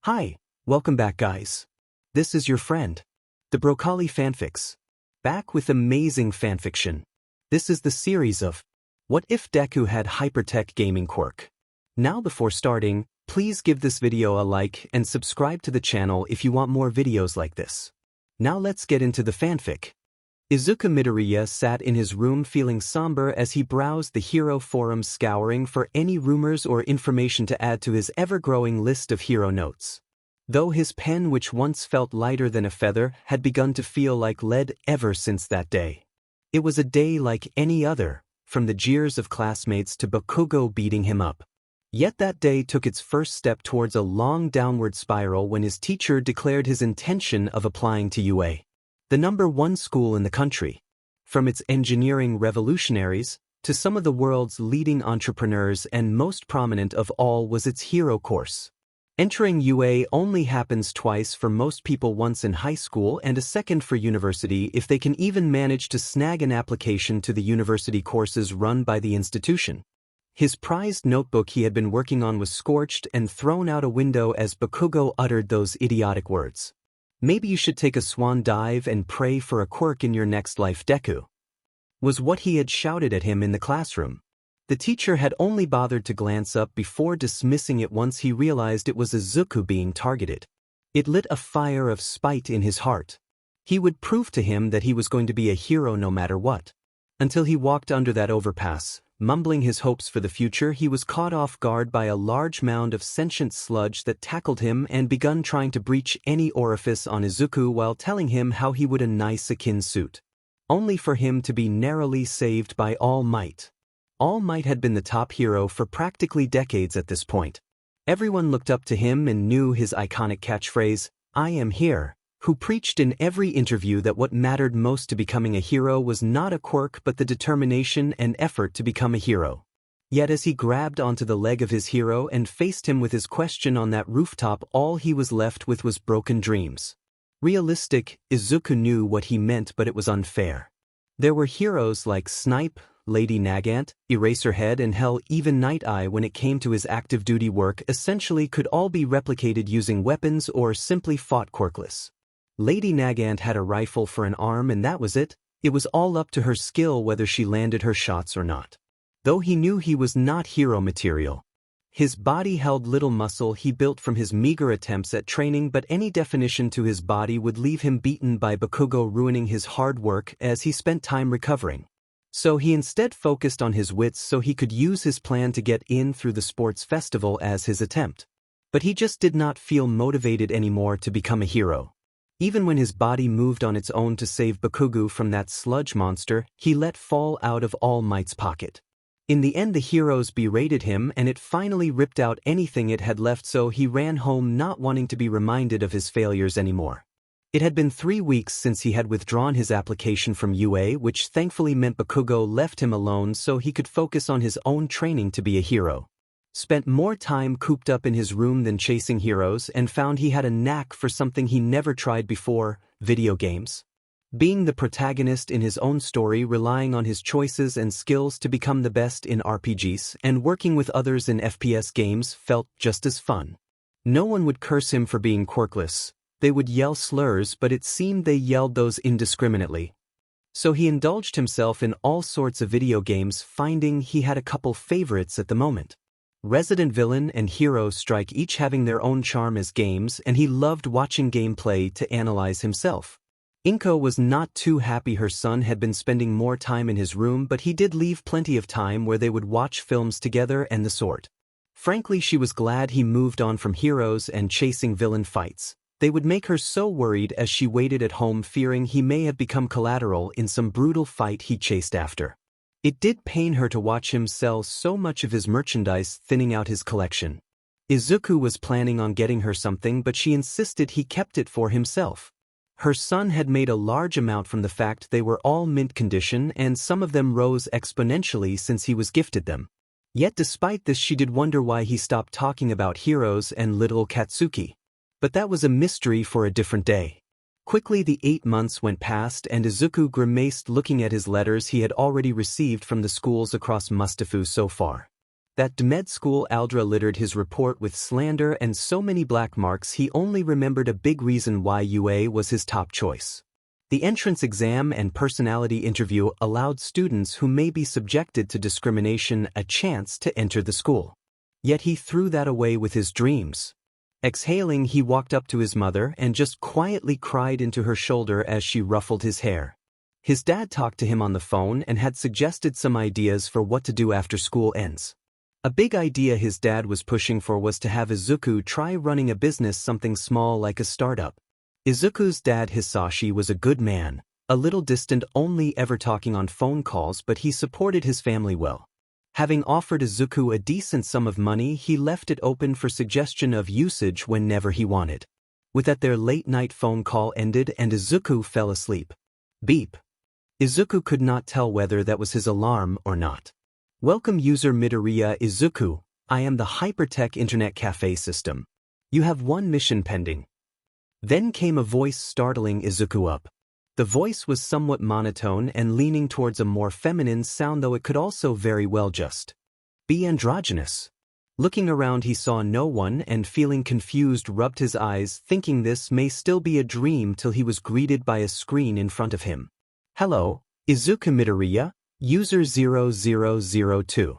Hi, welcome back guys. This is your friend, the Broccoli Fanfics. Back with amazing fanfiction. This is the series of What If Deku Had Hypertech Gaming Quirk. Now before starting, please give this video a like and subscribe to the channel if you want more videos like this. Now let's get into the fanfic. Izuku Midoriya sat in his room feeling somber as he browsed the hero forums, scouring for any rumors or information to add to his ever-growing list of hero notes. Though his pen, which once felt lighter than a feather, had begun to feel like lead ever since that day. It was a day like any other, from the jeers of classmates to Bakugo beating him up. Yet that day took its first step towards a long downward spiral when his teacher declared his intention of applying to UA, the #1 school in the country. From its engineering revolutionaries to some of the world's leading entrepreneurs, and most prominent of all was its hero course. Entering UA only happens twice for most people, once in high school and a second for university, if they can even manage to snag an application to the university courses run by the institution. His prized notebook he had been working on was scorched and thrown out a window as Bakugo uttered those idiotic words. "Maybe you should take a swan dive and pray for a quirk in your next life, Deku," was what he had shouted at him in the classroom. The teacher had only bothered to glance up before dismissing it once he realized it was Izuku being targeted. It lit a fire of spite in his heart. He would prove to him that he was going to be a hero no matter what. Until he walked under that overpass, mumbling his hopes for the future, he was caught off guard by a large mound of sentient sludge that tackled him and begun trying to breach any orifice on Izuku while telling him how he would a nice akin suit. Only for him to be narrowly saved by All Might. All Might had been the top hero for practically decades at this point. Everyone looked up to him and knew his iconic catchphrase, "I am here," who preached in every interview that what mattered most to becoming a hero was not a quirk but the determination and effort to become a hero. Yet as he grabbed onto the leg of his hero and faced him with his question on that rooftop, all he was left with was broken dreams. Realistic, Izuku knew what he meant, but it was unfair. There were heroes like Snipe, Lady Nagant, Eraserhead, and hell, even Night Eye when it came to his active duty work essentially could all be replicated using weapons or simply fought quirkless. Lady Nagant had a rifle for an arm and that was it. It was all up to her skill whether she landed her shots or not. Though he knew he was not hero material. His body held little muscle he built from his meager attempts at training, but any definition to his body would leave him beaten by Bakugo, ruining his hard work as he spent time recovering. So he instead focused on his wits so he could use his plan to get in through the sports festival as his attempt. But he just did not feel motivated anymore to become a hero. Even when his body moved on its own to save Bakugo from that sludge monster he let fall out of All Might's pocket. In the end the heroes berated him and it finally ripped out anything it had left, so he ran home not wanting to be reminded of his failures anymore. It had been 3 weeks since he had withdrawn his application from UA, which thankfully meant Bakugo left him alone so he could focus on his own training to be a hero. Spent more time cooped up in his room than chasing heroes, and found he had a knack for something he never tried before: video games. Being the protagonist in his own story, relying on his choices and skills to become the best in RPGs, and working with others in FPS games felt just as fun. No one would curse him for being quirkless. They would yell slurs, but it seemed they yelled those indiscriminately. So he indulged himself in all sorts of video games, finding he had a couple favorites at the moment. Resident Villain and Hero Strike, each having their own charm as games, and he loved watching gameplay to analyze himself. Inko was not too happy her son had been spending more time in his room, but he did leave plenty of time where they would watch films together and the sort. Frankly, she was glad he moved on from heroes and chasing villain fights. They would make her so worried as she waited at home, fearing he may have become collateral in some brutal fight he chased after. It did pain her to watch him sell so much of his merchandise, thinning out his collection. Izuku was planning on getting her something, but she insisted he kept it for himself. Her son had made a large amount from the fact they were all mint condition, and some of them rose exponentially since he was gifted them. Yet despite this she did wonder why he stopped talking about heroes and little Katsuki. But that was a mystery for a different day. Quickly the 8 months went past and Izuku grimaced looking at his letters he had already received from the schools across Mustafu so far. That med school Aldra littered his report with slander and so many black marks he only remembered a big reason why UA was his top choice. The entrance exam and personality interview allowed students who may be subjected to discrimination a chance to enter the school. Yet he threw that away with his dreams. Exhaling, he walked up to his mother and just quietly cried into her shoulder as she ruffled his hair. His dad talked to him on the phone and had suggested some ideas for what to do after school ends. A big idea his dad was pushing for was to have Izuku try running a business, something small like a startup. Izuku's dad Hisashi was a good man, a little distant, only ever talking on phone calls, but he supported his family well. Having offered Izuku a decent sum of money, he left it open for suggestion of usage whenever he wanted. With that, their late-night phone call ended and Izuku fell asleep. Beep. Izuku could not tell whether that was his alarm or not. Welcome user Midoriya Izuku, I am the Hypertech Internet Cafe system. You have one mission pending. Then came a voice startling Izuku up. The voice was somewhat monotone and leaning towards a more feminine sound, though it could also very well just be androgynous. Looking around, he saw no one and, feeling confused, rubbed his eyes, thinking this may still be a dream, till he was greeted by a screen in front of him. Hello, Izuku Midoriya, user 0002.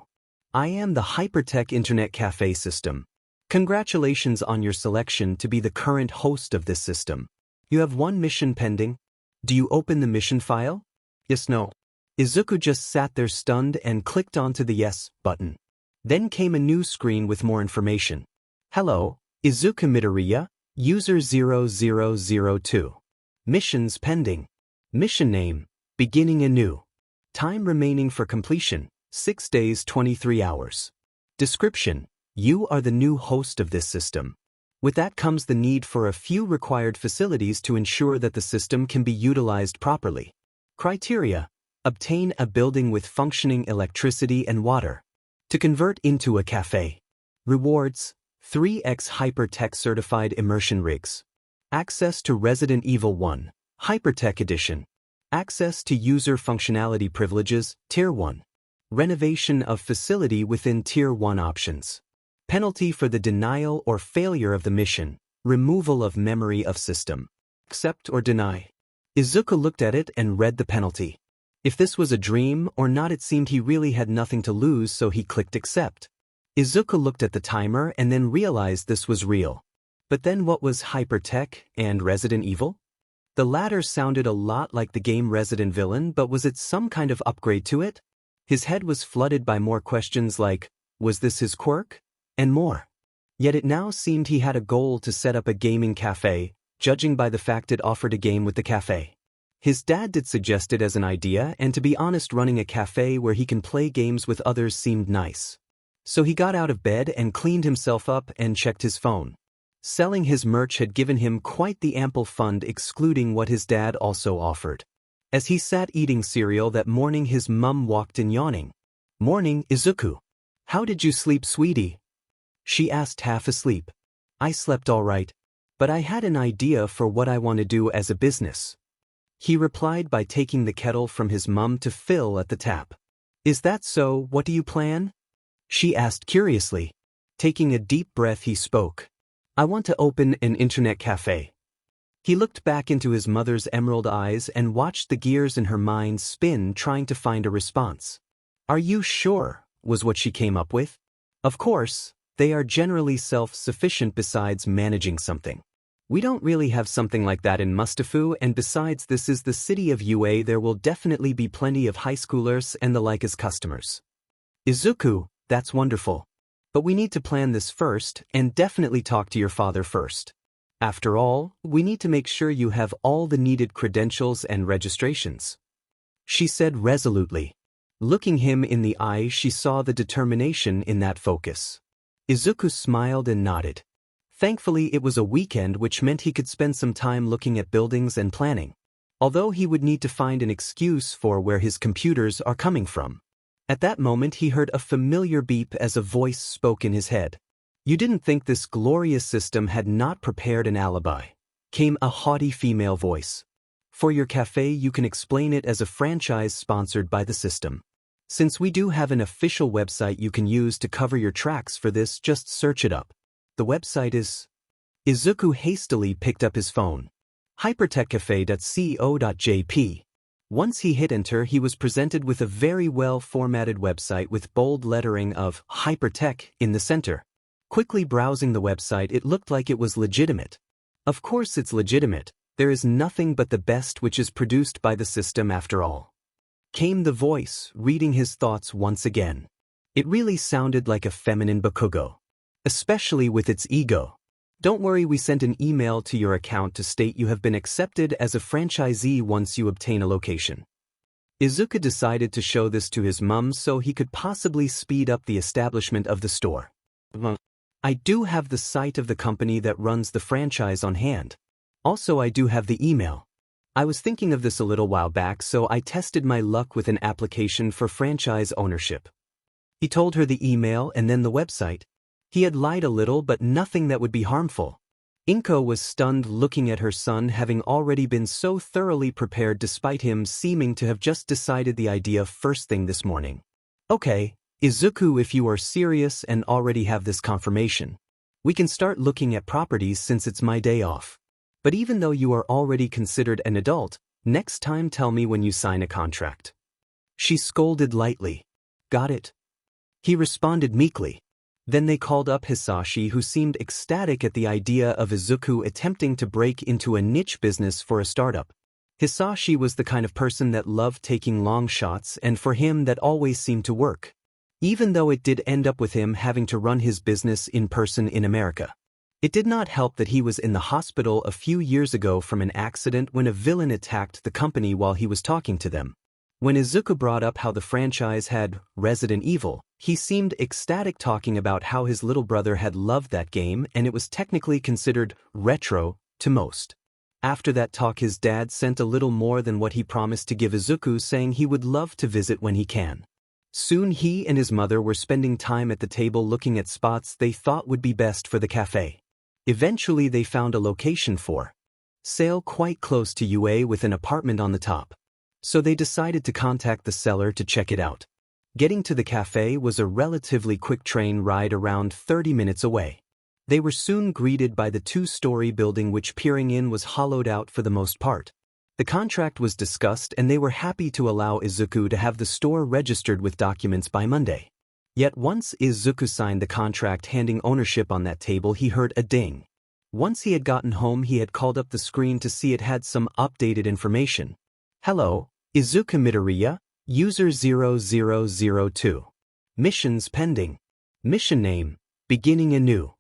I am the Hypertech Internet Cafe system. Congratulations on your selection to be the current host of this system. You have one mission pending. Do you open the mission file? Yes, no. Izuku just sat there stunned and clicked onto the yes button. Then came a new screen with more information. Hello, Izuku Midoriya, user 0002. Missions pending. Mission name, beginning anew. Time remaining for completion, 6 days 23 hours. Description, you are the new host of this system. With that comes the need for a few required facilities to ensure that the system can be utilized properly. Criteria, obtain a building with functioning electricity and water. To convert into a cafe. Rewards, 3x Hypertech certified immersion rigs. Access to Resident Evil 1, Hypertech Edition. Access to user functionality privileges, Tier 1. Renovation of facility within Tier 1 options. Penalty for the denial or failure of the mission, removal of memory of system. Accept or deny. Izuku looked at it and read the penalty. If this was a dream or not, it seemed he really had nothing to lose, so he clicked accept. Izuku looked at the timer and then realized this was real. But then what was Hypertech and Resident Evil? The latter sounded a lot like the game Resident Villain, but was it some kind of upgrade to it? His head was flooded by more questions like, was this his quirk? And more. Yet it now seemed he had a goal to set up a gaming cafe, judging by the fact it offered a game with the cafe. His dad did suggest it as an idea, and to be honest, running a cafe where he can play games with others seemed nice. So he got out of bed and cleaned himself up and checked his phone. Selling his merch had given him quite the ample fund, excluding what his dad also offered. As he sat eating cereal that morning, his mum walked in yawning. Morning, Izuku. How did you sleep, sweetie? She asked, half asleep. I slept all right, but I had an idea for what I want to do as a business. He replied by taking the kettle from his mum to fill at the tap. Is that so? What do you plan? She asked curiously. Taking a deep breath, he spoke. I want to open an internet cafe. He looked back into his mother's emerald eyes and watched the gears in her mind spin, trying to find a response. Are you sure? Was what she came up with. Of course. They are generally self-sufficient besides managing something. We don't really have something like that in Mustafu, and besides, this is the city of UA, there will definitely be plenty of high schoolers and the like as customers. Izuku, that's wonderful. But we need to plan this first, and definitely talk to your father first. After all, we need to make sure you have all the needed credentials and registrations. She said resolutely. Looking him in the eye, she saw the determination in that focus. Izuku smiled and nodded. Thankfully, it was a weekend, which meant he could spend some time looking at buildings and planning. Although he would need to find an excuse for where his computers are coming from. At that moment, he heard a familiar beep as a voice spoke in his head. You didn't think this glorious system had not prepared an alibi? Came a haughty female voice. For your cafe, you can explain it as a franchise sponsored by the system. Since we do have an official website you can use to cover your tracks for this, just search it up. The website is... Izuku hastily picked up his phone. hypertechcafe.co.jp. Once he hit enter, he was presented with a very well-formatted website with bold lettering of Hypertech in the center. Quickly browsing the website, it looked like it was legitimate. Of course it's legitimate. There is nothing but the best which is produced by the system after all. Came the voice, reading his thoughts once again. It really sounded like a feminine bakugo. Especially with its ego. Don't worry, we sent an email to your account to state you have been accepted as a franchisee once you obtain a location. Izuku decided to show this to his mum so he could possibly speed up the establishment of the store. I do have the site of the company that runs the franchise on hand. Also, I do have the email. I was thinking of this a little while back, so I tested my luck with an application for franchise ownership. He told her the email and then the website. He had lied a little, but nothing that would be harmful. Inko was stunned looking at her son, having already been so thoroughly prepared despite him seeming to have just decided the idea first thing this morning. Okay, Izuku, if you are serious and already have this confirmation, we can start looking at properties since it's my day off. But even though you are already considered an adult, next time tell me when you sign a contract. She scolded lightly. Got it? He responded meekly. Then they called up Hisashi, who seemed ecstatic at the idea of Izuku attempting to break into a niche business for a startup. Hisashi was the kind of person that loved taking long shots, and for him that always seemed to work. Even though it did end up with him having to run his business in person in America. It did not help that he was in the hospital a few years ago from an accident when a villain attacked the company while he was talking to them. When Izuku brought up how the franchise had Resident Evil, he seemed ecstatic, talking about how his little brother had loved that game and it was technically considered retro to most. After that talk, his dad sent a little more than what he promised to give Izuku, saying he would love to visit when he can. Soon he and his mother were spending time at the table looking at spots they thought would be best for the cafe. Eventually they found a location for sale quite close to UA with an apartment on the top. So they decided to contact the seller to check it out. Getting to the cafe was a relatively quick train ride, around 30 minutes away. They were soon greeted by the two-story building which, peering in, was hollowed out for the most part. The contract was discussed and they were happy to allow Izuku to have the store registered with documents by Monday. Yet once Izuku signed the contract handing ownership on that table, he heard a ding. Once he had gotten home, he had called up the screen to see it had some updated information. Hello, Izuku Midoriya, user 0002. Missions pending. Mission name, beginning anew.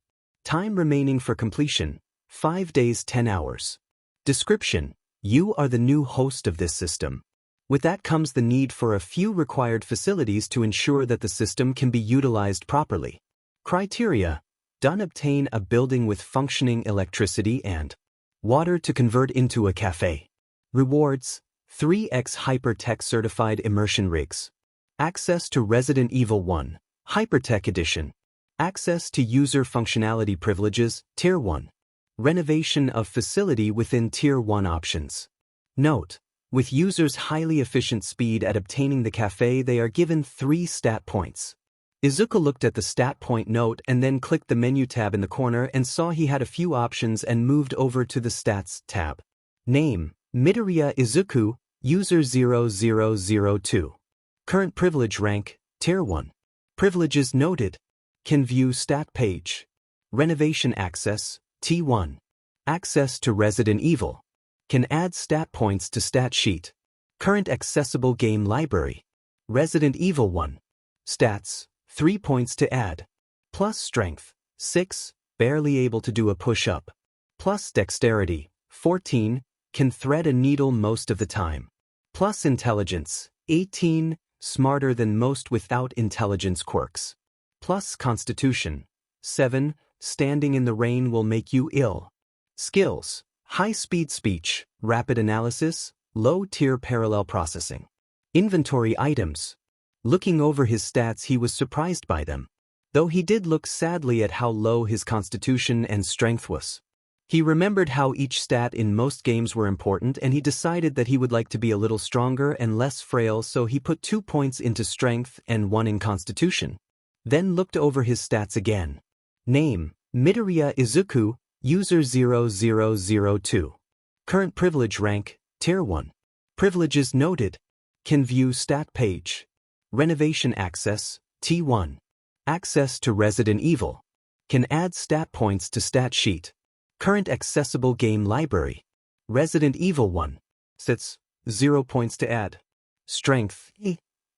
Time remaining for completion, 5 days 10 hours. Description, you are the new host of this system. With that comes the need for a few required facilities to ensure that the system can be utilized properly. Criteria, done, obtain a building with functioning electricity and water to convert into a cafe. Rewards, 3x Hypertech certified immersion rigs. Access to Resident Evil 1, Hypertech Edition. Access to user functionality privileges, Tier 1. Renovation of facility within Tier 1 options. Note, with users' highly efficient speed at obtaining the cafe, they are given 3 stat points. Izuku looked at the stat point note and then clicked the menu tab in the corner and saw he had a few options and moved over to the Stats tab. Name, Midoriya Izuku, user 0002. Current privilege rank, Tier 1. Privileges noted. Can view stat page. Renovation access, T1. Access to Resident Evil. Can add stat points to stat sheet. Current accessible game library. Resident Evil 1. Stats, 3 points to add. Plus strength, 6, barely able to do a push-up. Plus dexterity, 14, can thread a needle most of the time. Plus intelligence, 18, smarter than most without intelligence quirks. Plus constitution, 7, standing in the rain will make you ill. Skills, high-speed speech, rapid analysis, low-tier parallel processing. Inventory items. Looking over his stats, he was surprised by them, though he did look sadly at how low his constitution and strength was. He remembered how each stat in most games were important and he decided that he would like to be a little stronger and less frail, so he put 2 points into strength and 1 in constitution. Then looked over his stats again. Name, Midoriya Izuku, user 0002. Current privilege rank, Tier 1. Privileges noted. Can view stat page. Renovation access, T1. Access to Resident Evil. Can add stat points to stat sheet. Current accessible game library. Resident Evil 1. Sits, 0 points to add. Strength,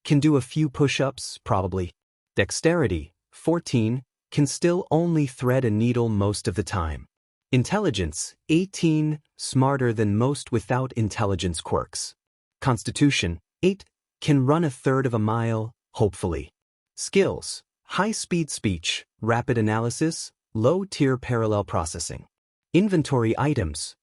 can do a few push-ups, probably. Dexterity, 14, can still only thread a needle most of the time. Intelligence, 18, smarter than most without intelligence quirks. Constitution, 8, can run a third of a mile, hopefully. Skills, high-speed speech, rapid analysis, low-tier parallel processing. Inventory items.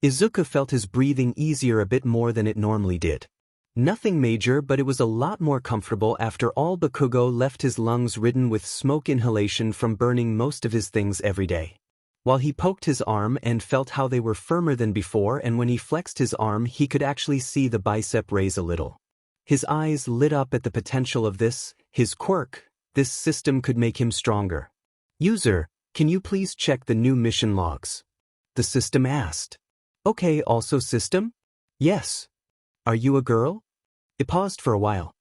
Izuku felt his breathing easier a bit more than it normally did. Nothing major, but it was a lot more comfortable after all. Bakugo left his lungs ridden with smoke inhalation from burning most of his things every day. While he poked his arm and felt how they were firmer than before, and when he flexed his arm he could actually see the bicep raise a little. His eyes lit up at the potential of this, his quirk. This system could make him stronger. User, can you please check the new mission logs? The system asked. Okay, also system? Yes. Are you a girl? It paused for a while.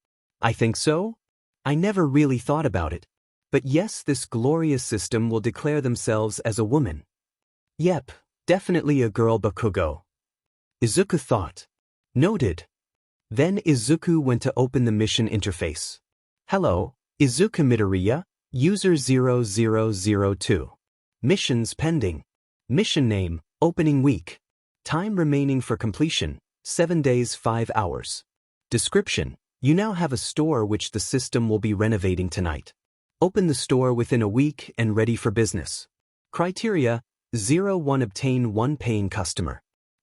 I think so? I never really thought about it. But yes, this glorious system will declare themselves as a woman. Yep, definitely a girl. Bakugo. Izuku thought. Noted. Then Izuku went to open the mission interface. Hello, Izuku Midoriya, user 0002. Missions pending. Mission name, opening week. Time remaining for completion, 7 days 5 hours. Description, you now have a store which the system will be renovating tonight. Open the store within a week and ready for business. Criteria, 01 obtain 1 paying customer.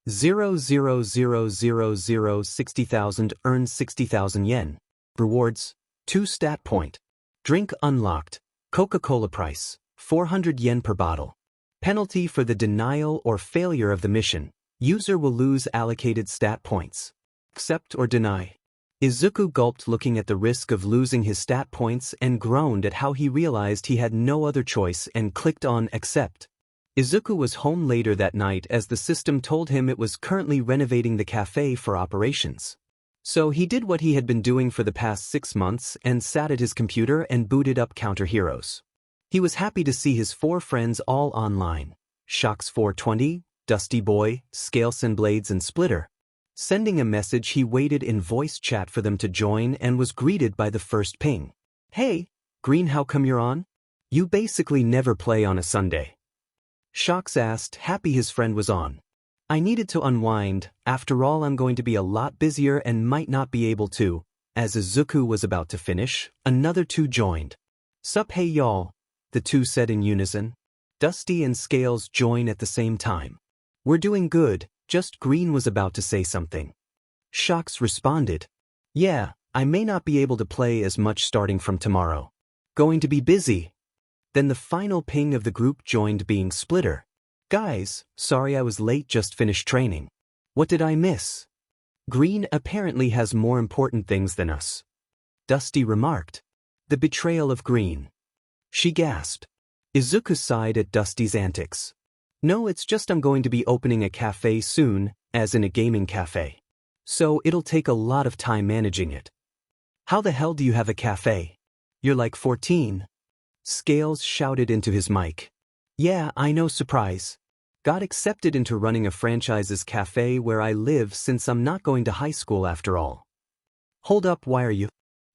00000 60,000 earn 60,000 yen. Rewards, 2 stat point. Drink unlocked, Coca-Cola price, 400 yen per bottle. Penalty for the denial or failure of the mission. User will lose allocated stat points. Accept or deny. Izuku gulped, looking at the risk of losing his stat points, and groaned at how he realized he had no other choice and clicked on accept. Izuku was home later that night as the system told him it was currently renovating the cafe for operations. So he did what he had been doing for the past 6 months and sat at his computer and booted up Counter Heroes. He was happy to see his 4 friends all online. Shox 420, Dusty Boy, Scales and Blades and Splitter. Sending a message, he waited in voice chat for them to join and was greeted by the first ping. Hey, Green, how come you're on? You basically never play on a Sunday. Shox asked, happy his friend was on. I needed to unwind, after all I'm going to be a lot busier and might not be able to. As Izuku was about to finish, another 2 joined. Sup hey y'all, the 2 said in unison. Dusty and Scales join at the same time. We're doing good, just Green was about to say something. Shox responded. Yeah, I may not be able to play as much starting from tomorrow. Going to be busy. Then the final ping of the group joined, being Splitter. Guys, sorry I was late, just finished training. What did I miss? Green apparently has more important things than us. Dusty remarked. The betrayal of Green. She gasped. Izuku sighed at Dusty's antics. No, it's just I'm going to be opening a cafe soon, as in a gaming cafe. So it'll take a lot of time managing it. How the hell do you have a cafe? You're like 14. Scales shouted into his mic. Yeah, I know, surprise. Got accepted into running a franchise's cafe where I live since I'm not going to high school after all. Hold up, why are you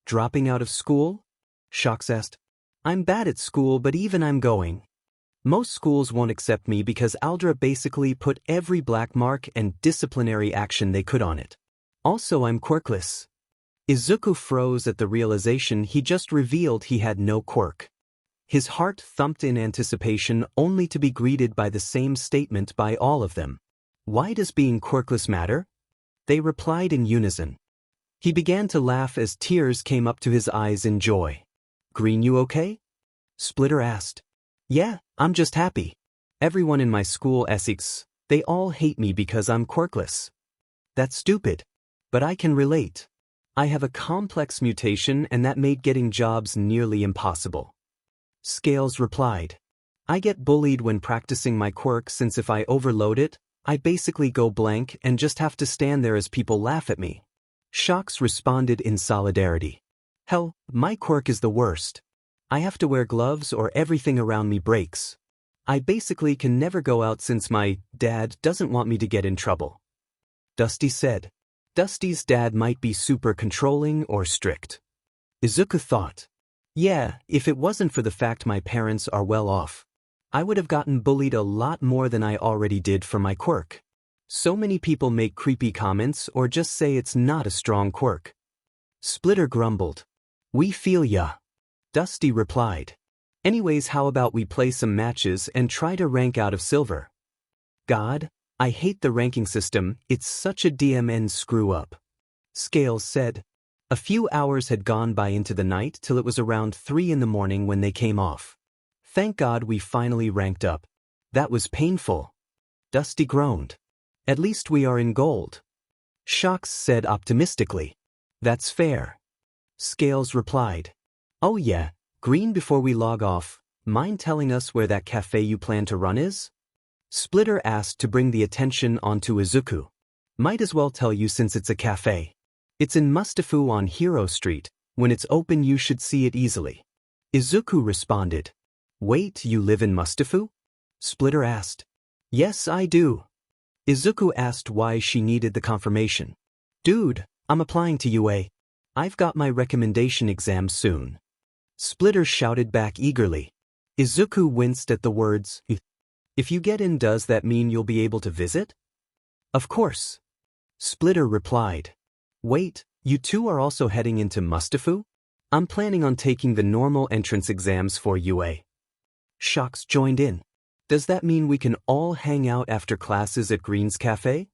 dropping out of school? Shox asked. I'm bad at school, but even I'm going. Most schools won't accept me because Aldra basically put every black mark and disciplinary action they could on it. Also, I'm quirkless. Izuku froze at the realization he just revealed he had no quirk. His heart thumped in anticipation, only to be greeted by the same statement by all of them. Why does being quirkless matter? They replied in unison. He began to laugh as tears came up to his eyes in joy. Green, you okay? Splitter asked. Yeah, I'm just happy. Everyone in my school ethics, they all hate me because I'm quirkless. That's stupid. But I can relate. I have a complex mutation and that made getting jobs nearly impossible. Scales replied. I get bullied when practicing my quirk since if I overload it, I basically go blank and just have to stand there as people laugh at me. Shocks responded in solidarity. Hell, my quirk is the worst. I have to wear gloves or everything around me breaks. I basically can never go out since my dad doesn't want me to get in trouble. Dusty said. Dusty's dad might be super controlling or strict. Izuku thought. Yeah, if it wasn't for the fact my parents are well off, I would have gotten bullied a lot more than I already did for my quirk. So many people make creepy comments or just say it's not a strong quirk. Splitter grumbled. We feel ya. Dusty replied. Anyways, how about we play some matches and try to rank out of silver? God, I hate the ranking system, it's such a DMN screw-up. Scales said. A few hours had gone by into the night till it was around 3 in the morning when they came off. Thank God we finally ranked up. That was painful. Dusty groaned. At least we are in gold. Shocks said optimistically. That's fair. Scales replied. Oh yeah, green before we log off, mind telling us where that cafe you plan to run is? Splitter asked to bring the attention onto Izuku. Might as well tell you since it's a cafe. It's in Mustafu on Hero Street. When it's open you should see it easily. Izuku responded. Wait, you live in Mustafu? Splitter asked. Yes, I do. Izuku asked why she needed the confirmation. Dude, I'm applying to UA. I've got my recommendation exam soon. Splitter shouted back eagerly. Izuku winced at the words. If you get in, does that mean you'll be able to visit? Of course. Splitter replied. Wait, you two are also heading into Mustafu? I'm planning on taking the normal entrance exams for UA. Shocks joined in. Does that mean we can all hang out after classes at Green's Cafe?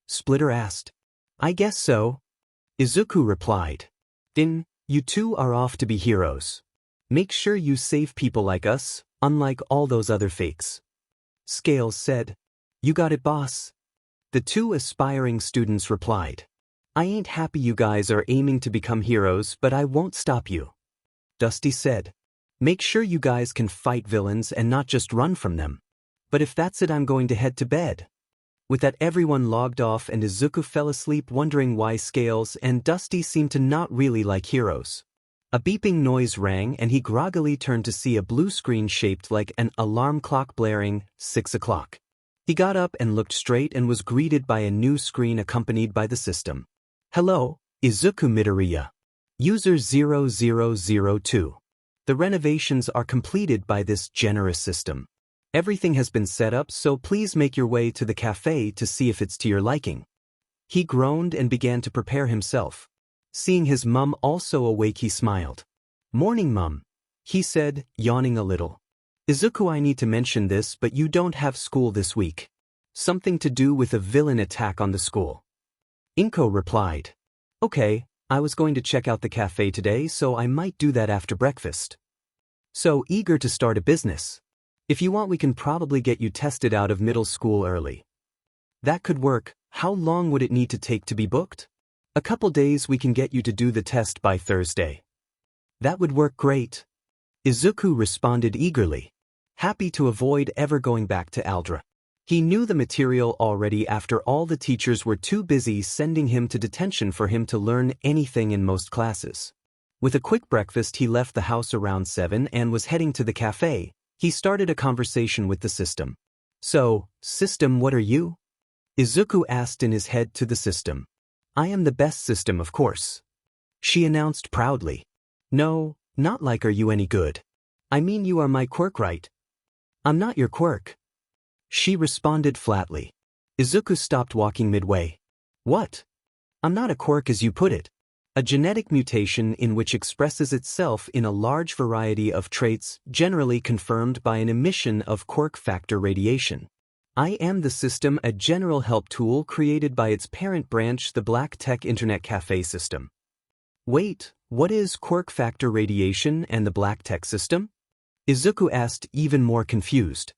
Splitter asked. I guess so. Izuku replied. Then, you two are off to be heroes. Make sure you save people like us, unlike all those other fakes. Scales said. You got it, boss. The two aspiring students replied. I ain't happy you guys are aiming to become heroes, but I won't stop you. Dusty said. Make sure you guys can fight villains and not just run from them. But if that's it, I'm going to head to bed. With that, everyone logged off and Izuku fell asleep wondering why Scales and Dusty seemed to not really like heroes. A beeping noise rang and he groggily turned to see a blue screen shaped like an alarm clock blaring 6 o'clock. He got up and looked straight and was greeted by a new screen accompanied by the system. Hello, Izuku Midoriya. User 0002. The renovations are completed by this generous system. Everything has been set up, so please make your way to the cafe to see if it's to your liking. He groaned and began to prepare himself. Seeing his mum also awake, he smiled. Morning, Mum, he said, yawning a little. Izuku, I need to mention this, but you don't have school this week. Something to do with a villain attack on the school. Inko replied. Okay, I was going to check out the cafe today, so I might do that after breakfast. So eager to start a business. If you want, we can probably get you tested out of middle school early. That could work. How long would it need to take to be booked? A couple days. We can get you to do the test by Thursday. That would work great. Izuku responded eagerly, happy to avoid ever going back to Aldra. He knew the material already after all the teachers were too busy sending him to detention for him to learn anything in most classes. With a quick breakfast, he left the house around 7 and was heading to the cafe. He started a conversation with the system. So, system, what are you? Izuku asked in his head to the system. I am the best system, of course. She announced proudly. No, not like are you any good. I mean you are my quirk, right? I'm not your quirk. She responded flatly. Izuku stopped walking midway. What? I'm not a quirk as you put it. A genetic mutation in which expresses itself in a large variety of traits generally confirmed by an emission of quirk factor radiation. I am the system, a general help tool created by its parent branch, the Black Tech Internet Cafe system. Wait, what is quirk factor radiation and the Black Tech system? Izuku asked, even more confused.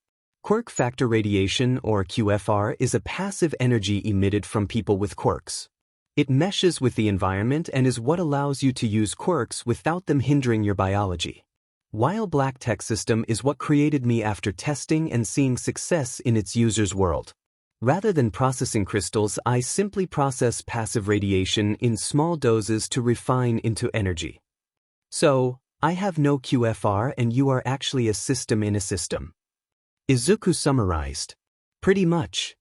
Quirk factor radiation, or QFR, is a passive energy emitted from people with quirks. It meshes with the environment and is what allows you to use quirks without them hindering your biology. While Black Tech System is what created me after testing and seeing success in its user's world. Rather than processing crystals, I simply process passive radiation in small doses to refine into energy. So, I have no QFR and you are actually a system in a system. Izuku summarized. Pretty much.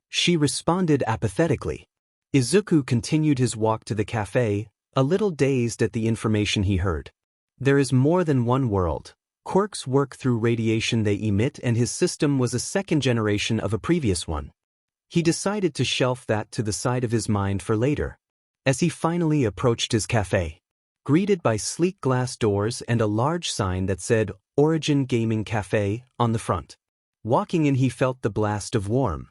She responded apathetically. Izuku continued his walk to the cafe, a little dazed at the information he heard. There is more than one world. Quirks work through radiation they emit, and his system was a second generation of a previous one. He decided to shelf that to the side of his mind for later. As he finally approached his cafe, greeted by sleek glass doors and a large sign that said Origin Gaming Cafe on the front. Walking in, he felt the blast of warm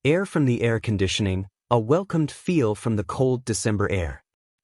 air from the air conditioning, a welcomed feel from the cold December air.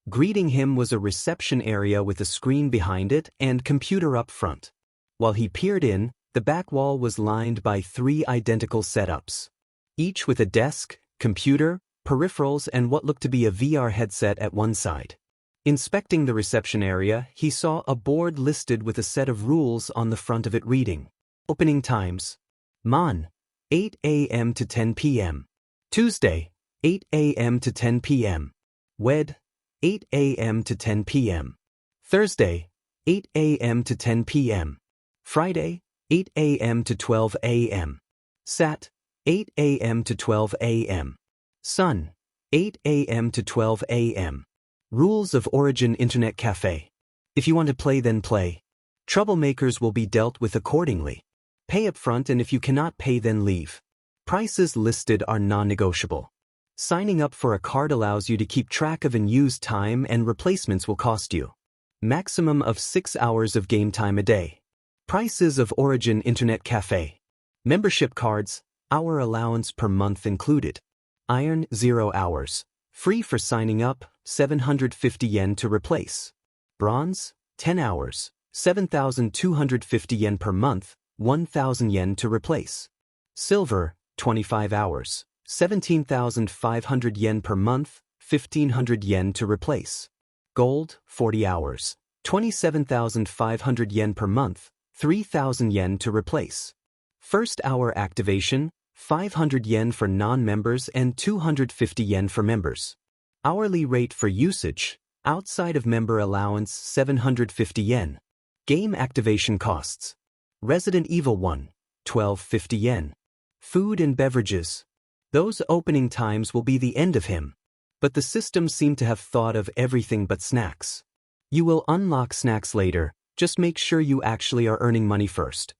Greeting him was a reception area with a screen behind it and computer up front. While he peered in, the back wall was lined by 3 identical setups, each with a desk, computer, peripherals, and what looked to be a VR headset at one side. Inspecting the reception area, he saw a board listed with a set of rules on the front of it reading: Opening times. Mon, 8 a.m. to 10 p.m. Tuesday, 8 a.m. to 10 p.m. Wed, 8 a.m. to 10 p.m. Thursday, 8 a.m. to 10 p.m. Friday, 8 a.m. to 12 a.m. Sat, 8 a.m. to 12 a.m. Sun, 8 a.m. to 12 a.m. Rules of Origin Internet Cafe. If you want to play, then play. Troublemakers will be dealt with accordingly. Pay up front, and if you cannot pay, then leave. Prices listed are non-negotiable. Signing up for a card allows you to keep track of unused time, and replacements will cost you. Maximum of 6 hours of game time a day. Prices of Origin Internet Cafe. Membership cards, hour allowance per month included. Iron, 0 hours. Free for signing up, 750 yen to replace. Bronze, 10 hours, 7,250 yen per month, 1,000 yen to replace. Silver, 25 hours, 17,500 yen per month, 1,500 yen to replace. Gold, 40 hours, 27,500 yen per month, 3,000 yen to replace. First hour activation, 500 yen for non-members and 250 yen for members. Hourly rate for usage, outside of member allowance, 750 yen. Game activation costs. Resident Evil 1, 1250 yen. Food and beverages. Those opening times will be the end of him. But the system seemed to have thought of everything but snacks. You will unlock snacks later, just make sure you actually are earning money first.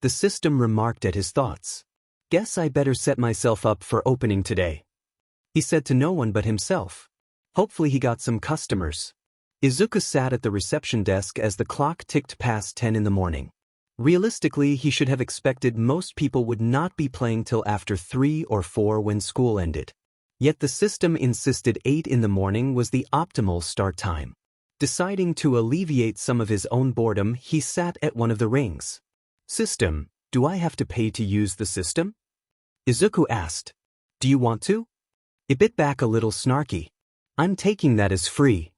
The system remarked at his thoughts. Guess I better set myself up for opening today. He said to no one but himself. Hopefully he got some customers. Izuku sat at the reception desk as the clock ticked past 10 in the morning. Realistically, he should have expected most people would not be playing till after 3 or 4 when school ended. Yet the system insisted 8 in the morning was the optimal start time. Deciding to alleviate some of his own boredom, he sat at one of the rings. System, do I have to pay to use the system? Izuku asked. Do you want to? It bit back a little snarky. I'm taking that as free.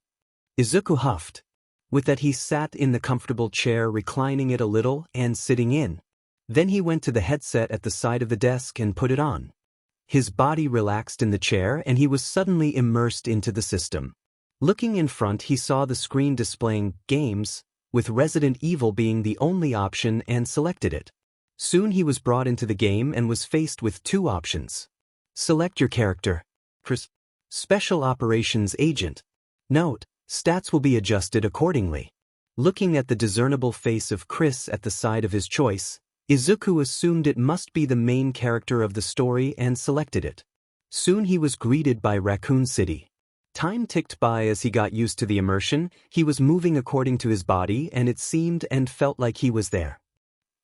Izuku huffed. With that, he sat in the comfortable chair, reclining it a little and sitting in. Then he went to the headset at the side of the desk and put it on. His body relaxed in the chair and he was suddenly immersed into the system. Looking in front, he saw the screen displaying games, with Resident Evil being the only option, and selected it. Soon he was brought into the game and was faced with 2 options. Select your character. Special Operations Agent. Note, stats will be adjusted accordingly. Looking at the discernible face of Chris at the side of his choice, Izuku assumed it must be the main character of the story and selected it. Soon he was greeted by Raccoon City. Time ticked by as he got used to the immersion. He was moving according to his body, and it seemed and felt like he was there.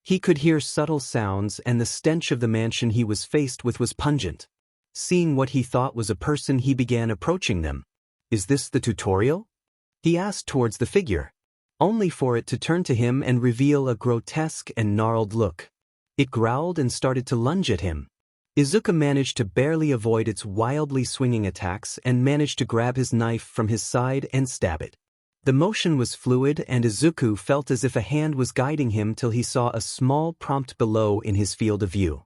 He could hear subtle sounds, and the stench of the mansion he was faced with was pungent. Seeing what he thought was a person, he began approaching them. Is this the tutorial? He asked towards the figure, only for it to turn to him and reveal a grotesque and gnarled look. It growled and started to lunge at him. Izuku managed to barely avoid its wildly swinging attacks and managed to grab his knife from his side and stab it. The motion was fluid and Izuku felt as if a hand was guiding him till he saw a small prompt below in his field of view.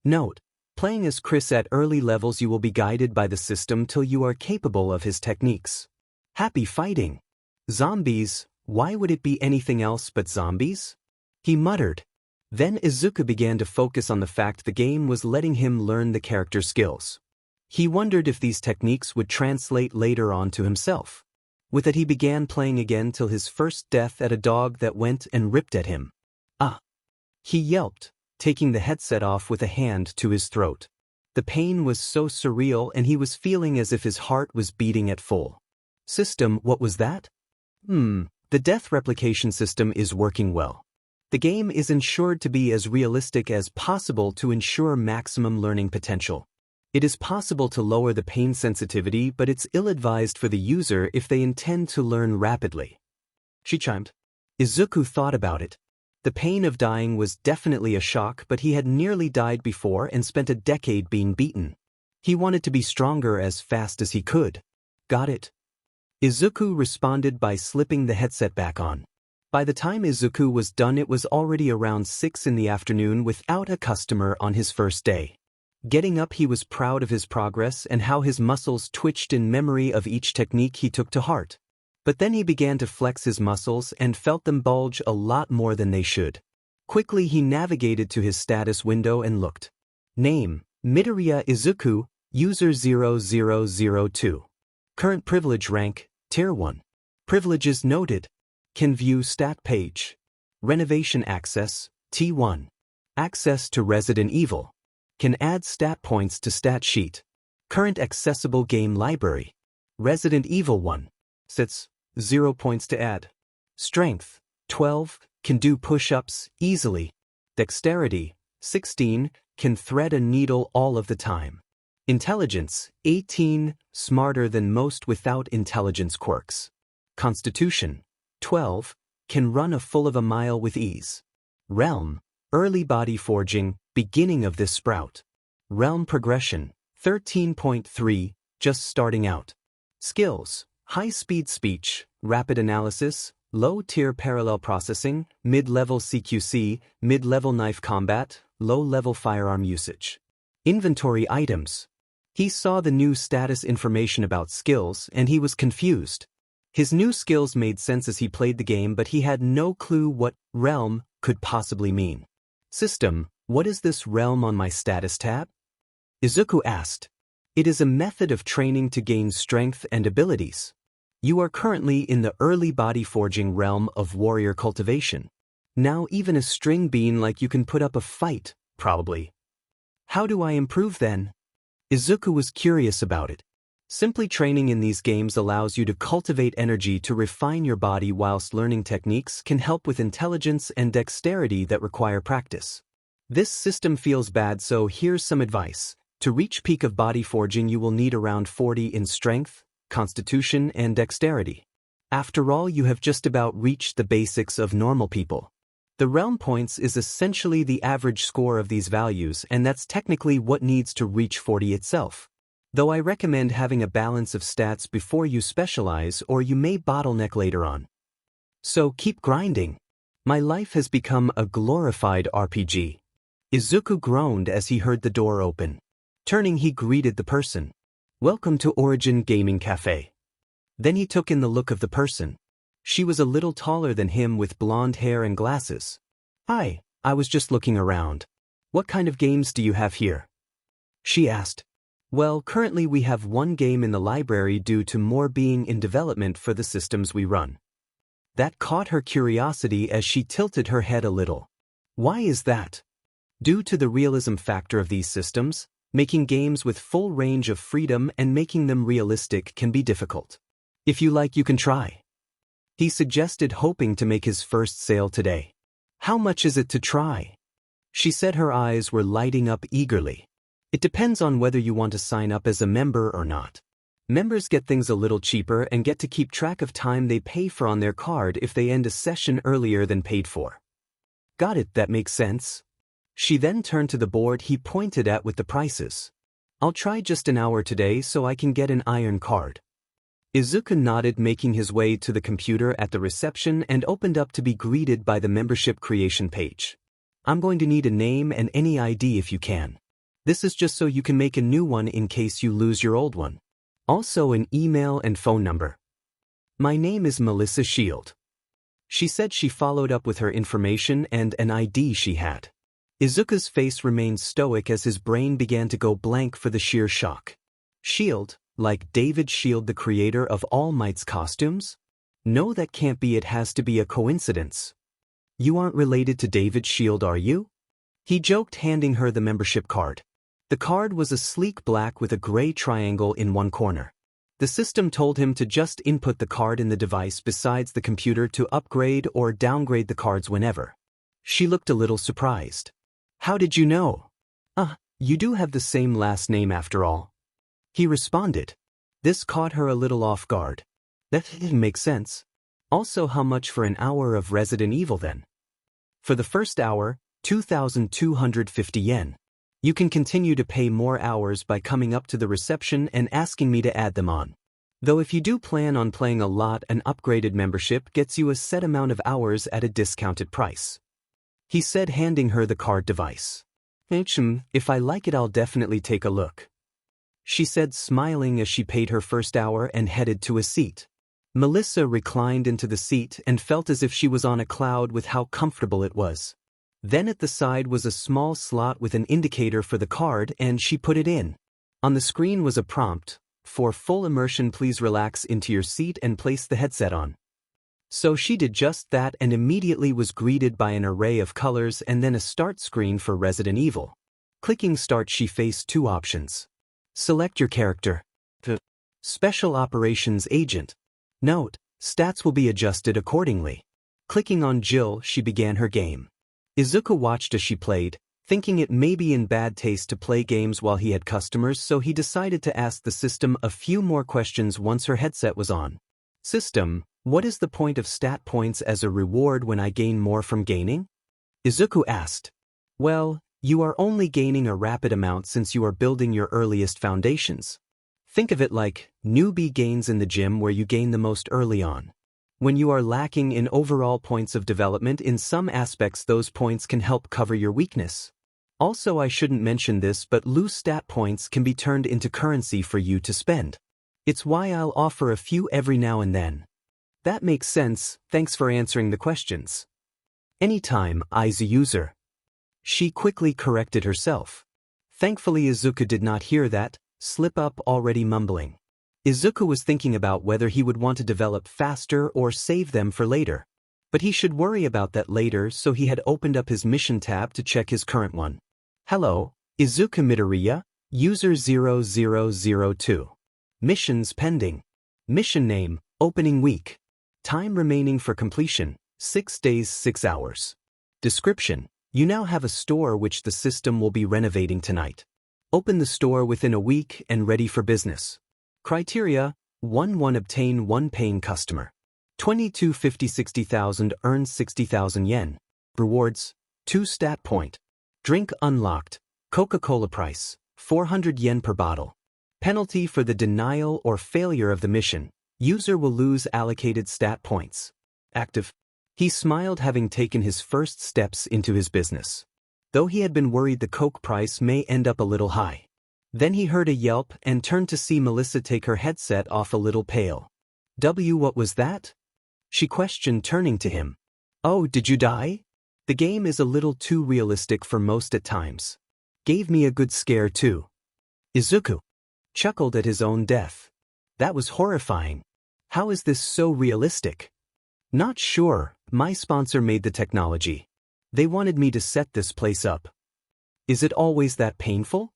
Note: playing as Chris at early levels, you will be guided by the system till you are capable of his techniques. Happy fighting! Zombies, why would it be anything else but zombies? He muttered. Then Izuku began to focus on the fact the game was letting him learn the character skills. He wondered if these techniques would translate later on to himself. With it he began playing again till his first death at a dog that went and ripped at him. Ah! He yelped, taking the headset off with a hand to his throat. The pain was so surreal and he was feeling as if his heart was beating at full. System, what was that? The death replication system is working well. The game is ensured to be as realistic as possible to ensure maximum learning potential. It is possible to lower the pain sensitivity, but it's ill-advised for the user if they intend to learn rapidly. She chimed. Izuku thought about it. The pain of dying was definitely a shock, but he had nearly died before and spent a decade being beaten. He wanted to be stronger as fast as he could. Got it? Izuku responded by slipping the headset back on. By the time Izuku was done, it was already around 6 in the afternoon without a customer on his first day. Getting up, he was proud of his progress and how his muscles twitched in memory of each technique he took to heart. But then he began to flex his muscles and felt them bulge a lot more than they should. Quickly he navigated to his status window and looked. Name: Midoriya Izuku, user 0002. Current privilege rank, Tier 1. Privileges noted. Can view stat page. Renovation access, T1. Access to Resident Evil. Can add stat points to stat sheet. Current accessible game library. Resident Evil 1. Sits, 0 points to add. Strength, 12, can do push-ups easily. Dexterity, 16, can thread a needle all of the time. Intelligence, 18, smarter than most without intelligence quirks. Constitution, 12, can run a full of a mile with ease. Realm, early body forging, beginning of this sprout. Realm progression, 13.3, just starting out. Skills, high-speed speech, rapid analysis, low-tier parallel processing, mid-level CQC, mid-level knife combat, low-level firearm usage. Inventory items. He saw the new status information about skills and he was confused. His new skills made sense as he played the game, but he had no clue what realm could possibly mean. System, what is this realm on my status tab? Izuku asked. It is a method of training to gain strength and abilities. You are currently in the early body forging realm of warrior cultivation. Now even a string bean like you can put up a fight, probably. How do I improve then? Izuku was curious about it. Simply training in these games allows you to cultivate energy to refine your body, whilst learning techniques can help with intelligence and dexterity that require practice. This system feels bad, so here's some advice. To reach peak of body forging you will need around 40 in strength, constitution and dexterity. After all, you have just about reached the basics of normal people. The realm points is essentially the average score of these values, and that's technically what needs to reach 40 itself. Though I recommend having a balance of stats before you specialize, or you may bottleneck later on. So keep grinding. My life has become a glorified RPG. Izuku groaned as he heard the door open. Turning, he greeted the person. Welcome to Origin Gaming Cafe. Then he took in the look of the person. She was a little taller than him with blonde hair and glasses. Hi, I was just looking around. What kind of games do you have here? She asked. Well, currently we have one game in the library due to more being in development for the systems we run. That caught her curiosity as she tilted her head a little. Why is that? Due to the realism factor of these systems, making games with full range of freedom and making them realistic can be difficult. If you like, you can try. He suggested, hoping to make his first sale today. How much is it to try? She said, her eyes were lighting up eagerly. It depends on whether you want to sign up as a member or not. Members get things a little cheaper and get to keep track of time they pay for on their card if they end a session earlier than paid for. Got it, that makes sense. She then turned to the board he pointed at with the prices. I'll try just an hour today so I can get an iron card. Izuku nodded, making his way to the computer at the reception and opened up to be greeted by the membership creation page. I'm going to need a name and any ID if you can. This is just so you can make a new one in case you lose your old one. Also an email and phone number. My name is Melissa Shield. She said she followed up with her information and an ID she had. Izuku's face remained stoic as his brain began to go blank for the sheer shock. Shield, like David Shield, the creator of All Might's costumes? No, that can't be. It has to be a coincidence. You aren't related to David Shield, are you? He joked, handing her the membership card. The card was a sleek black with a gray triangle in one corner. The system told him to just input the card in the device besides the computer to upgrade or downgrade the cards whenever. She looked a little surprised. How did you know? You do have the same last name after all. He responded. This caught her a little off guard. That didn't make sense. Also, how much for an hour of Resident Evil then? For the first hour, 2,250 yen. You can continue to pay more hours by coming up to the reception and asking me to add them on. Though if you do plan on playing a lot, an upgraded membership gets you a set amount of hours at a discounted price. He said, handing her the card device. If I like it, I'll definitely take a look. She said, smiling as she paid her first hour and headed to a seat. Melissa reclined into the seat and felt as if she was on a cloud with how comfortable it was. Then at the side was a small slot with an indicator for the card, and she put it in. On the screen was a prompt, for full immersion, please relax into your seat and place the headset on. So she did just that and immediately was greeted by an array of colors and then a start screen for Resident Evil. Clicking start, she faced two options. Select your character. Special Operations Agent. Note, stats will be adjusted accordingly. Clicking on Jill, she began her game. Izuku watched as she played, thinking it may be in bad taste to play games while he had customers, so he decided to ask the system a few more questions once her headset was on. System, what is the point of stat points as a reward when I gain more from gaining? Izuku asked. Well, you are only gaining a rapid amount since you are building your earliest foundations. Think of it like newbie gains in the gym where you gain the most early on. When you are lacking in overall points of development in some aspects, those points can help cover your weakness. Also, I shouldn't mention this, but loose stat points can be turned into currency for you to spend. It's why I'll offer a few every now and then. That makes sense, thanks for answering the questions. Anytime, I's a user. She quickly corrected herself. Thankfully, Izuku did not hear that slip up, already mumbling. Izuku was thinking about whether he would want to develop faster or save them for later. But he should worry about that later, so he had opened up his mission tab to check his current one. Hello, Izuku Midoriya, user 0002. Missions pending. Mission name, opening week. Time remaining for completion, 6 days 6 hours. Description, you now have a store which the system will be renovating tonight. Open the store within a week and ready for business. Criteria, 1 obtain 1 paying customer. 22 50 60,000 earns 60,000 yen. Rewards, 2 stat point. Drink unlocked, Coca-Cola price, 400 yen per bottle. Penalty for the denial or failure of the mission, user will lose allocated stat points. Active. He smiled, having taken his first steps into his business. Though he had been worried the Coke price may end up a little high. Then he heard a yelp and turned to see Melissa take her headset off, a little pale. What was that? She questioned, turning to him. Oh, did you die? The game is a little too realistic for most at times. Gave me a good scare too. Izuku chuckled at his own death. That was horrifying. How is this so realistic? Not sure, my sponsor made the technology. They wanted me to set this place up. Is it always that painful?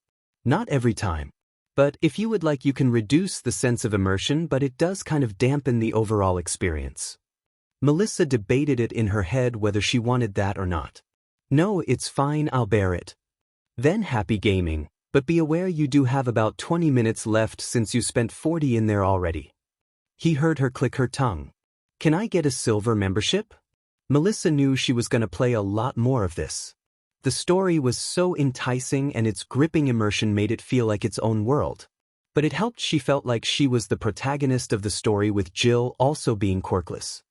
Not every time. But if you would like, you can reduce the sense of immersion, but it does kind of dampen the overall experience. Melissa debated it in her head whether she wanted that or not. No, it's fine, I'll bear it. Then happy gaming, but be aware you do have about 20 minutes left since you spent 40 in there already. He heard her click her tongue. Can I get a silver membership? Melissa knew she was going to play a lot more of this. The story was so enticing and its gripping immersion made it feel like its own world. But it helped she felt like she was the protagonist of the story with Jill also being quirkless.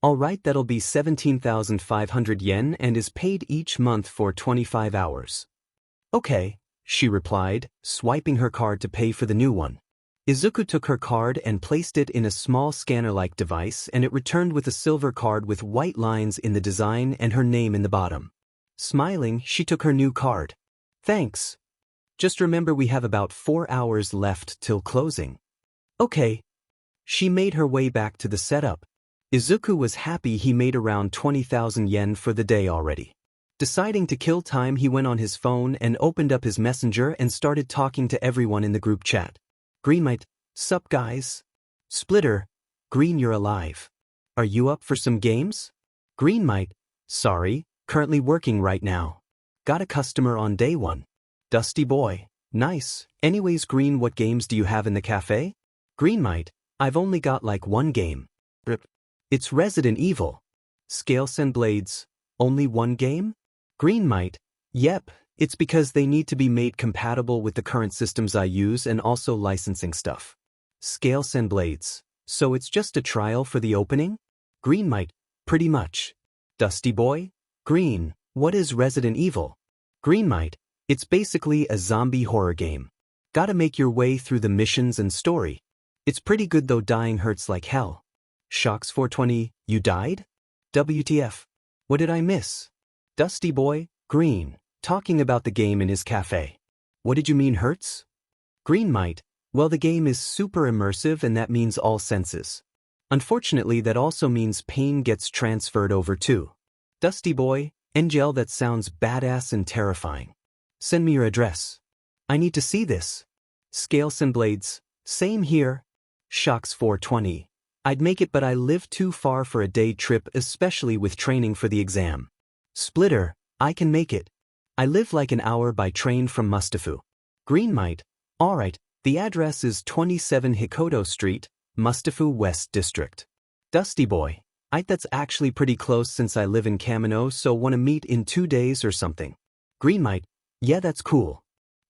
Alright, that'll be 17,500 yen and is paid each month for 25 hours. Okay, she replied, swiping her card to pay for the new one. Izuku took her card and placed it in a small scanner-like device and it returned with a silver card with white lines in the design and her name in the bottom. Smiling, she took her new card. Thanks. Just remember we have about 4 hours left till closing. Okay. She made her way back to the setup. Izuku was happy he made around 20,000 yen for the day already. Deciding to kill time, he went on his phone and opened up his messenger and started talking to everyone in the group chat. Greenmite, sup guys? Splitter, Green, you're alive. Are you up for some games? Greenmite, sorry, currently working right now. Got a customer on day one. Dusty boy, nice. Anyways Green, what games do you have in the cafe? Greenmite, I've only got like one game. Rip. It's Resident Evil. Scales and Blades, only one game? Greenmite, yep. It's because they need to be made compatible with the current systems I use and also licensing stuff. Scales and Blades. So it's just a trial for the opening? Greenmite, pretty much. Dusty boy? Green, what is Resident Evil? Greenmite, it's basically a zombie horror game. Gotta make your way through the missions and story. It's pretty good though, dying hurts like hell. Shocks 420, you died? WTF. What did I miss? Dusty boy, Green. Talking about the game in his cafe. What did you mean hurts? Greenmite, well the game is super immersive and that means all senses. Unfortunately that also means pain gets transferred over too. Dusty boy, Angel, that sounds badass and terrifying. Send me your address. I need to see this. Scales and Blades, same here. Shocks 420. I'd make it but I live too far for a day trip, especially with training for the exam. Splitter, I can make it. I live like an hour by train from Mustafu. Greenmite, alright, the address is 27 Hikoto Street, Mustafu West District. Dusty boy, that's actually pretty close since I live in Kamino, so wanna meet in 2 days or something. Greenmite, yeah that's cool.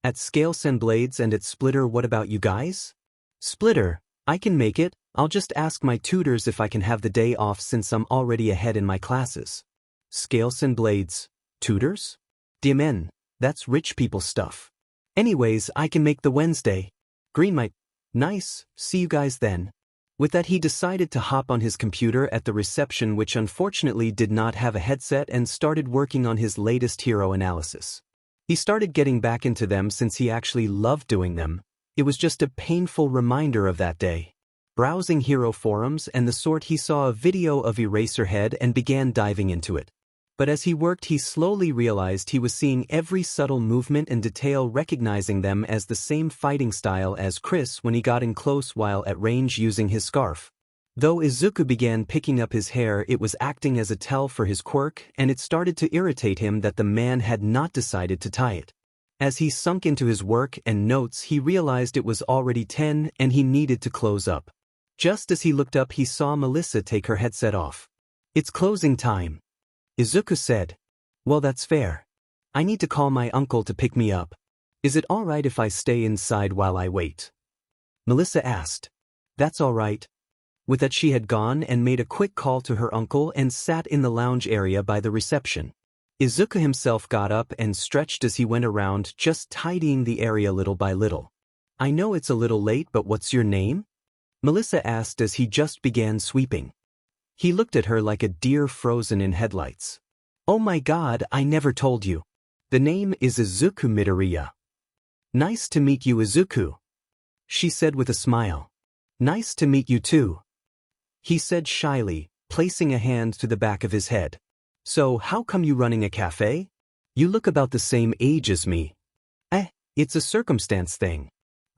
At Scales and Blades and at Splitter, what about you guys? Splitter, I can make it, I'll just ask my tutors if I can have the day off since I'm already ahead in my classes. Scales and Blades, tutors? Diamen, that's rich people stuff. Anyways, I can make the Wednesday. Greenmite, nice, see you guys then. With that he decided to hop on his computer at the reception, which unfortunately did not have a headset, and started working on his latest hero analysis. He started getting back into them since he actually loved doing them. It was just a painful reminder of that day. Browsing hero forums and the sort, he saw a video of Eraserhead and began diving into it. But as he worked he slowly realized he was seeing every subtle movement and detail, recognizing them as the same fighting style as Chris when he got in close while at range using his scarf. Though Izuku began picking up his hair, it was acting as a tell for his quirk, and it started to irritate him that the man had not decided to tie it. As he sunk into his work and notes, he realized it was already 10 and he needed to close up. Just as he looked up he saw Melissa take her headset off. It's closing time. Izuku said. Well that's fair. I need to call my uncle to pick me up. Is it alright if I stay inside while I wait? Melissa asked. That's alright. With that she had gone and made a quick call to her uncle and sat in the lounge area by the reception. Izuku himself got up and stretched as he went around, just tidying the area little by little. I know it's a little late, but what's your name? Melissa asked as he just began sweeping. He looked at her like a deer frozen in headlights. Oh my god, I never told you. The name is Izuku Midoriya. Nice to meet you Izuku, she said with a smile. Nice to meet you too, he said shyly, placing a hand to the back of his head. So how come you running a cafe? You look about the same age as me. It's a circumstance thing.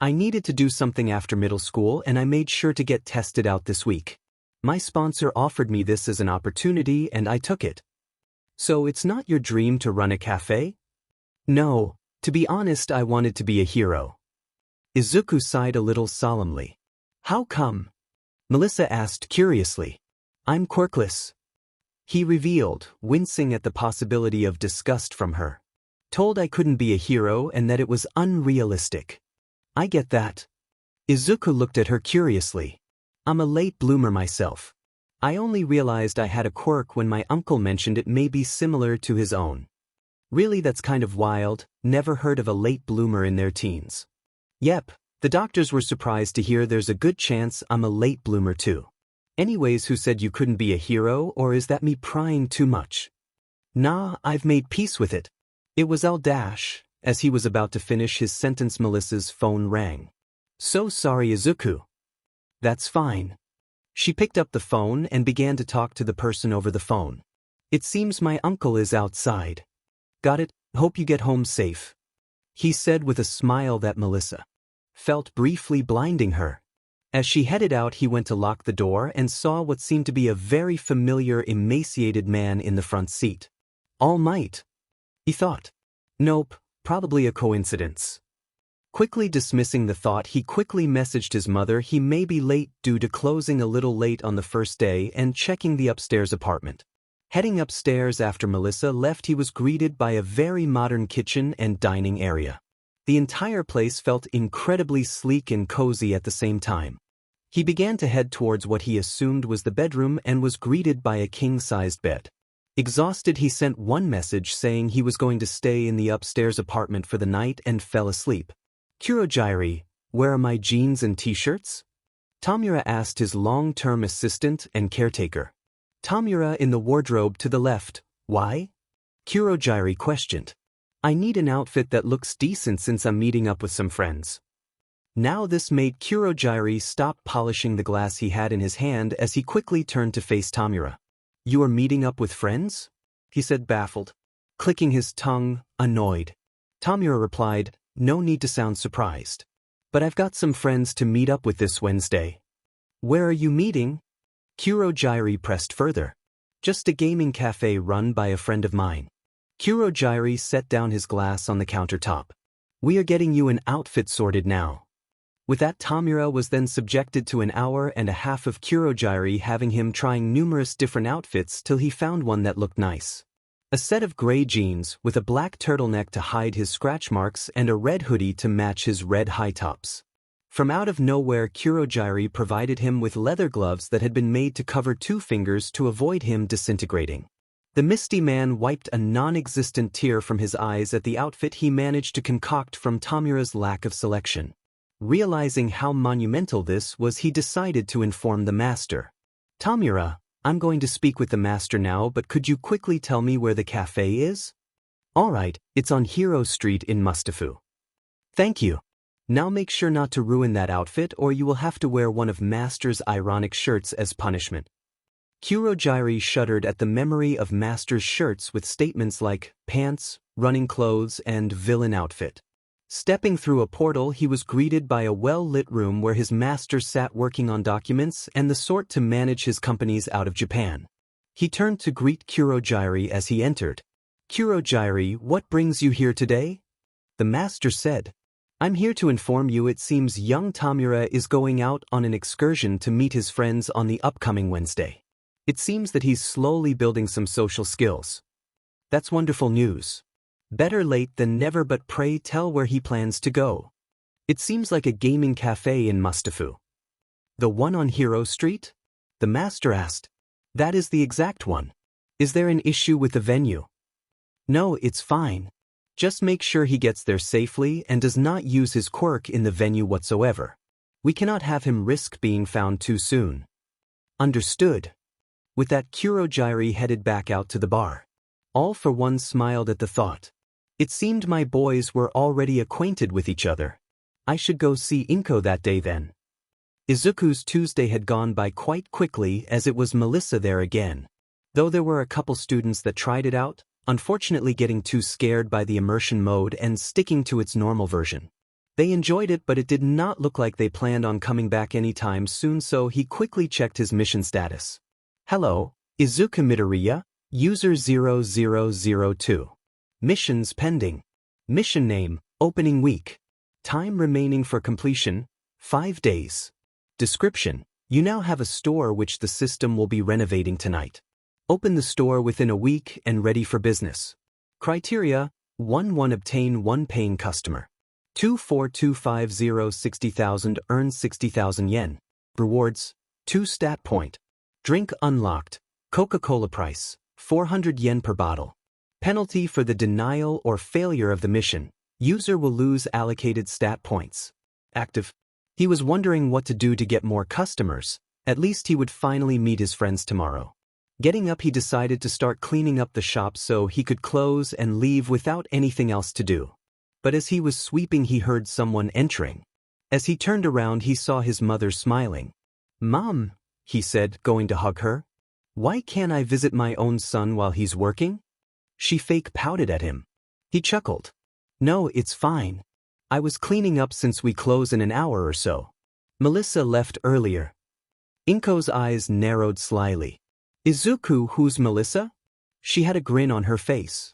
I needed to do something after middle school and I made sure to get tested out this week. My sponsor offered me this as an opportunity and I took it. So it's not your dream to run a cafe? No, to be honest I wanted to be a hero. Izuku sighed a little solemnly. How come? Melissa asked curiously. I'm quirkless, he revealed, wincing at the possibility of disgust from her. Told I couldn't be a hero and that it was unrealistic. I get that. Izuku looked at her curiously. I'm a late bloomer myself. I only realized I had a quirk when my uncle mentioned it may be similar to his own. Really, that's kind of wild, never heard of a late bloomer in their teens. Yep, the doctors were surprised to hear there's a good chance I'm a late bloomer too. Anyways, who said you couldn't be a hero, or is that me prying too much? Nah, I've made peace with it. It was L-. As he was about to finish his sentence, Melissa's phone rang. So sorry, Izuku. That's fine. She picked up the phone and began to talk to the person over the phone. It seems my uncle is outside. Got it, hope you get home safe. He said with a smile that Melissa felt briefly blinding her. As she headed out, he went to lock the door and saw what seemed to be a very familiar, emaciated man in the front seat. All Might, he thought. Nope, probably a coincidence. Quickly dismissing the thought, he quickly messaged his mother he may be late due to closing a little late on the first day and checking the upstairs apartment. Heading upstairs after Melissa left, he was greeted by a very modern kitchen and dining area. The entire place felt incredibly sleek and cozy at the same time. He began to head towards what he assumed was the bedroom and was greeted by a king-sized bed. Exhausted, he sent one message saying he was going to stay in the upstairs apartment for the night and fell asleep. Kurogiri, where are my jeans and t-shirts? Tamura asked his long-term assistant and caretaker. Tamura in the wardrobe to the left. Why? Kurogiri questioned. I need an outfit that looks decent since I'm meeting up with some friends. Now this made Kurogiri stop polishing the glass he had in his hand as he quickly turned to face Tamura. You are meeting up with friends? He said, baffled. Clicking his tongue, annoyed. Tamura replied, no need to sound surprised. But I've got some friends to meet up with this Wednesday. Where are you meeting? Kurogiri pressed further. Just a gaming cafe run by a friend of mine. Kurogiri set down his glass on the countertop. We are getting you an outfit sorted now. With that, Tamura was then subjected to an hour and a half of Kurogiri having him trying numerous different outfits till he found one that looked nice. A set of gray jeans with a black turtleneck to hide his scratch marks and a red hoodie to match his red high tops. From out of nowhere, Kurogiri provided him with leather gloves that had been made to cover 2 fingers to avoid him disintegrating. The misty man wiped a non-existent tear from his eyes at the outfit he managed to concoct from Tamura's lack of selection. Realizing how monumental this was, he decided to inform the master. Tamura, I'm going to speak with the master now, but could you quickly tell me where the cafe is? Alright, it's on Hero Street in Mustafu. Thank you. Now make sure not to ruin that outfit or you will have to wear one of Master's ironic shirts as punishment. Kurogiri shuddered at the memory of Master's shirts with statements like pants, running clothes, and villain outfit. Stepping through a portal, he was greeted by a well-lit room where his master sat working on documents and the sort to manage his companies out of Japan. He turned to greet Kurogiri as he entered. Kurogiri, what brings you here today? The master said. I'm here to inform you it seems young Tamura is going out on an excursion to meet his friends on the upcoming Wednesday. It seems that he's slowly building some social skills. That's wonderful news. Better late than never, but pray tell where he plans to go. It seems like a gaming cafe in Mustafu. The one on Hero Street? The master asked. That is the exact one. Is there an issue with the venue? No, it's fine. Just make sure he gets there safely and does not use his quirk in the venue whatsoever. We cannot have him risk being found too soon. Understood. With that, Kurogiri headed back out to the bar. All for one smiled at the thought. It seemed my boys were already acquainted with each other. I should go see Inko that day then. Izuku's Tuesday had gone by quite quickly as it was Melissa there again. Though there were a couple students that tried it out, unfortunately getting too scared by the immersion mode and sticking to its normal version. They enjoyed it, but it did not look like they planned on coming back anytime soon, so he quickly checked his mission status. Hello, Izuku Midoriya, user 0002. Missions pending. Mission name, opening week. Time remaining for completion, 5 days. Description, you now have a store which the system will be renovating tonight. Open the store within a week and ready for business. Criteria, 1-1 obtain 1 paying customer. 2-4-2-5-0 60,000 earn 60,000 yen. Rewards, 2 stat point. Drink unlocked. Coca-Cola price, 400 yen per bottle. Penalty for the denial or failure of the mission. User will lose allocated stat points. Active. He was wondering what to do to get more customers. At least he would finally meet his friends tomorrow. Getting up, he decided to start cleaning up the shop so he could close and leave without anything else to do. But as he was sweeping, he heard someone entering. As he turned around, he saw his mother smiling. "Mom," he said, going to hug her. "Why can't I visit my own son while he's working?" She fake pouted at him. He chuckled. "No, it's fine. I was cleaning up since we close in an hour or so. Melissa left earlier." Inko's eyes narrowed slyly. "Izuku, who's Melissa?" She had a grin on her face.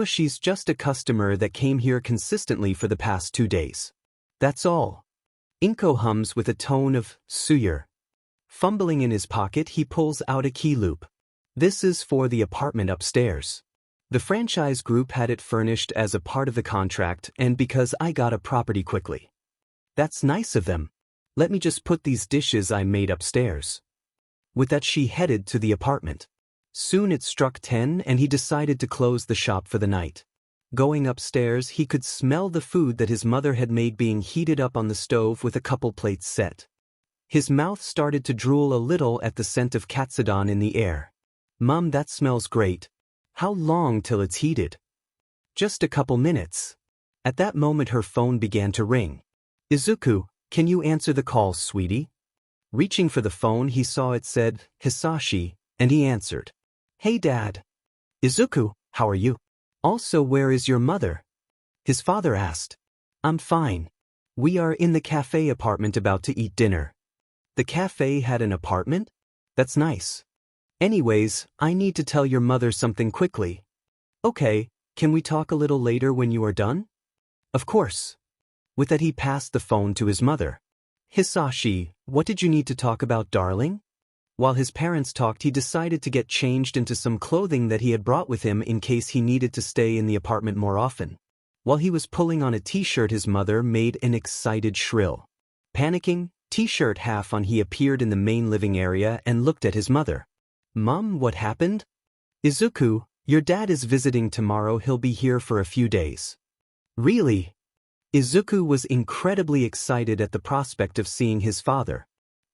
"She's just a customer that came here consistently for the past 2 days. That's all." Inko hums with a tone of suyer. Fumbling in his pocket, he pulls out a key loop. "This is for the apartment upstairs. The franchise group had it furnished as a part of the contract, and because I got a property quickly." "That's nice of them. Let me just put these dishes I made upstairs." With that, she headed to the apartment. Soon it struck 10 and he decided to close the shop for the night. Going upstairs, he could smell the food that his mother had made being heated up on the stove with a couple plates set. His mouth started to drool a little at the scent of katsudon in the air. "Mom, that smells great. How long till it's heated?" "Just a couple minutes." At that moment her phone began to ring. "Izuku, can you answer the call, sweetie?" Reaching for the phone, he saw it said, "Hisashi," and he answered. "Hey Dad." "Izuku, how are you? Also, where is your mother?" His father asked. "I'm fine. We are in the cafe apartment about to eat dinner." The cafe had an apartment? That's nice. "Anyways, I need to tell your mother something quickly." "Okay, can we talk a little later when you are done?" "Of course." With that, he passed the phone to his mother. "Hisashi, what did you need to talk about, darling?" While his parents talked, he decided to get changed into some clothing that he had brought with him in case he needed to stay in the apartment more often. While he was pulling on a t-shirt, his mother made an excited shrill. Panicking, t-shirt half on, he appeared in the main living area and looked at his mother. "Mom, what happened?" "Izuku, your dad is visiting tomorrow. He'll be here for a few days." "Really?" Izuku was incredibly excited at the prospect of seeing his father.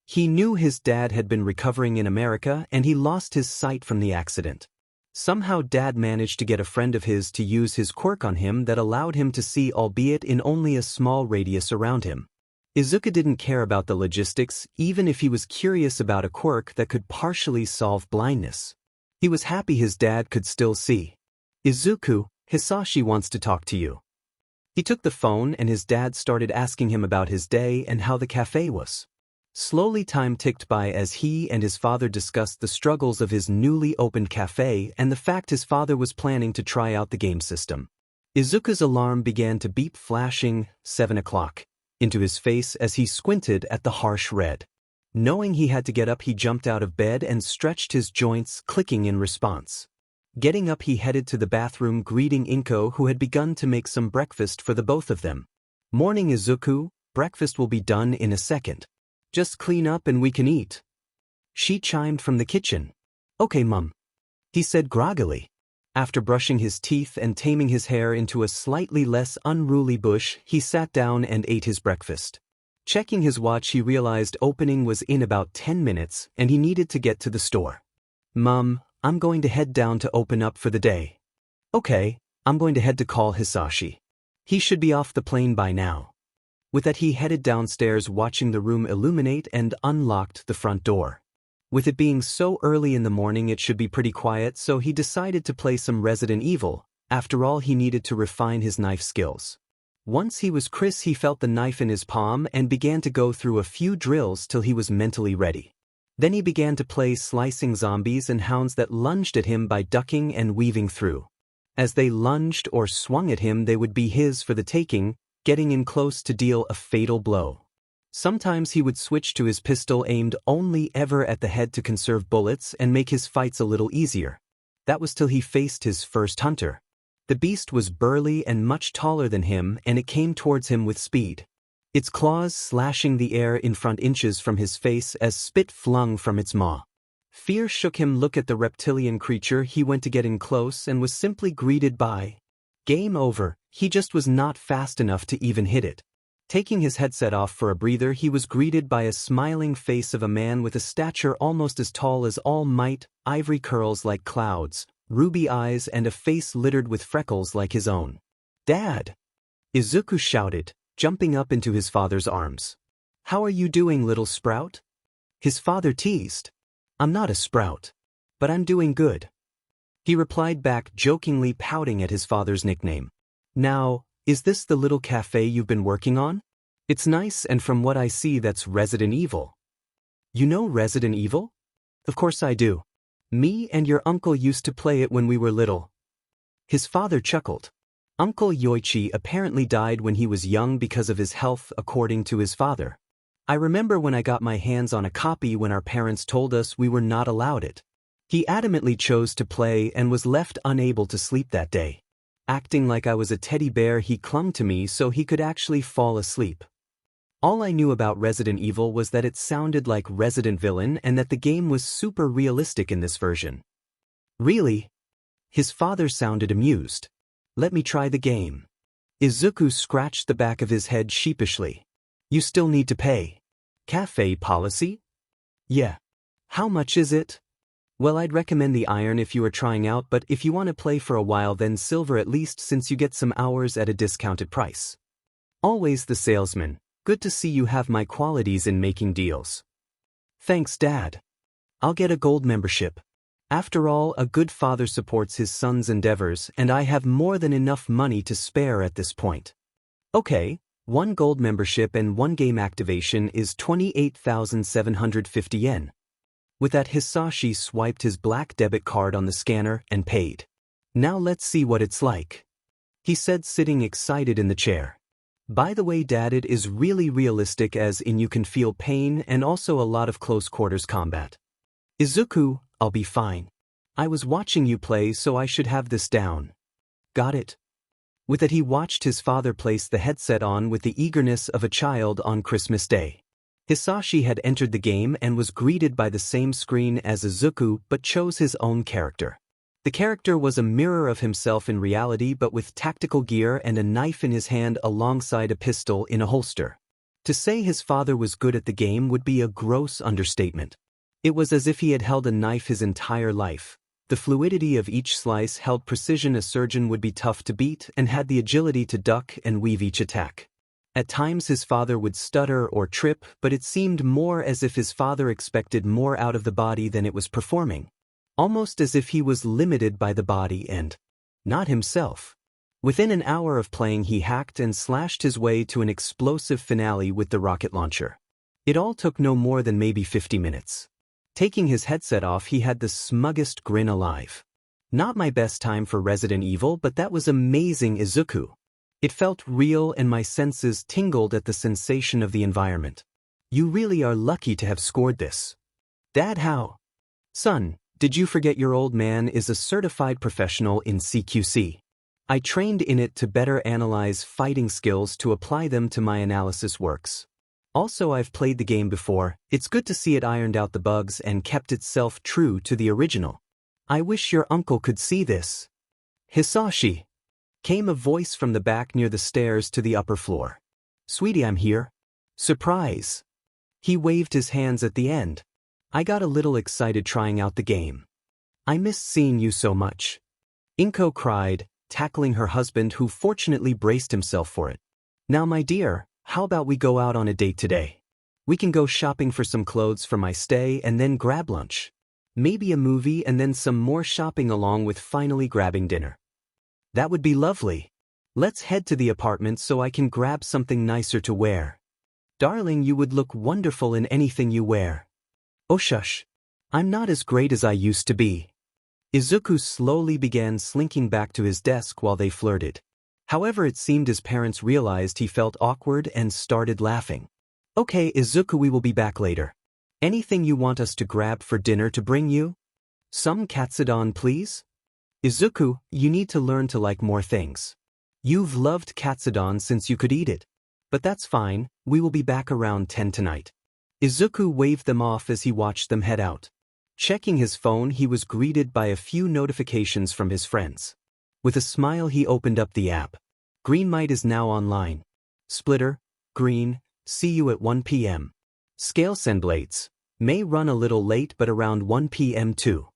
He knew his dad had been recovering in America and he lost his sight from the accident. Somehow Dad managed to get a friend of his to use his quirk on him that allowed him to see, albeit in only a small radius around him. Izuku didn't care about the logistics, even if he was curious about a quirk that could partially solve blindness. He was happy his dad could still see. "Izuku, Hisashi wants to talk to you." He took the phone and his dad started asking him about his day and how the cafe was. Slowly time ticked by as he and his father discussed the struggles of his newly opened cafe and the fact his father was planning to try out the game system. Izuku's alarm began to beep, flashing 7 o'clock into his face as he squinted at the harsh red. Knowing he had to get up, he jumped out of bed and stretched his joints, clicking in response. Getting up, he headed to the bathroom, greeting Inko, who had begun to make some breakfast for the both of them. "Morning, Izuku, breakfast will be done in a second. Just clean up and we can eat." She chimed from the kitchen. "Okay, Mum," he said groggily. After brushing his teeth and taming his hair into a slightly less unruly bush, he sat down and ate his breakfast. Checking his watch, he realized opening was in about 10 minutes and he needed to get to the store. "Mum, I'm going to head down to open up for the day." "Okay, I'm going to head to call Hisashi. He should be off the plane by now." With that, he headed downstairs, watching the room illuminate, and unlocked the front door. With it being so early in the morning, it should be pretty quiet, so he decided to play some Resident Evil. After all, he needed to refine his knife skills. Once he was Chris, he felt the knife in his palm and began to go through a few drills till he was mentally ready. Then he began to play slicing zombies and hounds that lunged at him by ducking and weaving through. As they lunged or swung at him, they would be his for the taking, getting in close to deal a fatal blow. Sometimes he would switch to his pistol, aimed only ever at the head to conserve bullets and make his fights a little easier. That was till he faced his first hunter. The beast was burly and much taller than him, and it came towards him with speed. Its claws slashing the air in front inches from his face as spit flung from its maw. Fear shook him. Look at the reptilian creature. He went to get in close and was simply greeted by game over. He just was not fast enough to even hit it. Taking his headset off for a breather, he was greeted by a smiling face of a man with a stature almost as tall as All Might, ivory curls like clouds, ruby eyes and a face littered with freckles like his own. "Dad!" Izuku shouted, jumping up into his father's arms. "How are you doing, little sprout?" His father teased. "I'm not a sprout. But I'm doing good," he replied back, jokingly pouting at his father's nickname. "Now, is this the little cafe you've been working on? It's nice, and from what I see that's Resident Evil." "You know Resident Evil?" "Of course I do. Me and your uncle used to play it when we were little." His father chuckled. Uncle Yoichi apparently died when he was young because of his health, according to his father. "I remember when I got my hands on a copy when our parents told us we were not allowed it. He adamantly chose to play and was left unable to sleep that day. Acting like I was a teddy bear, he clung to me so he could actually fall asleep. All I knew about Resident Evil was that it sounded like Resident Villain and that the game was super realistic in this version." "Really?" His father sounded amused. "Let me try the game." Izuku scratched the back of his head sheepishly. "You still need to pay." "Cafe policy?" "Yeah. How much is it?" "Well, I'd recommend the iron if you are trying out, but if you want to play for a while then silver at least, since you get some hours at a discounted price." Always the salesman. "Good to see you have my qualities in making deals." "Thanks, Dad. I'll get a gold membership. After all, a good father supports his son's endeavors, and I have more than enough money to spare at this point." "Okay, 1 gold membership and 1 game activation is 28,750 yen. With that, Hisashi swiped his black debit card on the scanner and paid. "Now let's see what it's like," he said, sitting excited in the chair. "By the way, Dad, it is really realistic, as in you can feel pain and also a lot of close quarters combat." "Izuku, I'll be fine. I was watching you play, so I should have this down." "Got it." With that, he watched his father place the headset on with the eagerness of a child on Christmas Day. Hisashi had entered the game and was greeted by the same screen as Izuku, but chose his own character. The character was a mirror of himself in reality, but with tactical gear and a knife in his hand alongside a pistol in a holster. To say his father was good at the game would be a gross understatement. It was as if he had held a knife his entire life. The fluidity of each slice held precision a surgeon would be tough to beat, and had the agility to duck and weave each attack. At times his father would stutter or trip, but it seemed more as if his father expected more out of the body than it was performing. Almost as if he was limited by the body and not himself. Within an hour of playing, he hacked and slashed his way to an explosive finale with the rocket launcher. It all took no more than maybe 50 minutes. Taking his headset off, he had the smuggest grin alive. "Not my best time for Resident Evil, but that was amazing, Izuku. It felt real and my senses tingled at the sensation of the environment. You really are lucky to have scored this." "Dad, how?" "Son, did you forget your old man is a certified professional in CQC? I trained in it to better analyze fighting skills to apply them to my analysis works. Also, I've played the game before. It's good to see it ironed out the bugs and kept itself true to the original. I wish your uncle could see this." "Hisashi," came a voice from the back near the stairs to the upper floor. "Sweetie, I'm here." "Surprise." He waved his hands at the end. "I got a little excited trying out the game. I missed seeing you so much." Inko cried, tackling her husband, who fortunately braced himself for it. "Now, my dear, how about we go out on a date today? We can go shopping for some clothes for my stay and then grab lunch. Maybe a movie and then some more shopping along with finally grabbing dinner." "That would be lovely. Let's head to the apartment so I can grab something nicer to wear." "Darling, you would look wonderful in anything you wear." "Oh shush. I'm not as great as I used to be." Izuku slowly began slinking back to his desk while they flirted. However, it seemed his parents realized he felt awkward and started laughing. "Okay, Izuku, we will be back later. Anything you want us to grab for dinner to bring you? Some katsudon, please?" Izuku, you need to learn to like more things. You've loved katsudon since you could eat it. But that's fine, we will be back around 10 tonight. Izuku waved them off as he watched them head out. Checking his phone, he was greeted by a few notifications from his friends. With a smile, he opened up the app. Greenmite is now online. Splitter, Green, see you at 1 p.m. Scale Sandblades, may run a little late but around 1 p.m. too.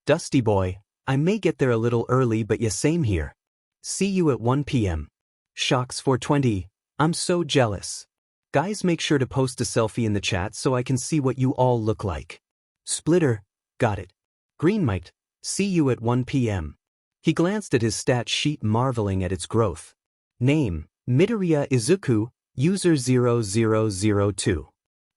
Dusty Boy, I may get there a little early but yeah, same here. See you at 1 p.m. Shocks 420, I'm so jealous. Guys, make sure to post a selfie in the chat so I can see what you all look like. Splitter, got it. Greenmite, see you at 1 p.m. He glanced at his stat sheet, marveling at its growth. Name, Midoriya Izuku, user 0002.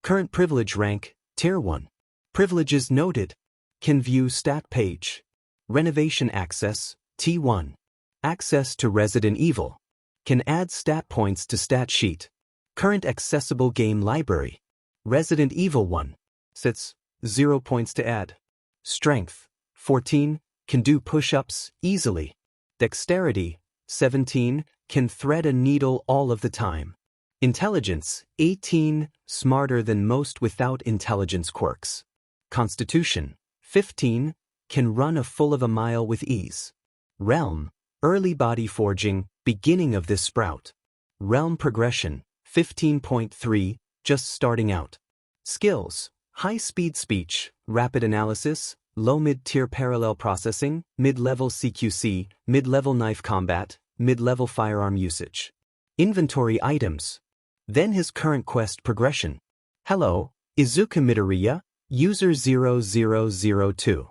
Current privilege rank, Tier 1. Privileges noted. Can view stat page. Renovation access, T1. Access to Resident Evil. Can add stat points to stat sheet. Current accessible game library. Resident Evil 1. Sits, 0 points to add. Strength, 14, can do push-ups easily. Dexterity, 17, can thread a needle all of the time. Intelligence, 18, smarter than most without intelligence quirks. Constitution, 15, can run a full of a mile with ease. Realm, early body forging, beginning of this sprout. Realm progression, 15.3, just starting out. Skills, high-speed speech, rapid analysis, low-mid-tier parallel processing, mid-level CQC, mid-level knife combat, mid-level firearm usage. Inventory items. Then his current quest progression. Hello, Izuku Midoriya, user 0002.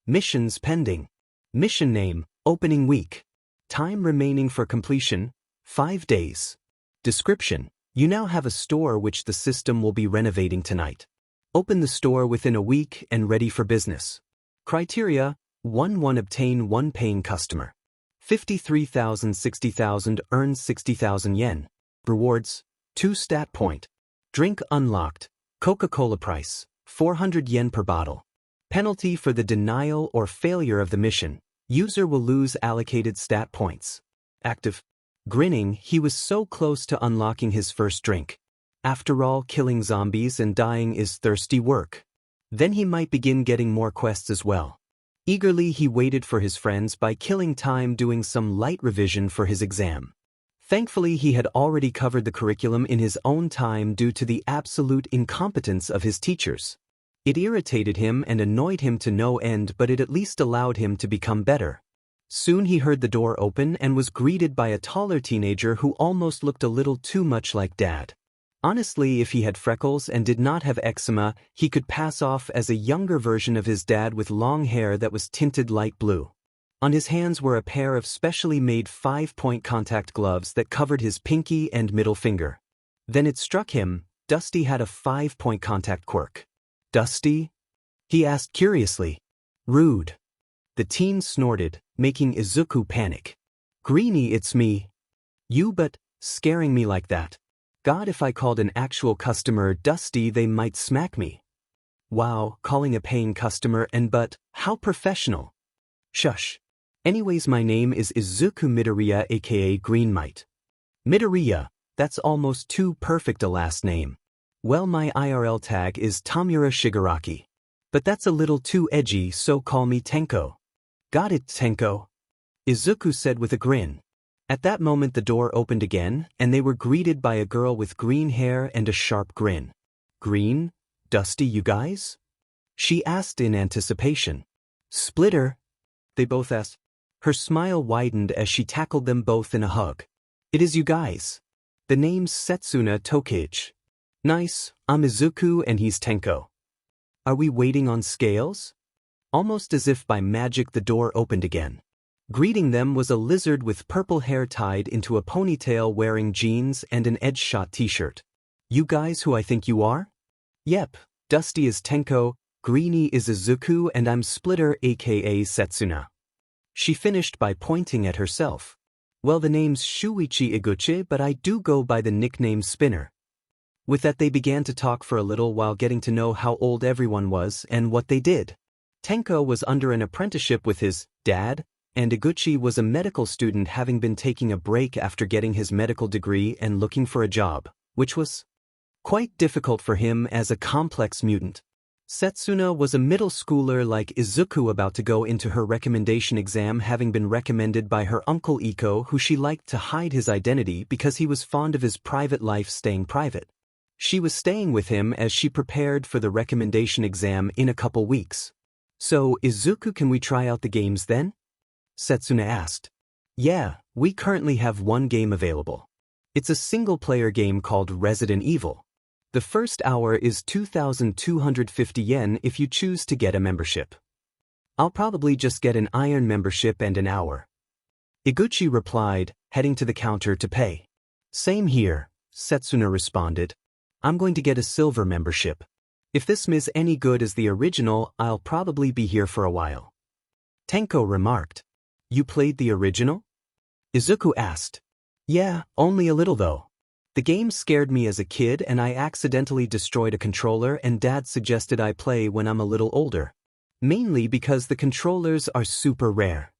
Missions pending. Mission name, opening week. Time remaining for completion, 5 days. Description. You now have a store which the system will be renovating tonight. Open the store within a week and ready for business. Criteria, 1 obtain 1 paying customer. 53,000 60,000 earns 60,000 yen. Rewards, 2 stat point. Drink unlocked. Coca-Cola price, 400 yen per bottle. Penalty for the denial or failure of the mission. User will lose allocated stat points. Active. Grinning, he was so close to unlocking his first drink. After all, killing zombies and dying is thirsty work. Then he might begin getting more quests as well. Eagerly he waited for his friends by killing time doing some light revision for his exam. Thankfully he had already covered the curriculum in his own time due to the absolute incompetence of his teachers. It irritated him and annoyed him to no end, but it at least allowed him to become better. Soon he heard the door open and was greeted by a taller teenager who almost looked a little too much like Dad. Honestly, if he had freckles and did not have eczema, he could pass off as a younger version of his dad with long hair that was tinted light blue. On his hands were a pair of specially made 5-point contact gloves that covered his pinky and middle finger. Then it struck him, Dusty had a 5-point contact quirk. Dusty? He asked curiously. Rude. The teen snorted, making Izuku panic. Greenie, it's me. You but, scaring me like that. God, if I called an actual customer Dusty they might smack me. Wow, calling a paying customer and but, how professional. Shush. Anyways, my name is Izuku Midoriya aka Greenmite. Midoriya, that's almost too perfect a last name. Well, my IRL tag is Tamura Shigaraki. But that's a little too edgy, so call me Tenko. Got it, Tenko. Izuku said with a grin. At that moment the door opened again, and they were greeted by a girl with green hair and a sharp grin. Green? Dusty, you guys? She asked in anticipation. Splitter? They both asked. Her smile widened as she tackled them both in a hug. It is you guys. The name's Setsuna Tokage. Nice, I'm Izuku and he's Tenko. Are we waiting on scales? Almost as if by magic the door opened again. Greeting them was a lizard with purple hair tied into a ponytail wearing jeans and an edge-shot t-shirt. You guys who I think you are? Yep, Dusty is Tenko, Greenie is Izuku and I'm Splitter aka Setsuna. She finished by pointing at herself. Well, the name's Shuichi Iguchi, but I do go by the nickname Spinner. With that they began to talk for a little while getting to know how old everyone was and what they did. Tenko was under an apprenticeship with his dad, and Iguchi was a medical student having been taking a break after getting his medical degree and looking for a job, which was quite difficult for him as a complex mutant. Setsuna was a middle schooler like Izuku about to go into her recommendation exam, having been recommended by her uncle Iko, who she liked to hide his identity because he was fond of his private life staying private. She was staying with him as she prepared for the recommendation exam in a couple weeks. "So, Izuku, can we try out the games then?" Setsuna asked. "Yeah, we currently have one game available. It's a single-player game called Resident Evil. The first hour is 2,250 yen if you choose to get a membership. I'll probably just get an iron membership and an hour." Iguchi replied, heading to the counter to pay. "Same here," Setsuna responded. "I'm going to get a silver membership. If this is any good as the original, I'll probably be here for a while." Tenko remarked. "You played the original?" Izuku asked. "Yeah, only a little though. The game scared me as a kid and I accidentally destroyed a controller, and Dad suggested I play when I'm a little older. Mainly because the controllers are super rare."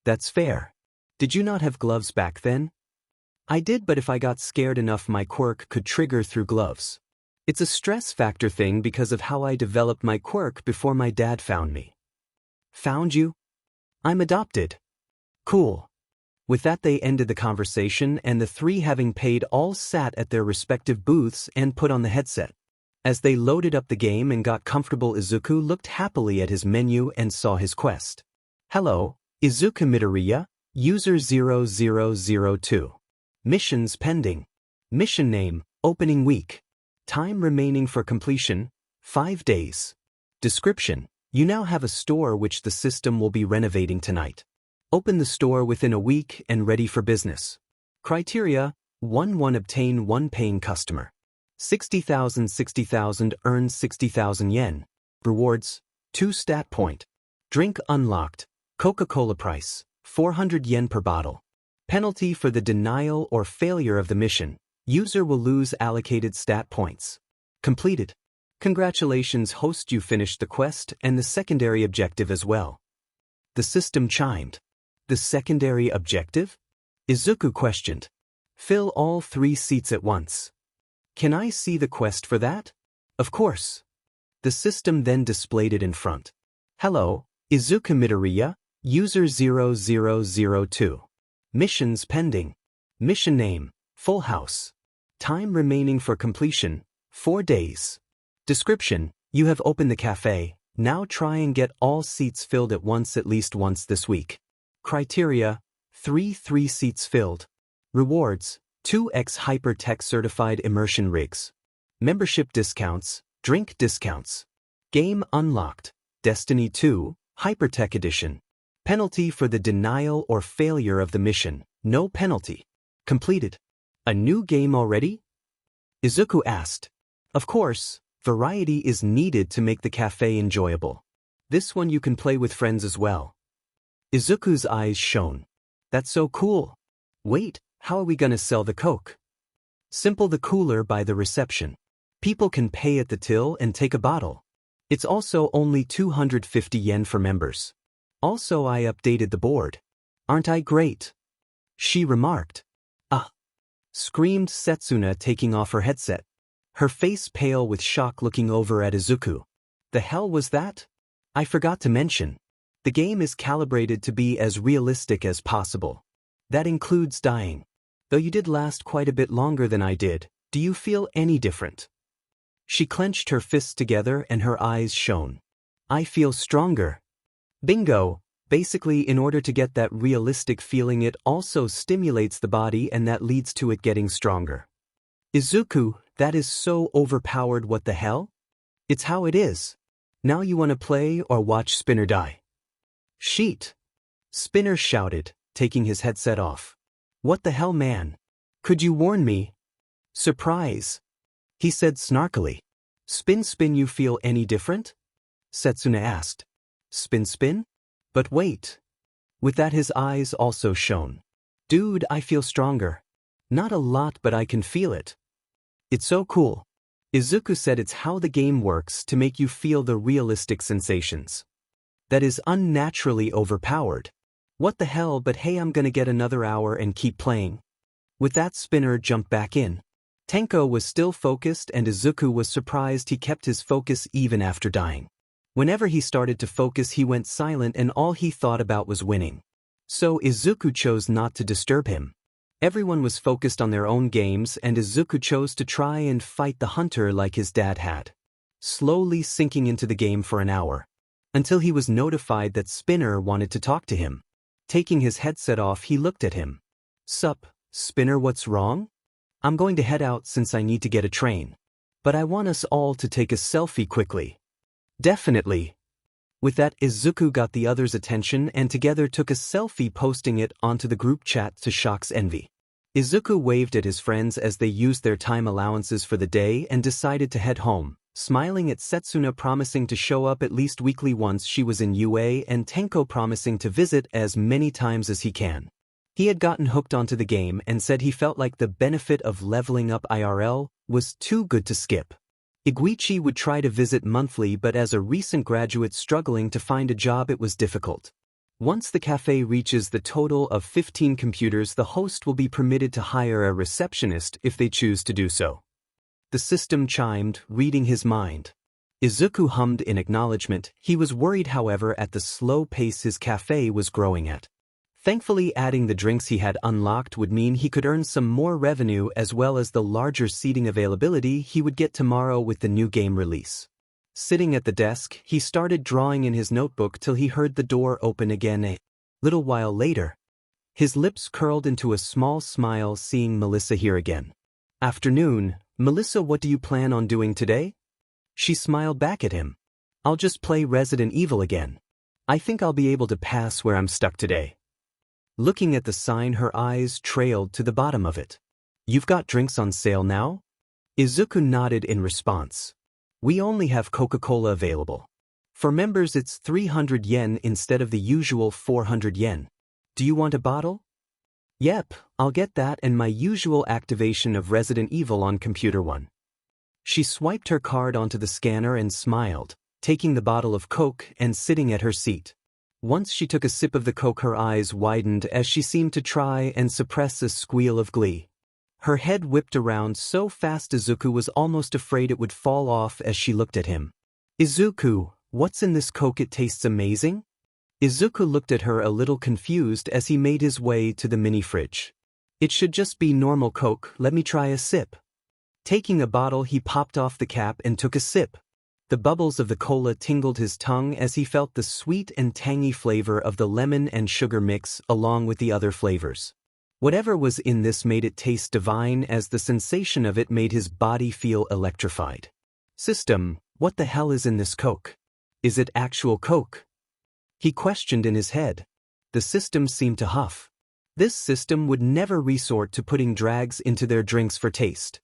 "That's fair. Did you not have gloves back then?" "I did, but if I got scared enough my quirk could trigger through gloves. It's a stress factor thing because of how I developed my quirk before my dad found me." "Found you? I'm adopted." "Cool." With that they ended the conversation, and the three, having paid, all sat at their respective booths and put on the headset. As they loaded up the game and got comfortable, Izuku looked happily at his menu and saw his quest. "Hello, Izuku Midoriya, user 0002. Missions pending. Mission name, opening week. Time remaining for completion, 5 days. Description: you now have a store which the system will be renovating tonight. Open the store within a week and ready for business. Criteria: 1 obtain 1 paying customer. 60,000 earn 60,000 yen. Rewards: 2 stat point. Drink unlocked. Coca-Cola price, 400 yen per bottle. Penalty for the denial or failure of the mission. User will lose allocated stat points. Completed. Congratulations host, you finished the quest and the secondary objective as well." The system chimed. "The secondary objective?" Izuku questioned. "Fill all 3 seats at once." "Can I see the quest for that?" "Of course." The system then displayed it in front. "Hello, Izuku Midoriya, user 0002. Missions pending. Mission name, Full House. Time remaining for completion, 4 days. Description: you have opened the cafe, now try and get all seats filled at once at least once this week. Criteria: 3 seats filled. Rewards: 2x Hypertech certified immersion rigs. Membership discounts, drink discounts. Game unlocked, Destiny 2, Hypertech edition. Penalty for the denial or failure of the mission, no penalty. Completed. A new game already? Izuku asked. Of course, variety is needed to make the cafe enjoyable. This one you can play with friends as well. Izuku's eyes shone. That's so cool. Wait, how are we gonna sell the Coke? Simple, the cooler by the reception. People can pay at the till and take a bottle. It's also only 250 yen for members. Also, I updated the board. Aren't I great? She remarked. Ah! Screamed Setsuna, taking off her headset. Her face pale with shock, looking over at Izuku. The hell was that? I forgot to mention. The game is calibrated to be as realistic as possible. That includes dying. Though you did last quite a bit longer than I did, do you feel any different? She clenched her fists together and her eyes shone. I feel stronger. Bingo! Basically, in order to get that realistic feeling, it also stimulates the body and that leads to it getting stronger. Izuku, that is so overpowered, what the hell? It's how it is. Now you want to play or watch Spinner die? Sheet! Spinner shouted, taking his headset off. What the hell, man? Could you warn me? Surprise! He said snarkily. Spin, you feel any different? Setsuna asked. Spin? But wait. With that his eyes also shone. Dude, I feel stronger. Not a lot, but I can feel it. It's so cool. Izuku said it's how the game works to make you feel the realistic sensations. That is unnaturally overpowered. What the hell, but hey, I'm gonna get another hour and keep playing. With that, Spinner jumped back in. Tenko was still focused and Izuku was surprised he kept his focus even after dying. Whenever he started to focus, he went silent and all he thought about was winning. So Izuku chose not to disturb him. Everyone was focused on their own games and Izuku chose to try and fight the hunter like his dad had. Slowly sinking into the game for an hour. Until he was notified that Spinner wanted to talk to him. Taking his headset off, he looked at him. "Sup, Spinner, what's wrong? I'm going to head out since I need to get a train. But I want us all to take a selfie quickly." "Definitely." With that, Izuku got the others' attention and together took a selfie, posting it onto the group chat to Shock's envy. Izuku waved at his friends as they used their time allowances for the day and decided to head home, smiling at Setsuna promising to show up at least weekly once she was in UA and Tenko promising to visit as many times as he can. He had gotten hooked onto the game and said he felt like the benefit of leveling up IRL was too good to skip. Iguchi would try to visit monthly, but as a recent graduate struggling to find a job, it was difficult. Once the cafe reaches the total of 15 computers, the host will be permitted to hire a receptionist if they choose to do so. The system chimed, reading his mind. Izuku hummed in acknowledgement. He was worried, however, at the slow pace his cafe was growing at. Thankfully, adding the drinks he had unlocked would mean he could earn some more revenue as well as the larger seating availability he would get tomorrow with the new game release. Sitting at the desk, he started drawing in his notebook till he heard the door open again. A little while later, his lips curled into a small smile seeing Melissa here again. "Afternoon, Melissa, what do you plan on doing today?" She smiled back at him. "I'll just play Resident Evil again. I think I'll be able to pass where I'm stuck today." Looking at the sign, her eyes trailed to the bottom of it. "You've got drinks on sale now?" Izuku nodded in response. "We only have Coca-Cola available. For members it's 300 yen instead of the usual 400 yen. Do you want a bottle?" "Yep, I'll get that and my usual activation of Resident Evil on computer 1. She swiped her card onto the scanner and smiled, taking the bottle of Coke and sitting at her seat. Once she took a sip of the Coke, her eyes widened as she seemed to try and suppress a squeal of glee. Her head whipped around so fast Izuku was almost afraid it would fall off as she looked at him. "Izuku, what's in this Coke? It tastes amazing?" Izuku looked at her a little confused as he made his way to the mini fridge. "It should just be normal Coke, let me try a sip." Taking a bottle, he popped off the cap and took a sip. The bubbles of the cola tingled his tongue as he felt the sweet and tangy flavor of the lemon and sugar mix along with the other flavors. Whatever was in this made it taste divine, as the sensation of it made his body feel electrified. "System, what the hell is in this Coke? Is it actual Coke?" he questioned in his head. The system seemed to huff. This system would never resort to putting drags into their drinks for taste.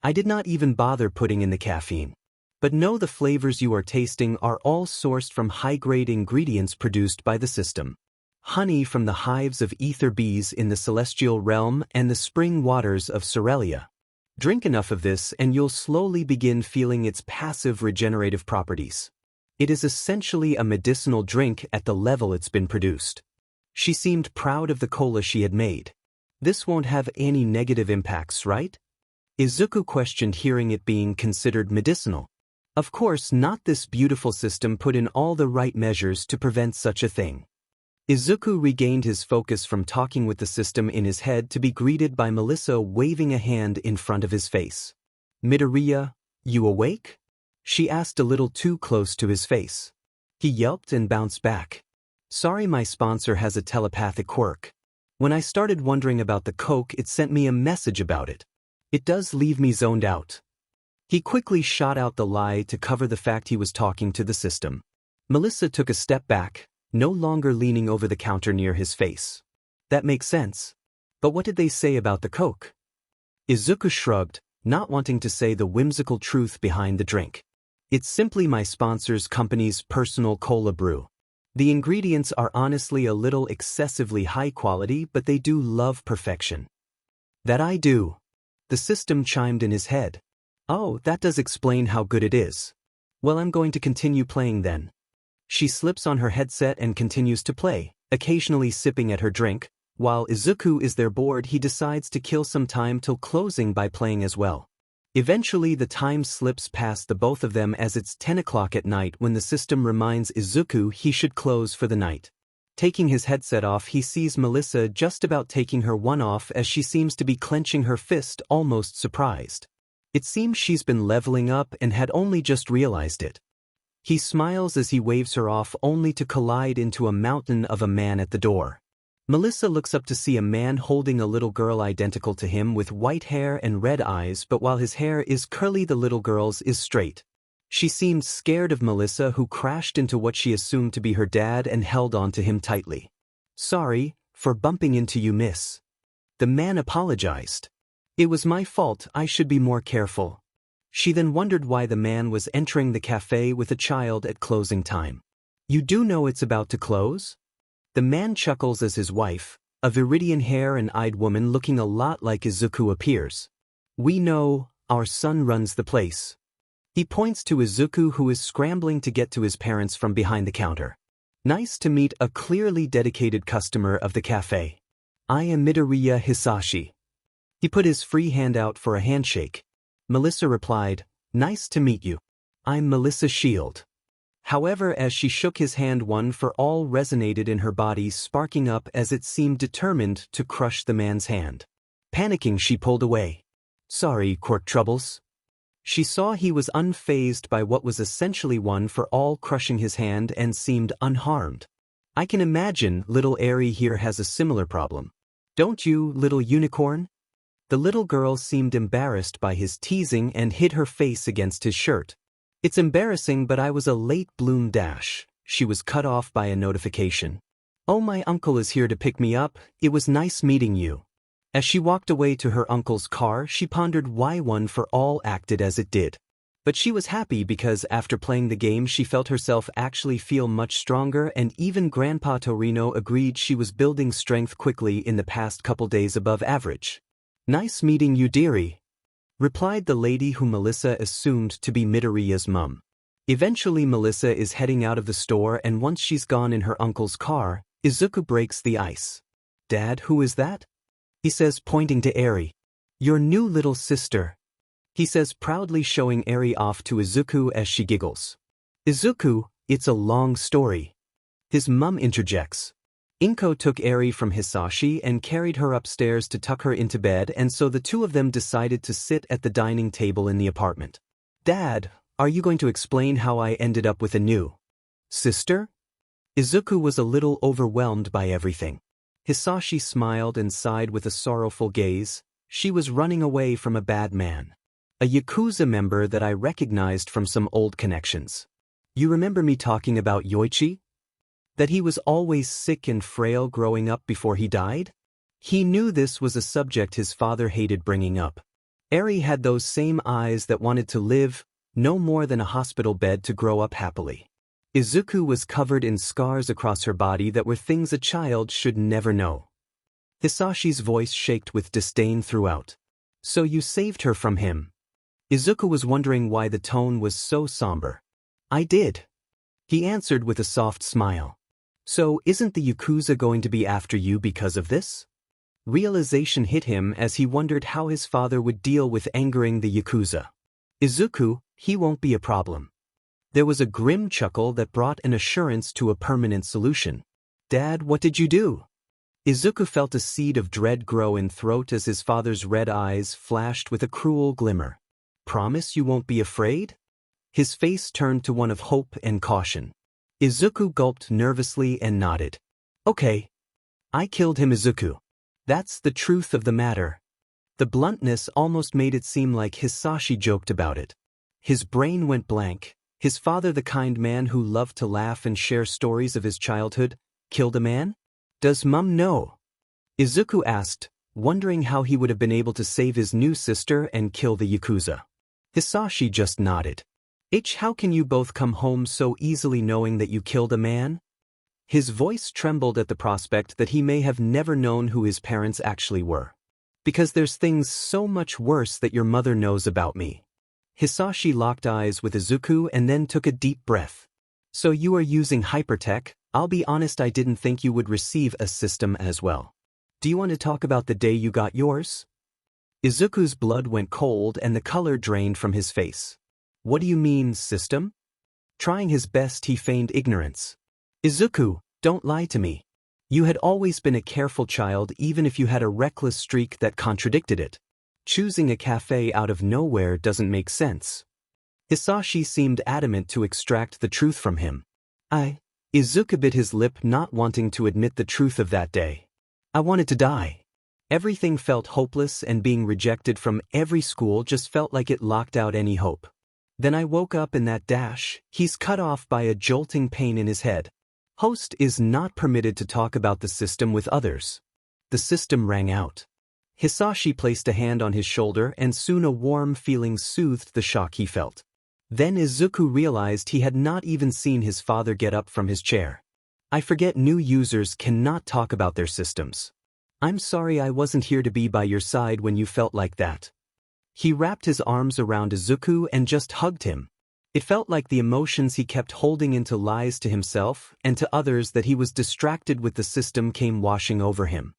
"I did not even bother putting in the caffeine. But no, the flavors you are tasting are all sourced from high-grade ingredients produced by the system. Honey from the hives of ether bees in the celestial realm and the spring waters of Cerelia. Drink enough of this and you'll slowly begin feeling its passive regenerative properties. It is essentially a medicinal drink at the level it's been produced." She seemed proud of the cola she had made. "This won't have any negative impacts, right?" Izuku questioned, hearing it being considered medicinal. Of course not. This beautiful system put in all the right measures to prevent such a thing. Izuku regained his focus from talking with the system in his head to be greeted by Melissa waving a hand in front of his face. "Midoriya, you awake?" she asked a little too close to his face. He yelped and bounced back. "Sorry, my sponsor has a telepathic quirk. When I started wondering about the Coke, it sent me a message about it. It does leave me zoned out." He quickly shot out the lie to cover the fact he was talking to the system. Melissa took a step back, no longer leaning over the counter near his face. "That makes sense. But what did they say about the Coke?" Izuku shrugged, not wanting to say the whimsical truth behind the drink. "It's simply my sponsor's company's personal cola brew. The ingredients are honestly a little excessively high quality, but they do love perfection." "That I do." The system chimed in his head. "Oh, that does explain how good it is. Well, I'm going to continue playing then." She slips on her headset and continues to play. occasionally sipping at her drink. While Izuku is there bored, he decides to kill some time till closing by playing as well. Eventually the time slips past the both of them as it's 10 o'clock at night when the system reminds Izuku he should close for the night. Taking his headset off, he sees Melissa just about taking her one off as she seems to be clenching her fist, almost surprised. It seems she's been leveling up and had only just realized it. He smiles as he waves her off only to collide into a mountain of a man at the door. Melissa looks up to see a man holding a little girl identical to him with white hair and red eyes, but while his hair is curly the little girl's is straight. She seemed scared of Melissa, who crashed into what she assumed to be her dad and held on to him tightly. "Sorry for bumping into you, miss." The man apologized. "It was my fault, I should be more careful." She then wondered why the man was entering the cafe with a child at closing time. "You do know it's about to close?" The man chuckles as his wife, a viridian hair and eyed woman looking a lot like Izuku, appears. "We know, our son runs the place." He points to Izuku, who is scrambling to get to his parents from behind the counter. "Nice to meet a clearly dedicated customer of the cafe. I am Midoriya Hisashi." He put his free hand out for a handshake. Melissa replied, "Nice to meet you. I'm Melissa Shield." However, as she shook his hand, one for all resonated in her body, sparking up as it seemed determined to crush the man's hand. Panicking, she pulled away. "Sorry, Quirk Troubles." She saw he was unfazed by what was essentially one for all crushing his hand and seemed unharmed. "I can imagine little Eri here has a similar problem. Don't you, little unicorn?" The little girl seemed embarrassed by his teasing and hid her face against his shirt. "It's embarrassing, but I was a late bloom dash." She was cut off by a notification. "Oh, my uncle is here to pick me up. It was nice meeting you." As she walked away to her uncle's car, she pondered why One for All acted as it did. But she was happy because after playing the game she felt herself actually feel much stronger, and even Grandpa Torino agreed she was building strength quickly in the past couple days, above average. "Nice meeting you, dearie," replied the lady who Melissa assumed to be Midoriya's mum. Eventually Melissa is heading out of the store, and once she's gone in her uncle's car, Izuku breaks the ice. "Dad, who is that?" he says, pointing to Eri. "Your new little sister," he says, proudly showing Eri off to Izuku as she giggles. "Izuku, it's a long story," his mum interjects. Inko took Eri from Hisashi and carried her upstairs to tuck her into bed, and so the two of them decided to sit at the dining table in the apartment. "Dad, are you going to explain how I ended up with a new sister?" Izuku was a little overwhelmed by everything. Hisashi smiled and sighed with a sorrowful gaze. "She was running away from a bad man. A Yakuza member that I recognized from some old connections. You remember me talking about Yoichi? That he was always sick and frail growing up before he died?" He knew this was a subject his father hated bringing up. Eri had those same eyes that wanted to live, no more than a hospital bed to grow up happily. Izuku was covered in scars across her body that were things a child should never know. Hisashi's voice shaked with disdain throughout. "So you saved her from him?" Izuku was wondering why the tone was so somber. "I did," he answered with a soft smile. "So isn't the Yakuza going to be after you because of this?" Realization hit him as he wondered how his father would deal with angering the Yakuza. "Izuku, he won't be a problem." There was a grim chuckle that brought an assurance to a permanent solution. "Dad, what did you do?" Izuku felt a seed of dread grow in throat as his father's red eyes flashed with a cruel glimmer. "Promise you won't be afraid?" His face turned to one of hope and caution. Izuku gulped nervously and nodded. "Okay. I killed him, Izuku. That's the truth of the matter." The bluntness almost made it seem like Hisashi joked about it. His brain went blank. His father, the kind man who loved to laugh and share stories of his childhood, killed a man? "Does Mum know?" Izuku asked, wondering how he would have been able to save his new sister and kill the Yakuza. Hisashi just nodded. How can you both come home so easily knowing that you killed a man?" His voice trembled at the prospect that he may have never known who his parents actually were. "Because there's things so much worse that your mother knows about me." Hisashi locked eyes with Izuku and then took a deep breath. So you are using Hypertech? I'll be honest, I didn't think you would receive a system as well. Do you want to talk about the day you got yours? Izuku's blood went cold and the color drained from his face. What do you mean, system? Trying his best, he feigned ignorance. Izuku, don't lie to me. You had always been a careful child even if you had a reckless streak that contradicted it. Choosing a cafe out of nowhere doesn't make sense. Hisashi seemed adamant to extract the truth from him. Izuku bit his lip, not wanting to admit the truth of that day. I wanted to die. Everything felt hopeless and being rejected from every school just felt like it locked out any hope. Then I woke up in that dash, he's cut off by a jolting pain in his head. Host is not permitted to talk about the system with others. The system rang out. Hisashi placed a hand on his shoulder and soon a warm feeling soothed the shock he felt. Then Izuku realized he had not even seen his father get up from his chair. I forget new users cannot talk about their systems. I'm sorry I wasn't here to be by your side when you felt like that. He wrapped his arms around Izuku and just hugged him. It felt like the emotions he kept holding into lies to himself and to others that he was distracted with the system came washing over him.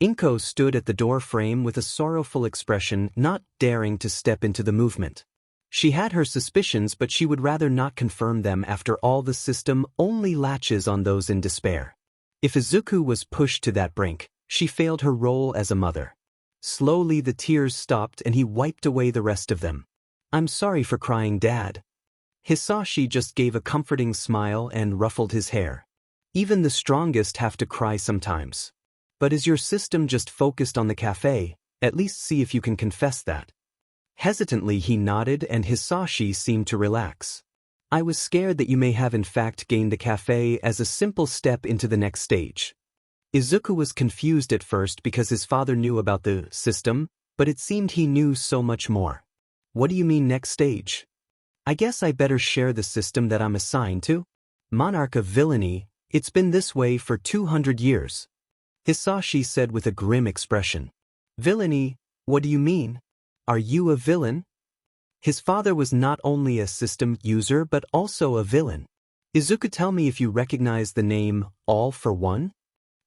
Inko stood at the door frame with a sorrowful expression, not daring to step into the movement. She had her suspicions, but she would rather not confirm them. After all, the system only latches on those in despair. If Izuku was pushed to that brink, she failed her role as a mother. Slowly the tears stopped and he wiped away the rest of them. I'm sorry for crying, Dad. Hisashi just gave a comforting smile and ruffled his hair. Even the strongest have to cry sometimes. But is your system just focused on the cafe? At least see if you can confess that. Hesitantly he nodded and Hisashi seemed to relax. I was scared that you may have in fact gained the cafe as a simple step into the next stage. Izuku was confused at first because his father knew about the system, but it seemed he knew so much more. What do you mean next stage? I guess I better share the system that I'm assigned to? Monarch of villainy, it's been this way for 200 years. Hisashi said with a grim expression. Villainy, what do you mean? Are you a villain? His father was not only a system user but also a villain. Izuku, tell me if you recognize the name All for One?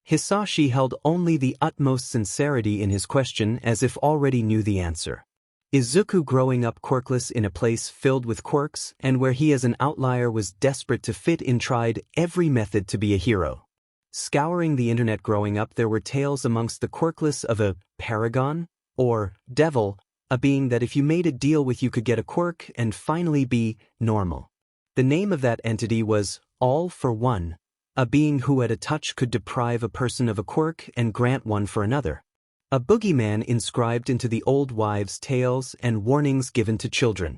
Hisashi held only the utmost sincerity in his question as if already knew the answer. Izuku, growing up quirkless in a place filled with quirks and where he as an outlier was desperate to fit in, tried every method to be a hero. Scouring the internet growing up, there were tales amongst the quirkless of a paragon, or devil, a being that if you made a deal with you could get a quirk and finally be normal. The name of that entity was All for One, a being who at a touch could deprive a person of a quirk and grant one for another. A boogeyman inscribed into the old wives' tales and warnings given to children.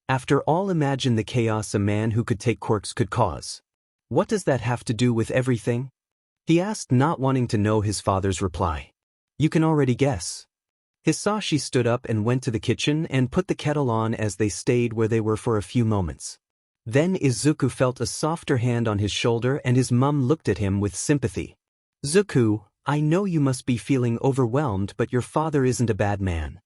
After all, imagine the chaos a man who could take quirks could cause. What does that have to do with everything? He asked, not wanting to know his father's reply. You can already guess. Hisashi stood up and went to the kitchen and put the kettle on as they stayed where they were for a few moments. Then Izuku felt a softer hand on his shoulder and his mum looked at him with sympathy. Zuku, I know you must be feeling overwhelmed, but your father isn't a bad man.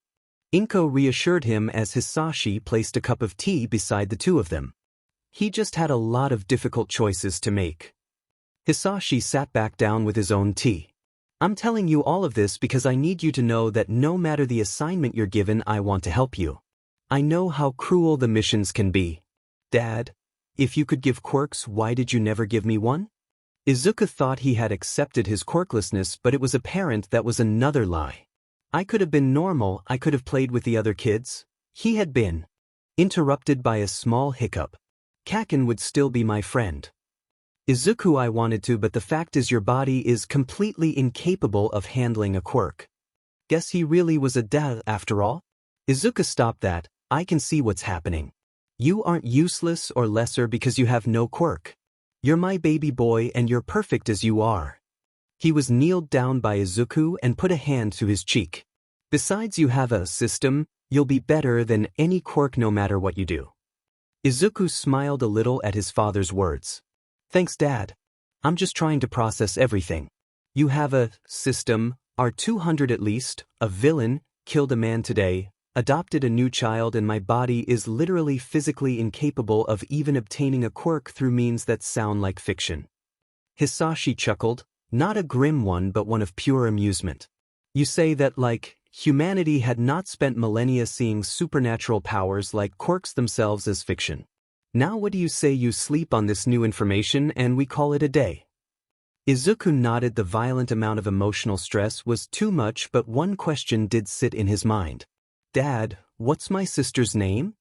Inko reassured him as Hisashi placed a cup of tea beside the two of them. He just had a lot of difficult choices to make. Hisashi sat back down with his own tea. I'm telling you all of this because I need you to know that no matter the assignment you're given, I want to help you. I know how cruel the missions can be. Dad, if you could give quirks, why did you never give me one? Izuku thought he had accepted his quirklessness, but it was apparent that was another lie. I could have been normal, I could have played with the other kids. He had been interrupted by a small hiccup. Kaken would still be my friend. Izuku, I wanted to, but the fact is your body is completely incapable of handling a quirk. Guess he really was a dad after all? Izuku, stop that, I can see what's happening. You aren't useless or lesser because you have no quirk. You're my baby boy and you're perfect as you are. He was kneeled down by Izuku and put a hand to his cheek. Besides, you have a system, you'll be better than any quirk no matter what you do. Izuku smiled a little at his father's words. Thanks, Dad. I'm just trying to process everything. You have a system, are 200 at least, a villain, killed a man today, adopted a new child and my body is literally physically incapable of even obtaining a quirk through means that sound like fiction. Hisashi chuckled, not a grim one but one of pure amusement. You say that like, humanity had not spent millennia seeing supernatural powers like quirks themselves as fiction. Now what do you say you sleep on this new information and we call it a day? Izuku nodded. The violent amount of emotional stress was too much, but one question did sit in his mind. Dad, what's my sister's name?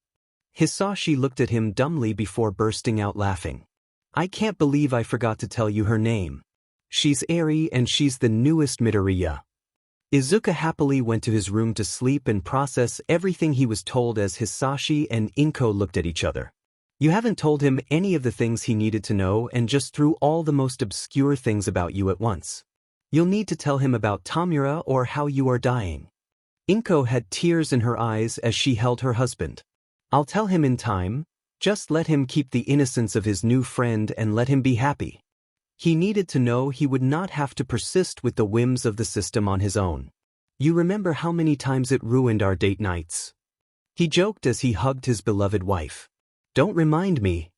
Hisashi looked at him dumbly before bursting out laughing. I can't believe I forgot to tell you her name. She's Eri and she's the newest Midoriya. Izuku happily went to his room to sleep and process everything he was told as Hisashi and Inko looked at each other. You haven't told him any of the things he needed to know and just threw all the most obscure things about you at once. You'll need to tell him about Tamura or how you are dying. Inko had tears in her eyes as she held her husband. I'll tell him in time, just let him keep the innocence of his new friend and let him be happy. He needed to know he would not have to persist with the whims of the system on his own. You remember how many times it ruined our date nights? He joked as he hugged his beloved wife. Don't remind me.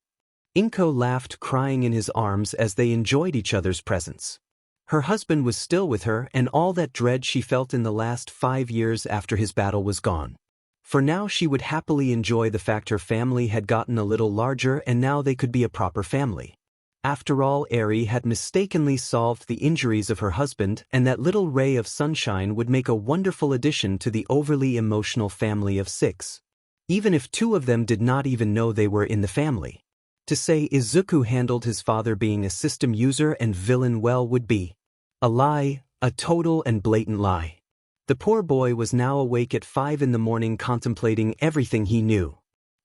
Inko laughed, crying in his arms as they enjoyed each other's presence. Her husband was still with her and all that dread she felt in the last 5 years after his battle was gone. For now she would happily enjoy the fact her family had gotten a little larger and now they could be a proper family. After all, Eri had mistakenly solved the injuries of her husband and that little ray of sunshine would make a wonderful addition to the overly emotional family of 6. Even if 2 of them did not even know they were in the family. To say Izuku handled his father being a system user and villain well would be a lie, a total and blatant lie. The poor boy was now awake at 5 in the morning contemplating everything he knew.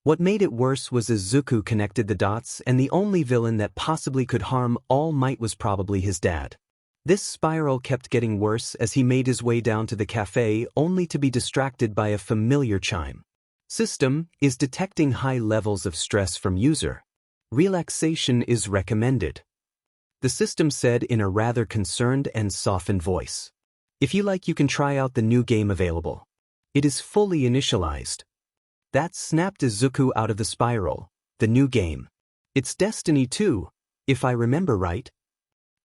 What made it worse was Izuku connected the dots and the only villain that possibly could harm All Might was probably his dad. This spiral kept getting worse as he made his way down to the cafe only to be distracted by a familiar chime. System is detecting high levels of stress from user. Relaxation is recommended. The system said in a rather concerned and softened voice. If you like, you can try out the new game available. It is fully initialized. That snapped Izuku out of the spiral. The new game. It's Destiny 2, if I remember right.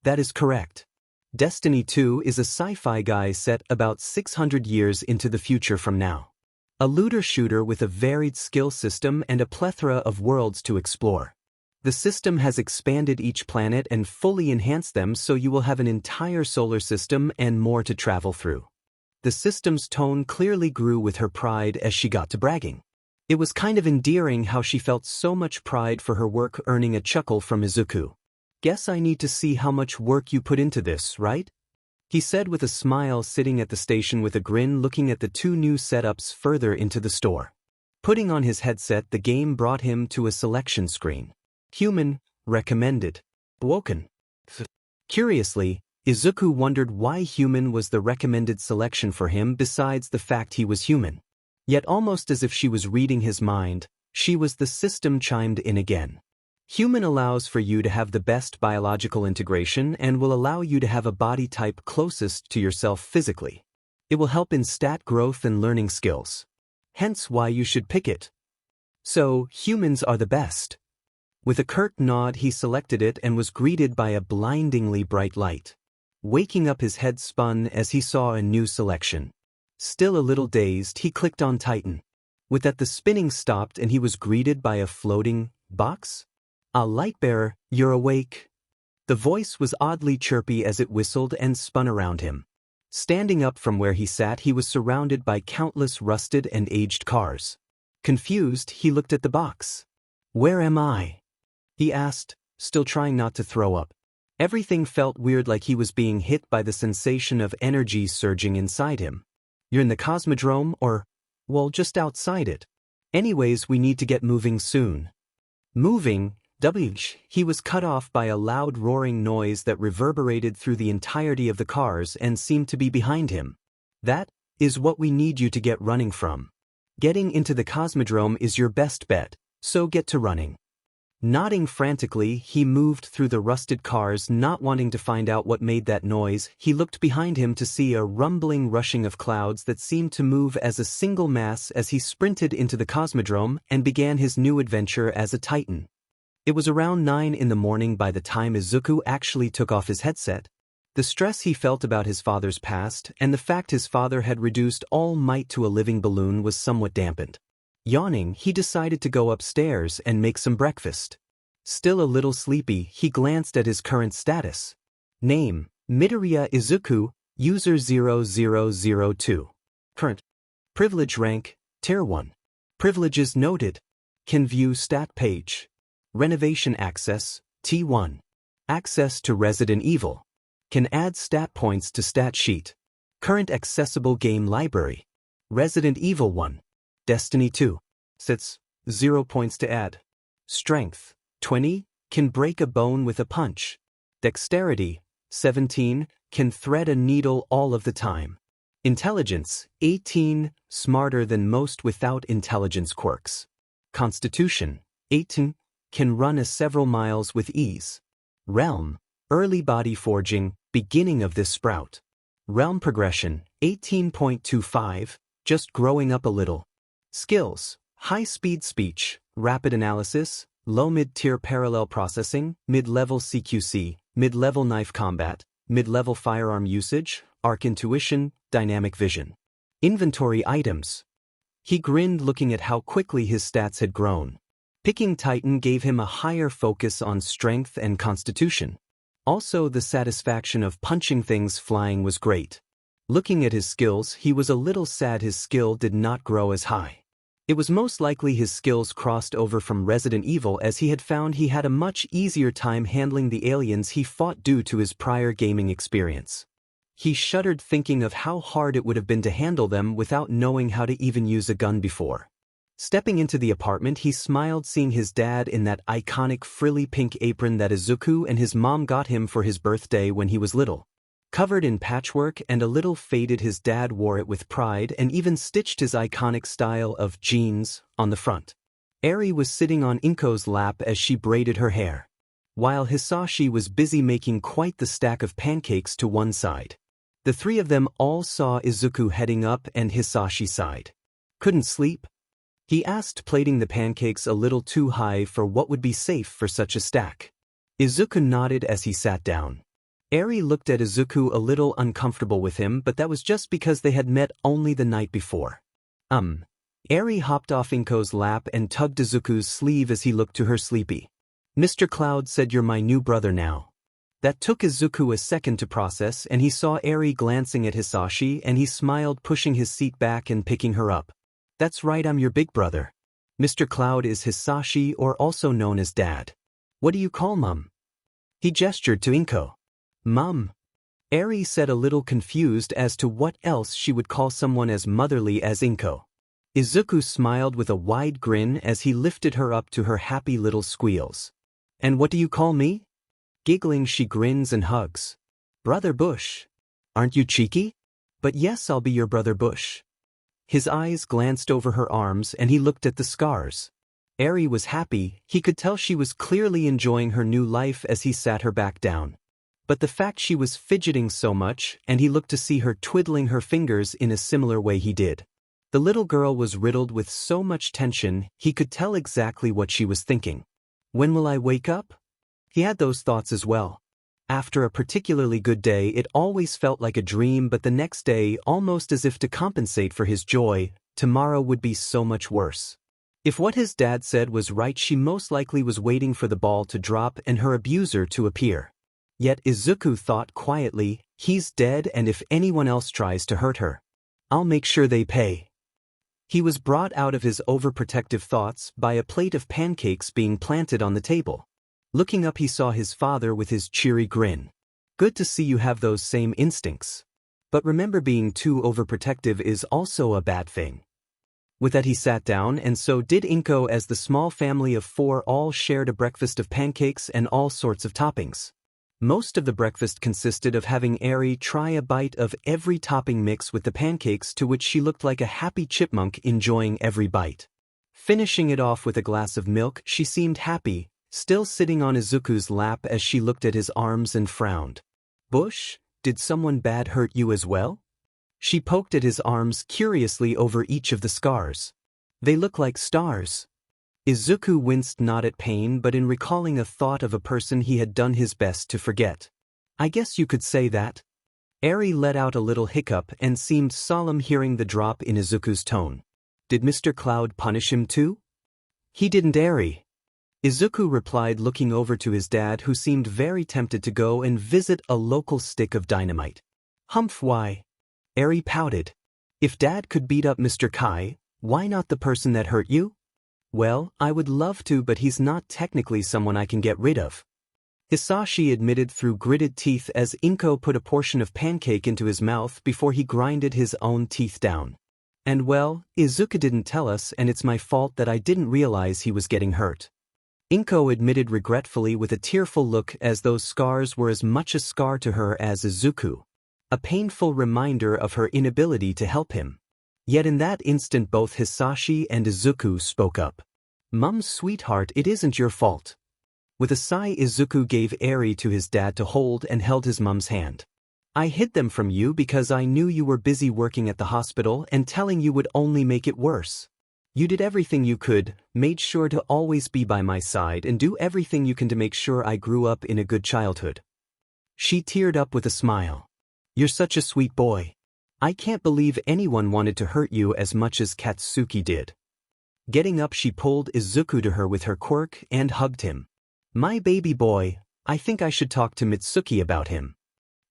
That is correct. Destiny 2 is a sci-fi guy set about 600 years into the future from now. A looter shooter with a varied skill system and a plethora of worlds to explore. The system has expanded each planet and fully enhanced them so you will have an entire solar system and more to travel through. The system's tone clearly grew with her pride as she got to bragging. It was kind of endearing how she felt so much pride for her work, earning a chuckle from Izuku. Guess I need to see how much work you put into this, right? He said with a smile, sitting at the station with a grin, looking at the 2 new setups further into the store. Putting on his headset, the game brought him to a selection screen. Human, recommended. Woken. Curiously, Izuku wondered why human was the recommended selection for him besides the fact he was human. Yet almost as if she was reading his mind, the system chimed in again. Human allows for you to have the best biological integration and will allow you to have a body type closest to yourself physically. It will help in stat growth and learning skills. Hence why you should pick it. So, humans are the best. With a curt nod he selected it and was greeted by a blindingly bright light. Waking up, his head spun as he saw a new selection. Still a little dazed, he clicked on Titan. With that, the spinning stopped and he was greeted by a floating box? A Lightbearer, you're awake. The voice was oddly chirpy as it whistled and spun around him. Standing up from where he sat, he was surrounded by countless rusted and aged cars. Confused, he looked at the box. Where am I? He asked, still trying not to throw up. Everything felt weird, like he was being hit by the sensation of energy surging inside him. You're in the Cosmodrome or, well, just outside it. Anyways, we need to get moving soon. Moving? He was cut off by a loud roaring noise that reverberated through the entirety of the cars and seemed to be behind him. That is what we need you to get running from. Getting into the Cosmodrome is your best bet, so get to running. Nodding frantically, he moved through the rusted cars, not wanting to find out what made that noise. He looked behind him to see a rumbling rushing of clouds that seemed to move as a single mass as he sprinted into the cosmodrome and began his new adventure as a Titan. It was around 9 in the morning by the time Izuku actually took off his headset. The stress he felt about his father's past and the fact his father had reduced All Might to a living balloon was somewhat dampened. Yawning, he decided to go upstairs and make some breakfast. Still a little sleepy, he glanced at his current status. Name, Midoriya Izuku, user 0002. Current. Privilege rank, Tier 1. Privileges noted. Can view stat page. Renovation access, T1. Access to Resident Evil. Can add stat points to stat sheet. Current accessible game library. Resident Evil 1. Destiny 2. Sits, 0 points to add. Strength, 20, can break a bone with a punch. Dexterity, 17, can thread a needle all of the time. Intelligence, 18, smarter than most without intelligence quirks. Constitution, 18, can run several miles with ease. Realm, early body forging, beginning of this sprout. Realm progression, 18.25, just growing up a little. Skills, high-speed speech, rapid analysis, low-mid-tier parallel processing, mid-level CQC, mid-level knife combat, mid-level firearm usage, arc intuition, dynamic vision. Inventory items. He grinned looking at how quickly his stats had grown. Picking Titan gave him a higher focus on strength and constitution. Also, the satisfaction of punching things flying was great. Looking at his skills, he was a little sad his skill did not grow as high. It was most likely his skills crossed over from Resident Evil, as he had found he had a much easier time handling the aliens he fought due to his prior gaming experience. He shuddered thinking of how hard it would have been to handle them without knowing how to even use a gun before. Stepping into the apartment, he smiled seeing his dad in that iconic frilly pink apron that Izuku and his mom got him for his birthday when he was little. Covered in patchwork and a little faded, his dad wore it with pride and even stitched his iconic style of jeans on the front. Eri was sitting on Inko's lap as she braided her hair, while Hisashi was busy making quite the stack of pancakes to one side. The three of them all saw Izuku heading up and Hisashi sighed. Couldn't sleep? He asked, plating the pancakes a little too high for what would be safe for such a stack. Izuku nodded as he sat down. Eri looked at Izuku a little uncomfortable with him, but that was just because they had met only the night before. Eri hopped off Inko's lap and tugged Izuku's sleeve as he looked to her sleepy. Mr. Cloud said you're my new brother now. That took Izuku a second to process, and he saw Eri glancing at Hisashi and he smiled, pushing his seat back and picking her up. That's right, I'm your big brother. Mr. Cloud is Hisashi, or also known as Dad. What do you call Mum? He gestured to Inko. Mum. Eri said, a little confused as to what else she would call someone as motherly as Inko. Izuku smiled with a wide grin as he lifted her up to her happy little squeals. And what do you call me? Giggling, she grins and hugs. Brother Bush. Aren't you cheeky? But yes, I'll be your brother Bush. His eyes glanced over her arms and he looked at the scars. Eri was happy, he could tell she was clearly enjoying her new life as he sat her back down. But the fact she was fidgeting so much, and he looked to see her twiddling her fingers in a similar way he did. The little girl was riddled with so much tension, he could tell exactly what she was thinking. When will I wake up? He had those thoughts as well. After a particularly good day, it always felt like a dream, but the next day, almost as if to compensate for his joy, tomorrow would be so much worse. If what his dad said was right, she most likely was waiting for the ball to drop and her abuser to appear. Yet Izuku thought quietly, he's dead, and if anyone else tries to hurt her, I'll make sure they pay. He was brought out of his overprotective thoughts by a plate of pancakes being planted on the table. Looking up, he saw his father with his cheery grin. Good to see you have those same instincts. But remember, being too overprotective is also a bad thing. With that, he sat down, and so did Inko, as the small family of 4 all shared a breakfast of pancakes and all sorts of toppings. Most of the breakfast consisted of having Eri try a bite of every topping mix with the pancakes, to which she looked like a happy chipmunk enjoying every bite. Finishing it off with a glass of milk, she seemed happy, still sitting on Izuku's lap as she looked at his arms and frowned. Bush, did someone bad hurt you as well? She poked at his arms curiously over each of the scars. They look like stars. Izuku winced not at pain but in recalling a thought of a person he had done his best to forget. I guess you could say that. Eri let out a little hiccup and seemed solemn hearing the drop in Izuku's tone. Did Mr. Cloud punish him too? He didn't, Eri. Izuku replied, looking over to his dad, who seemed very tempted to go and visit a local stick of dynamite. Humph, why? Eri pouted. If Dad could beat up Mr. Kai, why not the person that hurt you? Well, I would love to, but he's not technically someone I can get rid of. Hisashi admitted through gritted teeth as Inko put a portion of pancake into his mouth before he grinded his own teeth down. And well, Izuku didn't tell us, and it's my fault that I didn't realize he was getting hurt. Inko admitted regretfully with a tearful look, as those scars were as much a scar to her as Izuku. A painful reminder of her inability to help him. Yet in that instant both Hisashi and Izuku spoke up. Mum's sweetheart, it isn't your fault. With a sigh, Izuku gave Eri to his dad to hold and held his mum's hand. I hid them from you because I knew you were busy working at the hospital, and telling you would only make it worse. You did everything you could, made sure to always be by my side, and do everything you can to make sure I grew up in a good childhood. She teared up with a smile. You're such a sweet boy. I can't believe anyone wanted to hurt you as much as Katsuki did. Getting up, she pulled Izuku to her with her quirk and hugged him. My baby boy, I think I should talk to Mitsuki about him.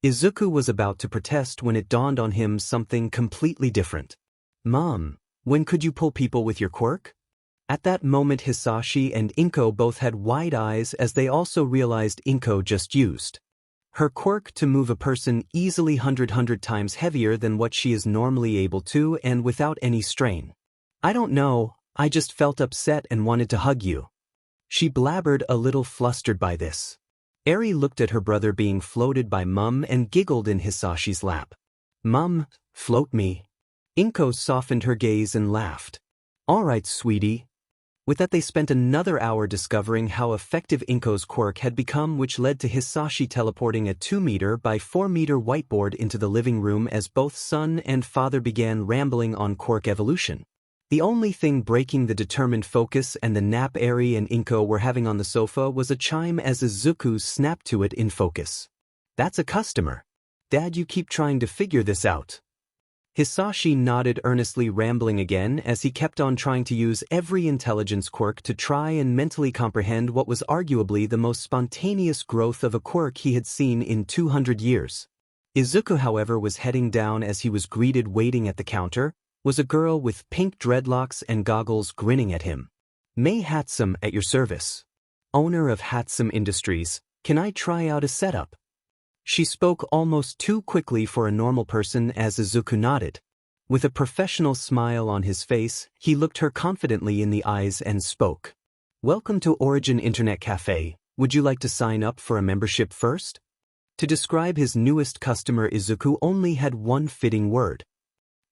Izuku was about to protest when it dawned on him something completely different. Mom, when could you pull people with your quirk? At that moment Hisashi and Inko both had wide eyes, as they also realized Inko just used her quirk to move a person easily 100 times heavier than what she is normally able to, and without any strain. I don't know, I just felt upset and wanted to hug you. She blabbered, a little flustered by this. Eri looked at her brother being floated by Mum and giggled in Hisashi's lap. Mum, float me. Inko softened her gaze and laughed. All right, sweetie. With that they spent another hour discovering how effective Inko's quirk had become, which led to Hisashi teleporting a 2-meter by 4-meter whiteboard into the living room as both son and father began rambling on quirk evolution. The only thing breaking the determined focus and the nap Eri and Inko were having on the sofa was a chime as Izuku snapped to it in focus. That's a customer. Dad, you keep trying to figure this out. Hisashi nodded earnestly, rambling again as he kept on trying to use every intelligence quirk to try and mentally comprehend what was arguably the most spontaneous growth of a quirk he had seen in 200 years. Izuku, however, was heading down as he was greeted. Waiting at the counter was a girl with pink dreadlocks and goggles grinning at him. Mei Hatsum, at your service. Owner of Hatsum Industries, can I try out a setup? She spoke almost too quickly for a normal person as Izuku nodded. With a professional smile on his face, he looked her confidently in the eyes and spoke. Welcome to Origin Internet Cafe, would you like to sign up for a membership first? To describe his newest customer, Izuku only had one fitting word.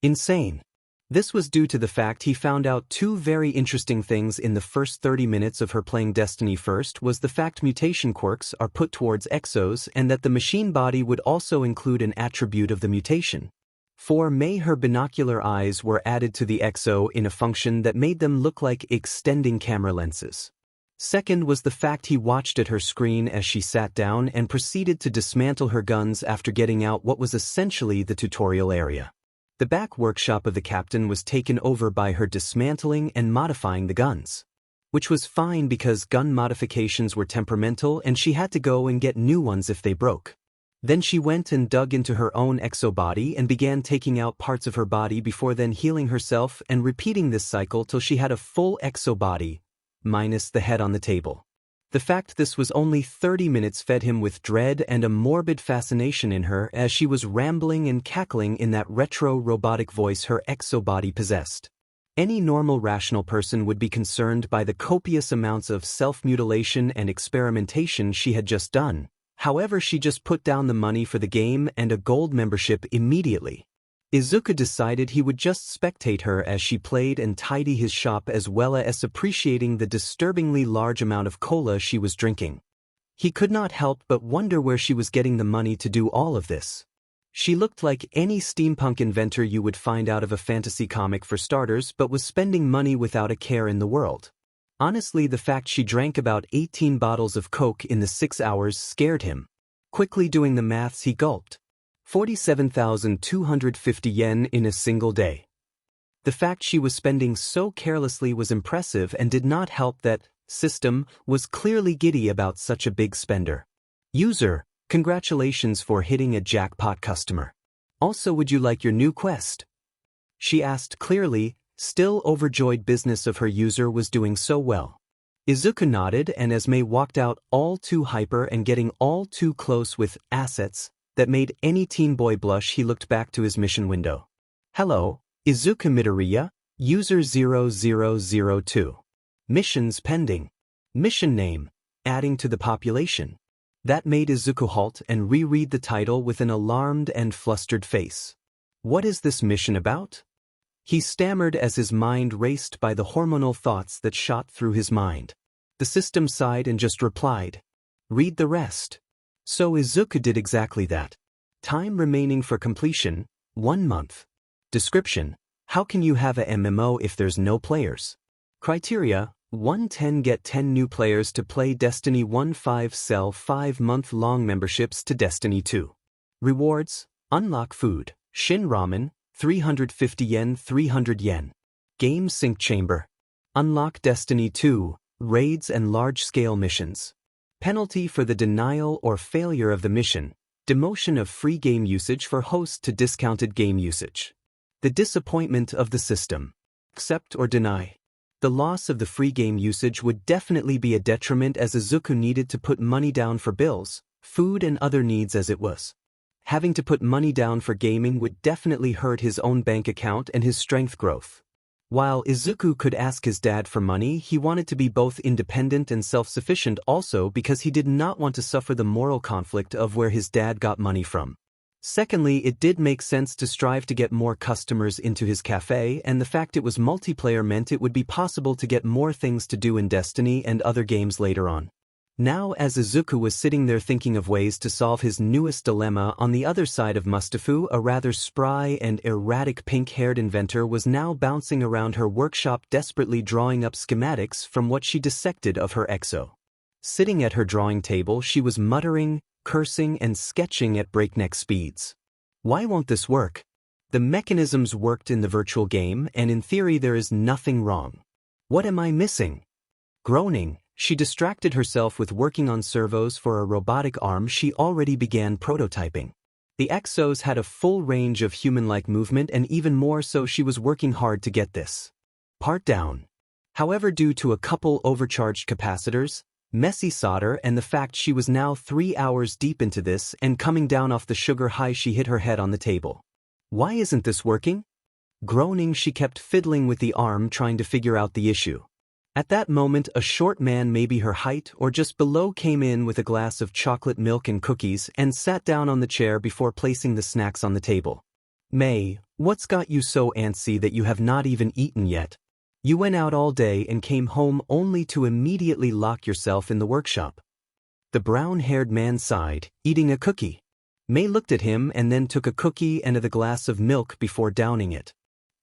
Insane. This was due to the fact he found out two very interesting things in the first 30 minutes of her playing Destiny. First was the fact mutation quirks are put towards exos, and that the machine body would also include an attribute of the mutation. For Mei, her binocular eyes were added to the exo in a function that made them look like extending camera lenses. Second was the fact he watched at her screen as she sat down and proceeded to dismantle her guns after getting out what was essentially the tutorial area. The back workshop of the captain was taken over by her dismantling and modifying the guns. Which was fine because gun modifications were temperamental and she had to go and get new ones if they broke. Then she went and dug into her own exo-body and began taking out parts of her body before then healing herself and repeating this cycle till she had a full exo-body, minus the head on the table. The fact this was only 30 minutes fed him with dread and a morbid fascination in her as she was rambling and cackling in that retro robotic voice her exo-body possessed. Any normal rational person would be concerned by the copious amounts of self-mutilation and experimentation she had just done. However, she just put down the money for the game and a gold membership immediately. Izuku decided he would just spectate her as she played and tidy his shop as well as appreciating the disturbingly large amount of cola she was drinking. He could not help but wonder where she was getting the money to do all of this. She looked like any steampunk inventor you would find out of a fantasy comic for starters, but was spending money without a care in the world. Honestly, the fact she drank about 18 bottles of Coke in the 6 hours scared him. Quickly doing the maths, he gulped. 47,250 yen in a single day. The fact she was spending so carelessly was impressive and did not help that System was clearly giddy about such a big spender. User, congratulations for hitting a jackpot customer. Also, would you like your new quest? She asked clearly, still overjoyed business of her user was doing so well. Izuku nodded, and as Mei walked out all too hyper and getting all too close with assets that made any teen boy blush, he looked back to his mission window. Hello, Izuku Midoriya, user 0002. Missions pending. Mission name, adding to the population. That made Izuku halt and reread the title with an alarmed and flustered face. What is this mission about? He stammered as his mind raced by the hormonal thoughts that shot through his mind. The system sighed and just replied, read the rest. So Izuku did exactly that. Time remaining for completion, 1 month. Description, how can you have a MMO if there's no players? Criteria, 110 get 10 new players to play Destiny 1 5 sell 5-month-long memberships to Destiny 2. Rewards, unlock food, Shin Ramen, 350 yen 300 yen. Game Sync Chamber. Unlock Destiny 2, raids and large-scale missions. Penalty for the denial or failure of the mission, demotion of free game usage for host to discounted game usage. The disappointment of the system. Accept or deny. The loss of the free game usage would definitely be a detriment as Izuku needed to put money down for bills, food and other needs as it was. Having to put money down for gaming would definitely hurt his own bank account and his strength growth. While Izuku could ask his dad for money, he wanted to be both independent and self-sufficient also because he did not want to suffer the moral conflict of where his dad got money from. Secondly, it did make sense to strive to get more customers into his cafe, and the fact it was multiplayer meant it would be possible to get more things to do in Destiny and other games later on. Now, as Izuku was sitting there thinking of ways to solve his newest dilemma, on the other side of Mustafu, a rather spry and erratic pink-haired inventor was now bouncing around her workshop desperately drawing up schematics from what she dissected of her exo. Sitting at her drawing table, she was muttering, cursing and sketching at breakneck speeds. Why won't this work? The mechanisms worked in the virtual game, and in theory there is nothing wrong. What am I missing? Groaning, she distracted herself with working on servos for a robotic arm she already began prototyping. The exos had a full range of human-like movement, and even more so she was working hard to get this part down. However, due to a couple overcharged capacitors, messy solder, and the fact she was now 3 hours deep into this and coming down off the sugar high, she hit her head on the table. Why isn't this working? Groaning, she kept fiddling with the arm trying to figure out the issue. At that moment, a short man, maybe her height or just below, came in with a glass of chocolate milk and cookies and sat down on the chair before placing the snacks on the table. May, what's got you so antsy that you have not even eaten yet? You went out all day and came home only to immediately lock yourself in the workshop. The brown-haired man sighed, eating a cookie. May looked at him and then took a cookie and the glass of milk before downing it.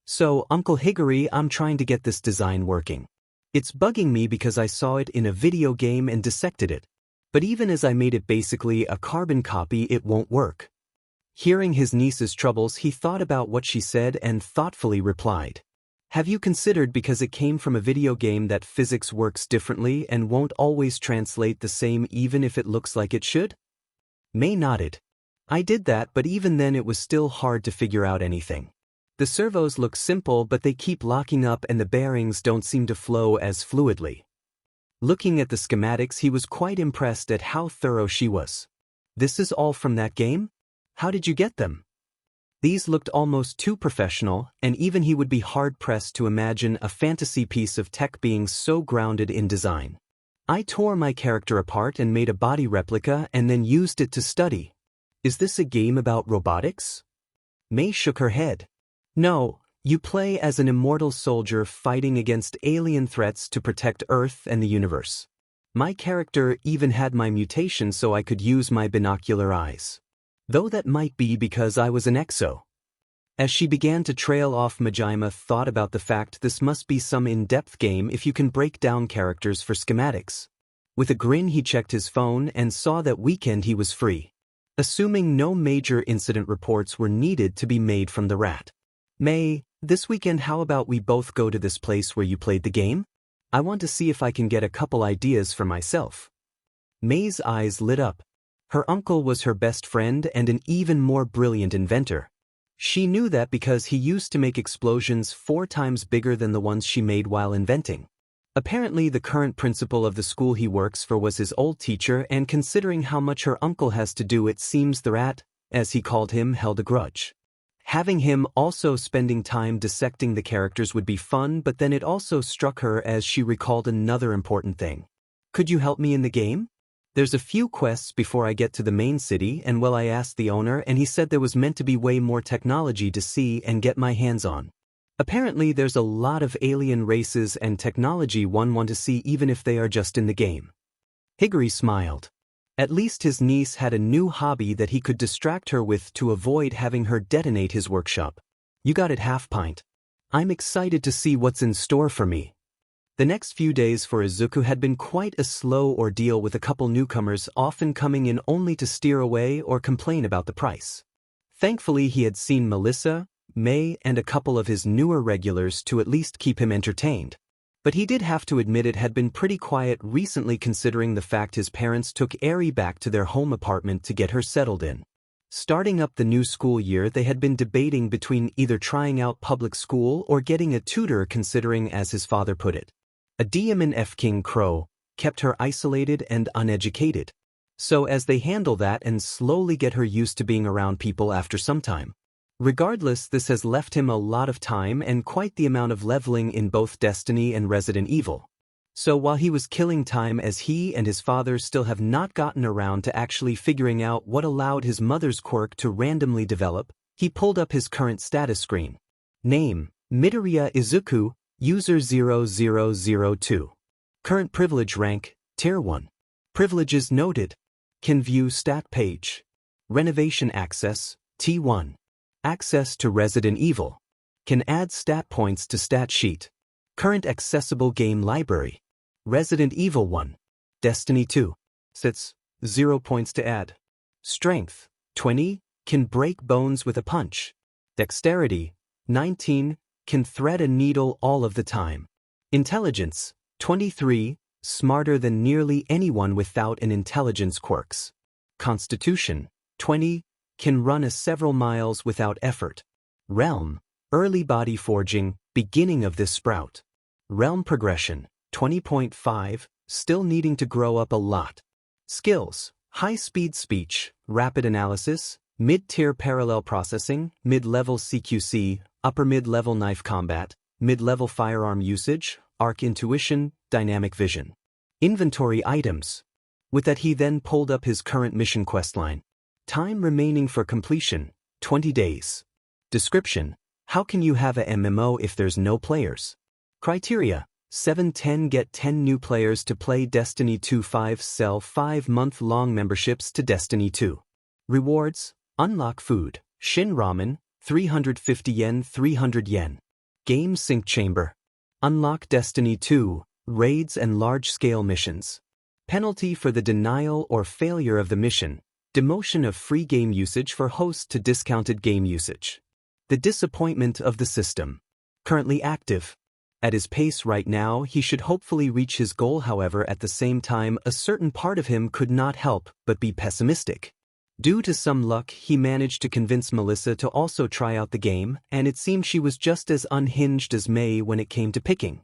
So, Uncle Higuri, I'm trying to get this design working. It's bugging me because I saw it in a video game and dissected it. But even as I made it basically a carbon copy, it won't work. Hearing his niece's troubles, he thought about what she said and thoughtfully replied. Have you considered, because it came from a video game, that physics works differently and won't always translate the same even if it looks like it should? May nodded. I did that, but even then it was still hard to figure out anything. The servos look simple, but they keep locking up and the bearings don't seem to flow as fluidly. Looking at the schematics, he was quite impressed at how thorough she was. This is all from that game? How did you get them? These looked almost too professional, and even he would be hard-pressed to imagine a fantasy piece of tech being so grounded in design. I tore my character apart and made a body replica and then used it to study. Is this a game about robotics? May shook her head. No, you play as an immortal soldier fighting against alien threats to protect Earth and the universe. My character even had my mutation so I could use my binocular eyes. Though that might be because I was an exo. As she began to trail off, Majima thought about the fact this must be some in-depth game if you can break down characters for schematics. With a grin he checked his phone and saw that weekend he was free. Assuming no major incident reports were needed to be made from the rat. May, this weekend how about we both go to this place where you played the game? I want to see if I can get a couple ideas for myself. May's eyes lit up. Her uncle was her best friend and an even more brilliant inventor. She knew that because he used to make explosions 4 times bigger than the ones she made while inventing. Apparently the current principal of the school he works for was his old teacher, and considering how much her uncle has to do, it seems the rat, as he called him, held a grudge. Having him also spending time dissecting the characters would be fun, but then it also struck her as she recalled another important thing. Could you help me in the game? There's a few quests before I get to the main city, and well, I asked the owner and he said there was meant to be way more technology to see and get my hands on. Apparently there's a lot of alien races and technology one want to see even if they are just in the game. Higuri smiled. At least his niece had a new hobby that he could distract her with to avoid having her detonate his workshop. You got it, half pint. I'm excited to see what's in store for me. The next few days for Izuku had been quite a slow ordeal, with a couple newcomers often coming in only to steer away or complain about the price. Thankfully he had seen Melissa, May, and a couple of his newer regulars to at least keep him entertained. But he did have to admit it had been pretty quiet recently, considering the fact his parents took Eri back to their home apartment to get her settled in. Starting up the new school year, they had been debating between either trying out public school or getting a tutor, considering, as his father put it, a DM F King Crow kept her isolated and uneducated. So as they handle that and slowly get her used to being around people after some time. Regardless, this has left him a lot of time and quite the amount of leveling in both Destiny and Resident Evil. So while he was killing time, as he and his father still have not gotten around to actually figuring out what allowed his mother's quirk to randomly develop, he pulled up his current status screen. Name: Midoriya Izuku, user 0002. Current privilege rank, Tier 1. Privileges noted. Can view stat page. Renovation access, T1. Access to Resident Evil. Can add stat points to stat sheet. Current accessible game library. Resident Evil 1. Destiny 2. Sits, 0 points to add. Strength, 20. Can break bones with a punch. Dexterity, 19. Can thread a needle all of the time. Intelligence, 23. Smarter than nearly anyone without an intelligence quirks. Constitution, 20. Can run several miles without effort. Realm, early body forging, beginning of this sprout. Realm progression, 20.5, still needing to grow up a lot. Skills, high-speed speech, rapid analysis, mid-tier parallel processing, mid-level CQC, upper mid-level knife combat, mid-level firearm usage, arc intuition, dynamic vision. Inventory items. With that he then pulled up his current mission questline. Time remaining for completion, 20 days. Description: how can you have a MMO if there's no players? Criteria: 7-10 get 10 new players to play Destiny 2. 5 sell 5-month-long memberships to Destiny 2. Rewards: unlock food, Shin Ramen, 350 yen 300 yen. Game sync chamber. Unlock Destiny 2, raids and large-scale missions. Penalty for the denial or failure of the mission: demotion of free game usage for host to discounted game usage. The disappointment of the system. Currently active. At his pace right now, he should hopefully reach his goal. However, at the same time, a certain part of him could not help but be pessimistic. Due to some luck, he managed to convince Melissa to also try out the game, and it seemed she was just as unhinged as May when it came to picking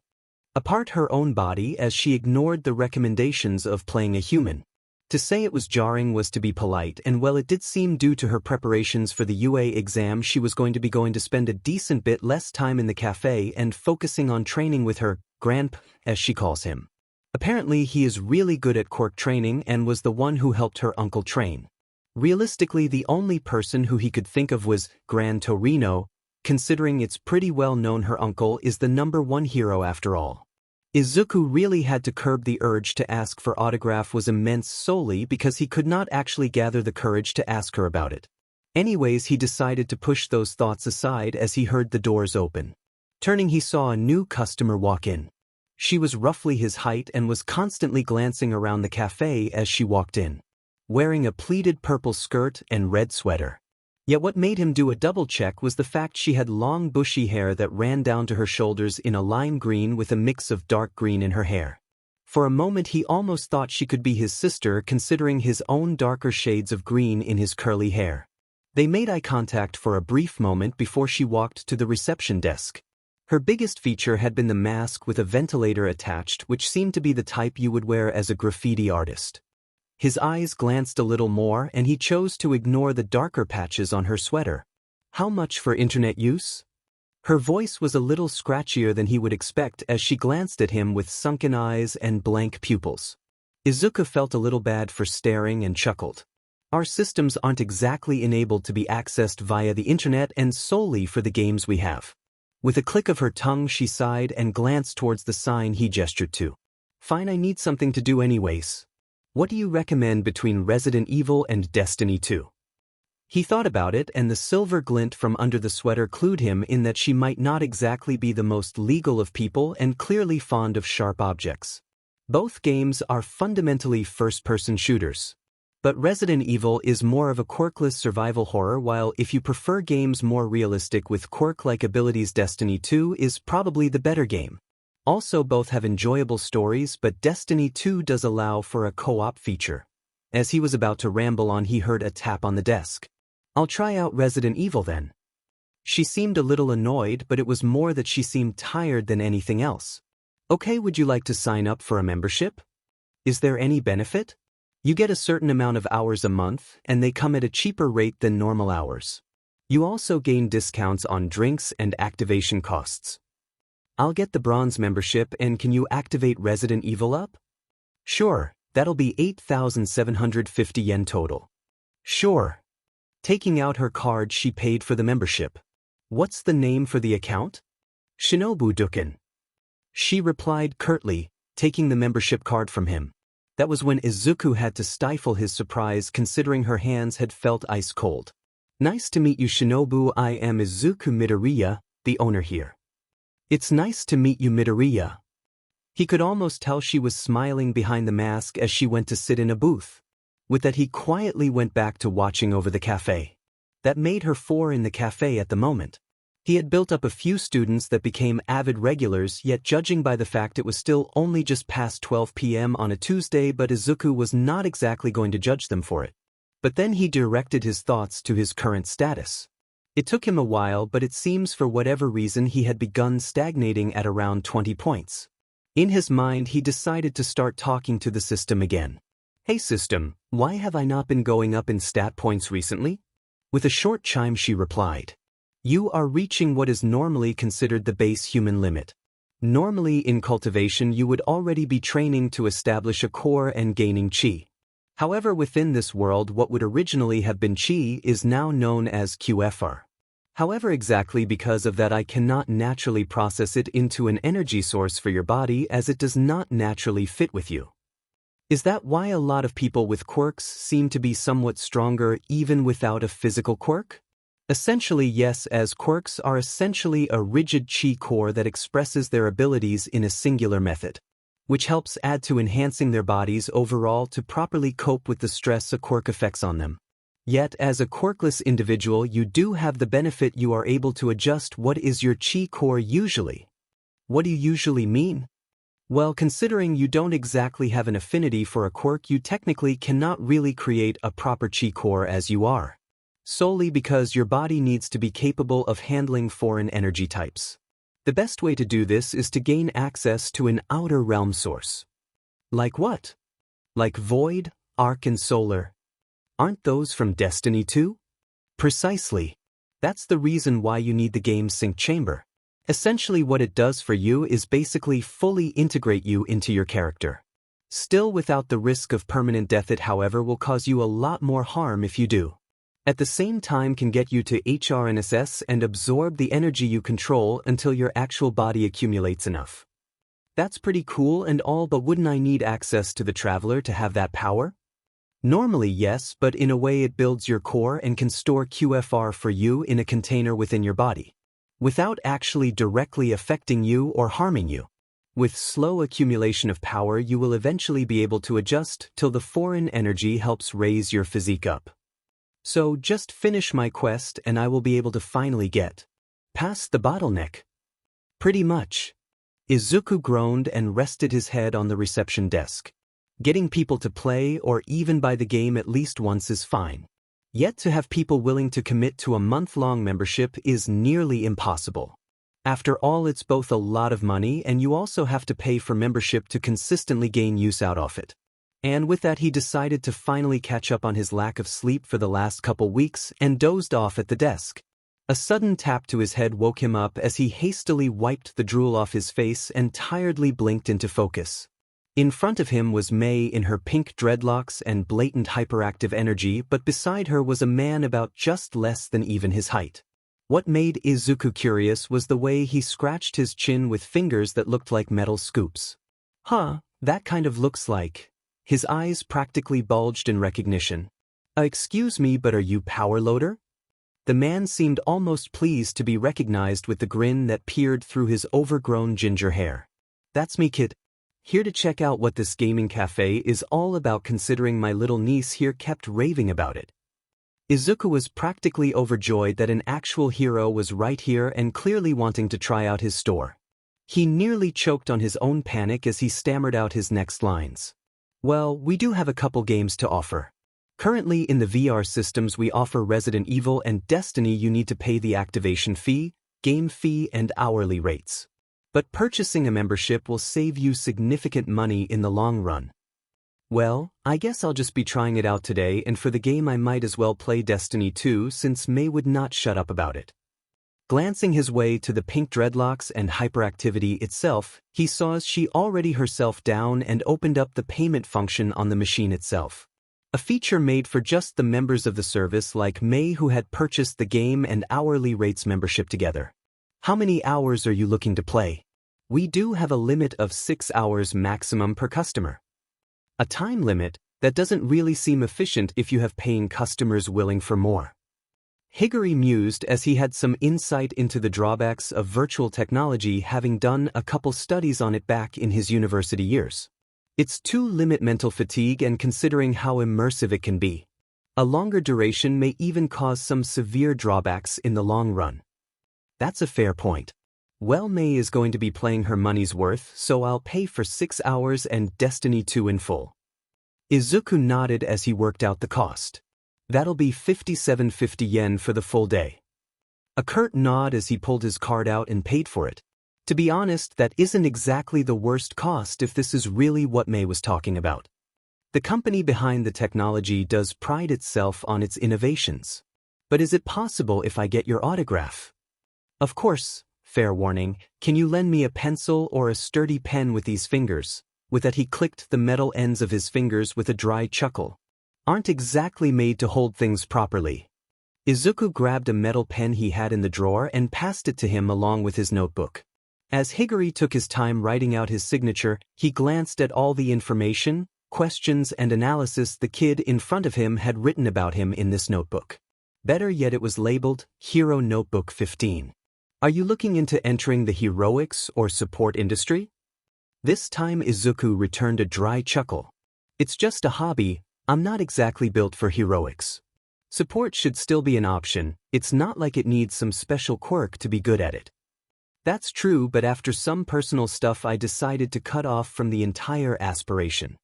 apart her own body, as she ignored the recommendations of playing a human. To say it was jarring was to be polite, and well, it did seem due to her preparations for the UA exam she was going to spend a decent bit less time in the cafe and focusing on training with her grandpa, as she calls him. Apparently he is really good at quirk training and was the one who helped her uncle train. Realistically, the only person who he could think of was Gran Torino, considering it's pretty well known her uncle is the #1 hero after all. Izuku really had to curb the urge to ask for autograph was immense solely because he could not actually gather the courage to ask her about it. Anyways, he decided to push those thoughts aside as he heard the doors open. Turning, he saw a new customer walk in. She was roughly his height and was constantly glancing around the cafe as she walked in, wearing a pleated purple skirt and red sweater. Yet what made him do a double check was the fact she had long bushy hair that ran down to her shoulders in a lime green with a mix of dark green in her hair. For a moment he almost thought she could be his sister, considering his own darker shades of green in his curly hair. They made eye contact for a brief moment before she walked to the reception desk. Her biggest feature had been the mask with a ventilator attached, which seemed to be the type you would wear as a graffiti artist. His eyes glanced a little more and he chose to ignore the darker patches on her sweater. How much for internet use? Her voice was a little scratchier than he would expect as she glanced at him with sunken eyes and blank pupils. Izuku felt a little bad for staring and chuckled. Our systems aren't exactly enabled to be accessed via the internet and solely for the games we have. With a click of her tongue she sighed and glanced towards the sign he gestured to. Fine, I need something to do anyways. What do you recommend between Resident Evil and Destiny 2? He thought about it, and the silver glint from under the sweater clued him in that she might not exactly be the most legal of people and clearly fond of sharp objects. Both games are fundamentally first-person shooters. But Resident Evil is more of a quirkless survival horror, while if you prefer games more realistic with quirk-like abilities, Destiny 2 is probably the better game. Also, both have enjoyable stories, but Destiny 2 does allow for a co-op feature. As he was about to ramble on, he heard a tap on the desk. I'll try out Resident Evil then. She seemed a little annoyed, but it was more that she seemed tired than anything else. Okay, would you like to sign up for a membership? Is there any benefit? You get a certain amount of hours a month, and they come at a cheaper rate than normal hours. You also gain discounts on drinks and activation costs. I'll get the bronze membership, and can you activate Resident Evil up? Sure, that'll be 8,750 yen total. Sure. Taking out her card, she paid for the membership. What's the name for the account? Shinobu Duken. She replied curtly, taking the membership card from him. That was when Izuku had to stifle his surprise, considering her hands had felt ice cold. Nice to meet you, Shinobu. I am Izuku Midoriya, the owner here. It's nice to meet you, Midoriya. He could almost tell she was smiling behind the mask as she went to sit in a booth. With that, he quietly went back to watching over the cafe. That made her 4 in the cafe at the moment. He had built up a few students that became avid regulars, yet judging by the fact it was still only just past 12 p.m. on a Tuesday, but Izuku was not exactly going to judge them for it. But then he directed his thoughts to his current status. It took him a while, but it seems for whatever reason he had begun stagnating at around 20 points. In his mind, he decided to start talking to the system again. Hey system, why have I not been going up in stat points recently? With a short chime she replied. You are reaching what is normally considered the base human limit. Normally in cultivation you would already be training to establish a core and gaining chi. However, within this world what would originally have been chi is now known as QFR. However, exactly because of that I cannot naturally process it into an energy source for your body, as it does not naturally fit with you. Is that why a lot of people with quirks seem to be somewhat stronger even without a physical quirk? Essentially yes, as quirks are essentially a rigid chi core that expresses their abilities in a singular method, which helps add to enhancing their bodies overall to properly cope with the stress a quirk affects on them. Yet, as a quirkless individual, you do have the benefit you are able to adjust what is your chi core usually. What do you usually mean? Well, considering you don't exactly have an affinity for a quirk, you technically cannot really create a proper chi core as you are, solely because your body needs to be capable of handling foreign energy types. The best way to do this is to gain access to an outer realm source. Like what? Like Void, Arc and Solar. Aren't those from Destiny 2? Precisely. That's the reason why you need the game's sync chamber. Essentially what it does for you is basically fully integrate you into your character. Still, without the risk of permanent death, it however will cause you a lot more harm if you do. At the same time can get you to HRNSS and absorb the energy you control until your actual body accumulates enough. That's pretty cool and all, but wouldn't I need access to the Traveler to have that power? Normally yes, but in a way it builds your core and can store QFR for you in a container within your body, without actually directly affecting you or harming you. With slow accumulation of power you will eventually be able to adjust till the foreign energy helps raise your physique up. So just finish my quest and I will be able to finally get past the bottleneck. Pretty much. Izuku groaned and rested his head on the reception desk. Getting people to play or even buy the game at least once is fine. Yet to have people willing to commit to a month-long membership is nearly impossible. After all, it's both a lot of money and you also have to pay for membership to consistently gain use out of it. And with that he decided to finally catch up on his lack of sleep for the last couple weeks and dozed off at the desk. A sudden tap to his head woke him up as he hastily wiped the drool off his face and tiredly blinked into focus. In front of him was May in her pink dreadlocks and blatant hyperactive energy, but beside her was a man about just less than even his height. What made Izuku curious was the way he scratched his chin with fingers that looked like metal scoops. Huh, that kind of looks like. His eyes practically bulged in recognition. Excuse me, but are you Power Loader? The man seemed almost pleased to be recognized with the grin that peered through his overgrown ginger hair. That's me, kid. Here to check out what this gaming cafe is all about, considering my little niece here kept raving about it. Izuku was practically overjoyed that an actual hero was right here and clearly wanting to try out his store. He nearly choked on his own panic as he stammered out his next lines. Well, we do have a couple games to offer. Currently in the VR systems we offer Resident Evil and Destiny. You need to pay the activation fee, game fee and hourly rates. But purchasing a membership will save you significant money in the long run. Well, I guess I'll just be trying it out today, and for the game I might as well play Destiny 2 since May would not shut up about it. Glancing his way to the pink dreadlocks and hyperactivity itself, he saw she already herself down and opened up the payment function on the machine itself. A feature made for just the members of the service like May who had purchased the game and hourly rates membership together. How many hours are you looking to play? We do have a limit of 6 hours maximum per customer. A time limit that doesn't really seem efficient if you have paying customers willing for more. Higuri mused as he had some insight into the drawbacks of virtual technology, having done a couple studies on it back in his university years. It's to limit mental fatigue, and considering how immersive it can be, a longer duration may even cause some severe drawbacks in the long run. That's a fair point. Well, May is going to be playing her money's worth, so I'll pay for 6 hours and Destiny 2 in full. Izuku nodded as he worked out the cost. That'll be 5750 yen for the full day. A curt nod as he pulled his card out and paid for it. To be honest, that isn't exactly the worst cost if this is really what May was talking about. The company behind the technology does pride itself on its innovations. But is it possible if I get your autograph? Of course. Fair warning, can you lend me a pencil or a sturdy pen with these fingers? With that he clicked the metal ends of his fingers with a dry chuckle. Aren't exactly made to hold things properly. Izuku grabbed a metal pen he had in the drawer and passed it to him along with his notebook. As Higuri took his time writing out his signature, he glanced at all the information, questions and analysis the kid in front of him had written about him in this notebook. Better yet, it was labeled Hero Notebook 15. Are you looking into entering the heroics or support industry? This time Izuku returned a dry chuckle. It's just a hobby, I'm not exactly built for heroics. Support should still be an option, it's not like it needs some special quirk to be good at it. That's true, but after some personal stuff I decided to cut off from the entire aspiration.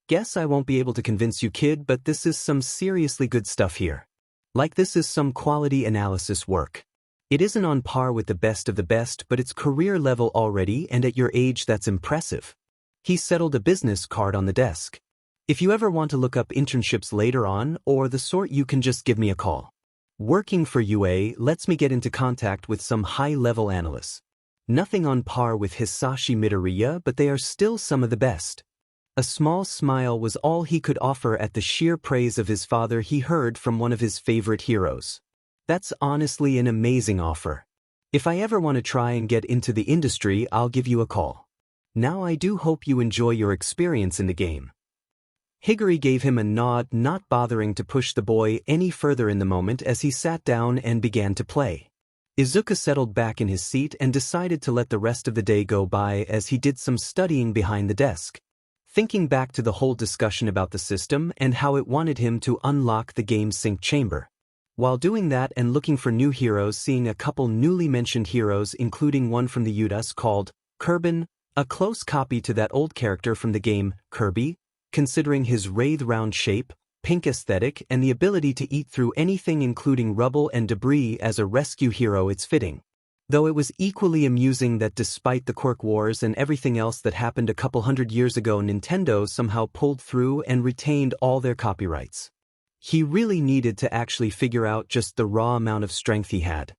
Guess I won't be able to convince you, kid, but this is some seriously good stuff here. Like this is some quality analysis work. It isn't on par with the best of the best, but it's career level already, and at your age that's impressive. He settled a business card on the desk. If you ever want to look up internships later on, or the sort, you can just give me a call. Working for UA lets me get into contact with some high-level analysts. Nothing on par with Hisashi Midoriya, but they are still some of the best. A small smile was all he could offer at the sheer praise of his father he heard from one of his favorite heroes. That's honestly an amazing offer. If I ever want to try and get into the industry, I'll give you a call. Now I do hope you enjoy your experience in the game. Higuri gave him a nod, not bothering to push the boy any further in the moment as he sat down and began to play. Izuku settled back in his seat and decided to let the rest of the day go by as he did some studying behind the desk, thinking back to the whole discussion about the system and how it wanted him to unlock the game's sync chamber. While doing that and looking for new heroes, seeing a couple newly mentioned heroes, including one from the Udas called Kerbin, a close copy to that old character from the game, Kirby, considering his wraith round shape, pink aesthetic, and the ability to eat through anything including rubble and debris as a rescue hero, it's fitting. Though it was equally amusing that despite the Quirk Wars and everything else that happened a couple hundred years ago, Nintendo somehow pulled through and retained all their copyrights. He really needed to actually figure out just the raw amount of strength he had.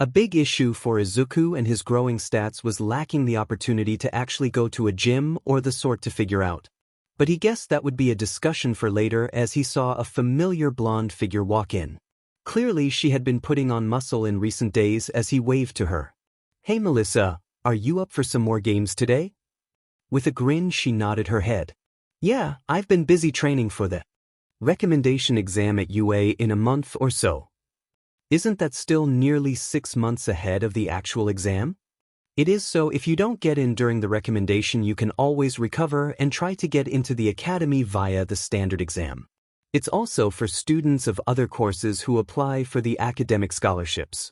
A big issue for Izuku and his growing stats was lacking the opportunity to actually go to a gym or the sort to figure out. But he guessed that would be a discussion for later as he saw a familiar blonde figure walk in. Clearly she had been putting on muscle in recent days as he waved to her. "Hey Melissa, are you up for some more games today?" With a grin she nodded her head. "Yeah, I've been busy training for the recommendation exam at UA in a month or so." "Isn't that still nearly 6 months ahead of the actual exam?" "It is, so if you don't get in during the recommendation you can always recover and try to get into the academy via the standard exam. It's also for students of other courses who apply for the academic scholarships."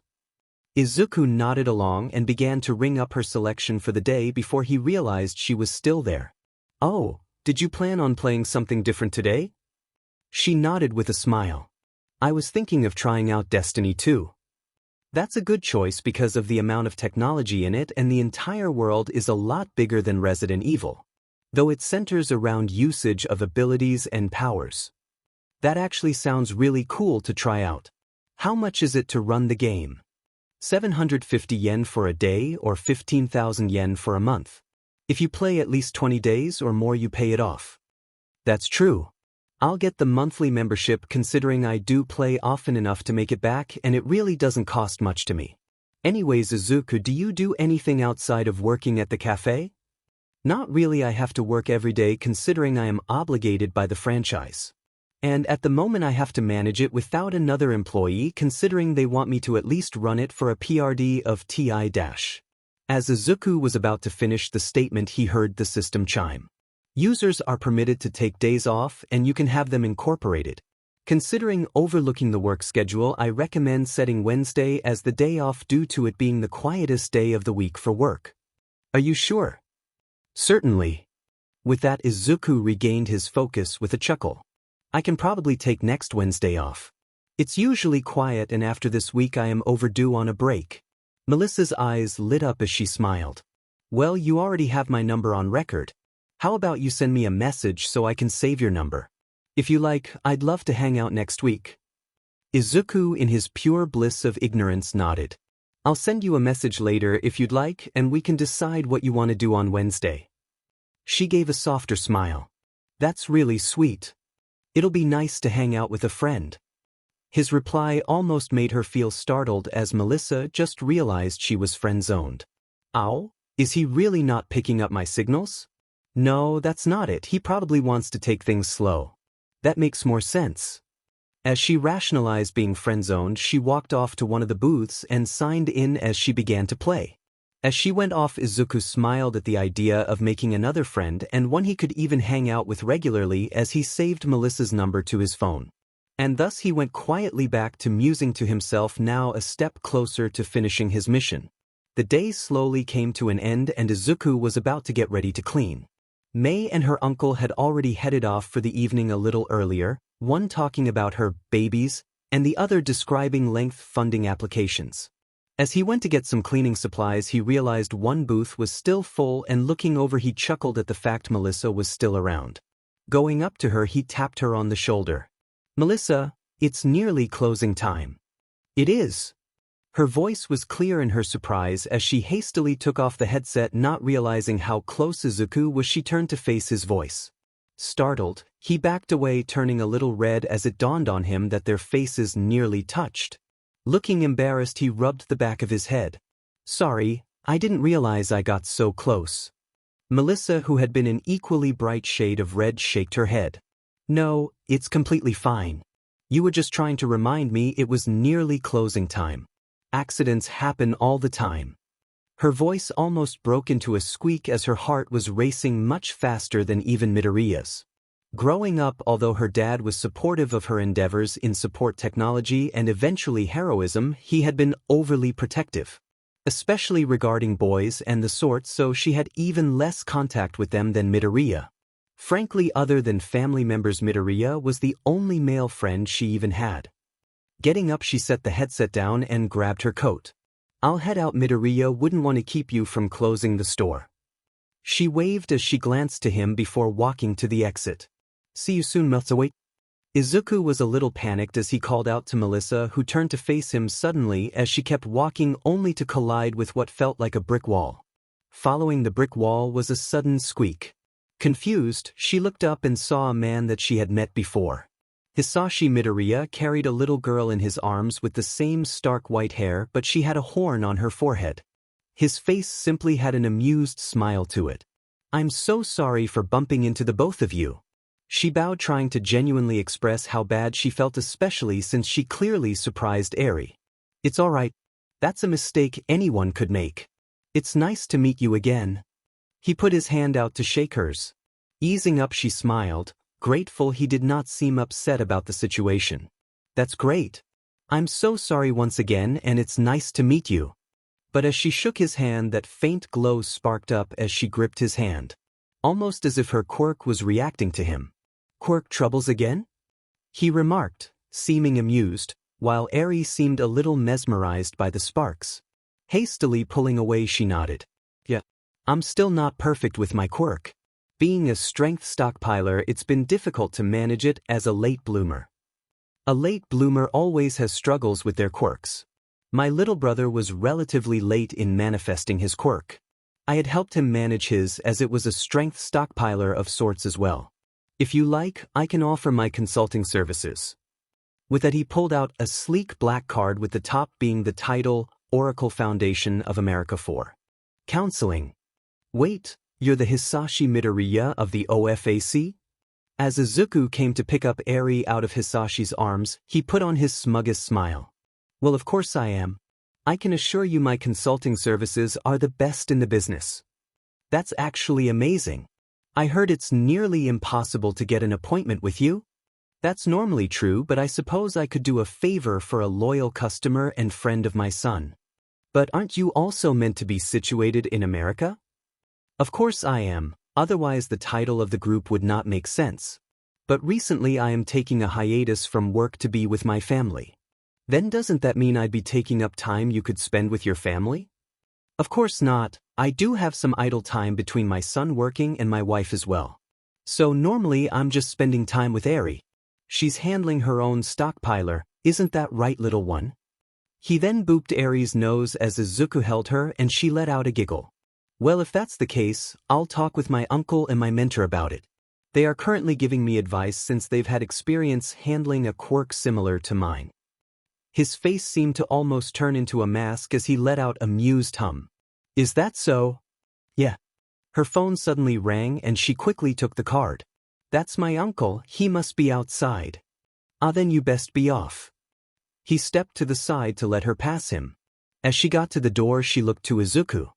Izuku nodded along and began to ring up her selection for the day before he realized she was still there. "Oh, did you plan on playing something different today?" She nodded with a smile. "I was thinking of trying out Destiny 2. That's a good choice because of the amount of technology in it, and the entire world is a lot bigger than Resident Evil, though it centers around usage of abilities and powers. That actually sounds really cool to try out. How much is it to run the game?" 750 yen for a day or 15,000 yen for a month. If you play at least 20 days or more you pay it off. "That's true. I'll get the monthly membership considering I do play often enough to make it back and it really doesn't cost much to me. Anyways, Izuku, do you do anything outside of working at the cafe?" "Not really, I have to work every day considering I am obligated by the franchise. And at the moment I have to manage it without another employee considering they want me to at least run it for a PRD of TI-. As Izuku was about to finish the statement he heard the system chime. "Users are permitted to take days off and you can have them incorporated. Considering overlooking the work schedule, I recommend setting Wednesday as the day off due to it being the quietest day of the week for work." "Are you sure?" "Certainly." With that, Izuku regained his focus with a chuckle. "I can probably take next Wednesday off. It's usually quiet and after this week I am overdue on a break." Melissa's eyes lit up as she smiled. "Well, you already have my number on record. How about you send me a message so I can save your number? If you like, I'd love to hang out next week." Izuku, in his pure bliss of ignorance, nodded. "I'll send you a message later if you'd like and we can decide what you want to do on Wednesday." She gave a softer smile. "That's really sweet. It'll be nice to hang out with a friend." His reply almost made her feel startled as Melissa just realized she was friend-zoned. "Ow? Is he really not picking up my signals?" "No, that's not it. He probably wants to take things slow." "That makes more sense." As she rationalized being friend-zoned, she walked off to one of the booths and signed in as she began to play. As she went off, Izuku smiled at the idea of making another friend and one he could even hang out with regularly as he saved Melissa's number to his phone. And thus he went quietly back to musing to himself, now a step closer to finishing his mission. The day slowly came to an end and Izuku was about to get ready to clean. May and her uncle had already headed off for the evening a little earlier, one talking about her babies and the other describing length funding applications. As he went to get some cleaning supplies, he realized one booth was still full and looking over he chuckled at the fact Melissa was still around. Going up to her, he tapped her on the shoulder. "Melissa, it's nearly closing time." "It is." Her voice was clear in her surprise as she hastily took off the headset, not realizing how close Izuku was. She turned to face his voice. Startled, he backed away, turning a little red as it dawned on him that their faces nearly touched. Looking embarrassed, he rubbed the back of his head. "Sorry, I didn't realize I got so close." Melissa, who had been an equally bright shade of red, shook her head. "No, it's completely fine. You were just trying to remind me it was nearly closing time. Accidents happen all the time." Her voice almost broke into a squeak as her heart was racing much faster than even Midoriya's. Growing up, although her dad was supportive of her endeavors in support technology and eventually heroism, he had been overly protective, especially regarding boys and the sort, so she had even less contact with them than Midoriya. Frankly, other than family members, Midoriya was the only male friend she even had. Getting up, she set the headset down and grabbed her coat. "I'll head out. Midoriya wouldn't want to keep you from closing the store." She waved as she glanced to him before walking to the exit. "See you soon, Melissa." Izuku was a little panicked as he called out to Melissa, who turned to face him suddenly as she kept walking, only to collide with what felt like a brick wall. Following the brick wall was a sudden squeak. Confused, she looked up and saw a man that she had met before. Hisashi Midoriya carried a little girl in his arms with the same stark white hair, but she had a horn on her forehead. His face simply had an amused smile to it. "I'm so sorry for bumping into the both of you." She bowed, trying to genuinely express how bad she felt, especially since she clearly surprised Eri. "It's all right. That's a mistake anyone could make. It's nice to meet you again." He put his hand out to shake hers. Easing up, she smiled, grateful he did not seem upset about the situation. "That's great. I'm so sorry once again, and it's nice to meet you." But as she shook his hand, that faint glow sparked up as she gripped his hand, almost as if her quirk was reacting to him. "Quirk troubles again?" he remarked, seeming amused, while Eri seemed a little mesmerized by the sparks. Hastily pulling away, she nodded. "Yeah, I'm still not perfect with my quirk. Being a strength stockpiler, it's been difficult to manage it as a late bloomer. A late bloomer always has struggles with their quirks. My little brother was relatively late in manifesting his quirk. I had helped him manage his, as it was a strength stockpiler of sorts as well. If you like, I can offer my consulting services." With that, he pulled out a sleek black card with the top being the title, Oracle Foundation of America for Counseling. "Wait, you're the Hisashi Midoriya of the OFAC?" As Izuku came to pick up Eri out of Hisashi's arms, he put on his smuggest smile. "Well, of course I am. I can assure you my consulting services are the best in the business." "That's actually amazing. I heard it's nearly impossible to get an appointment with you." "That's normally true, but I suppose I could do a favor for a loyal customer and friend of my son." "But aren't you also meant to be situated in America?" "Of course I am, otherwise the title of the group would not make sense. But recently I am taking a hiatus from work to be with my family." "Then doesn't that mean I'd be taking up time you could spend with your family?" "Of course not. I do have some idle time between my son working and my wife as well. So normally I'm just spending time with Eri. She's handling her own stockpiler, isn't that right, little one?" He then booped Eri's nose as Izuku held her, and she let out a giggle. "Well, if that's the case, I'll talk with my uncle and my mentor about it. They are currently giving me advice since they've had experience handling a quirk similar to mine." His face seemed to almost turn into a mask as he let out a amused hum. "Is that so?" "Yeah." Her phone suddenly rang and she quickly took the card. "That's my uncle, he must be outside." "Ah, then you best be off." He stepped to the side to let her pass him. As she got to the door, she looked to Izuku.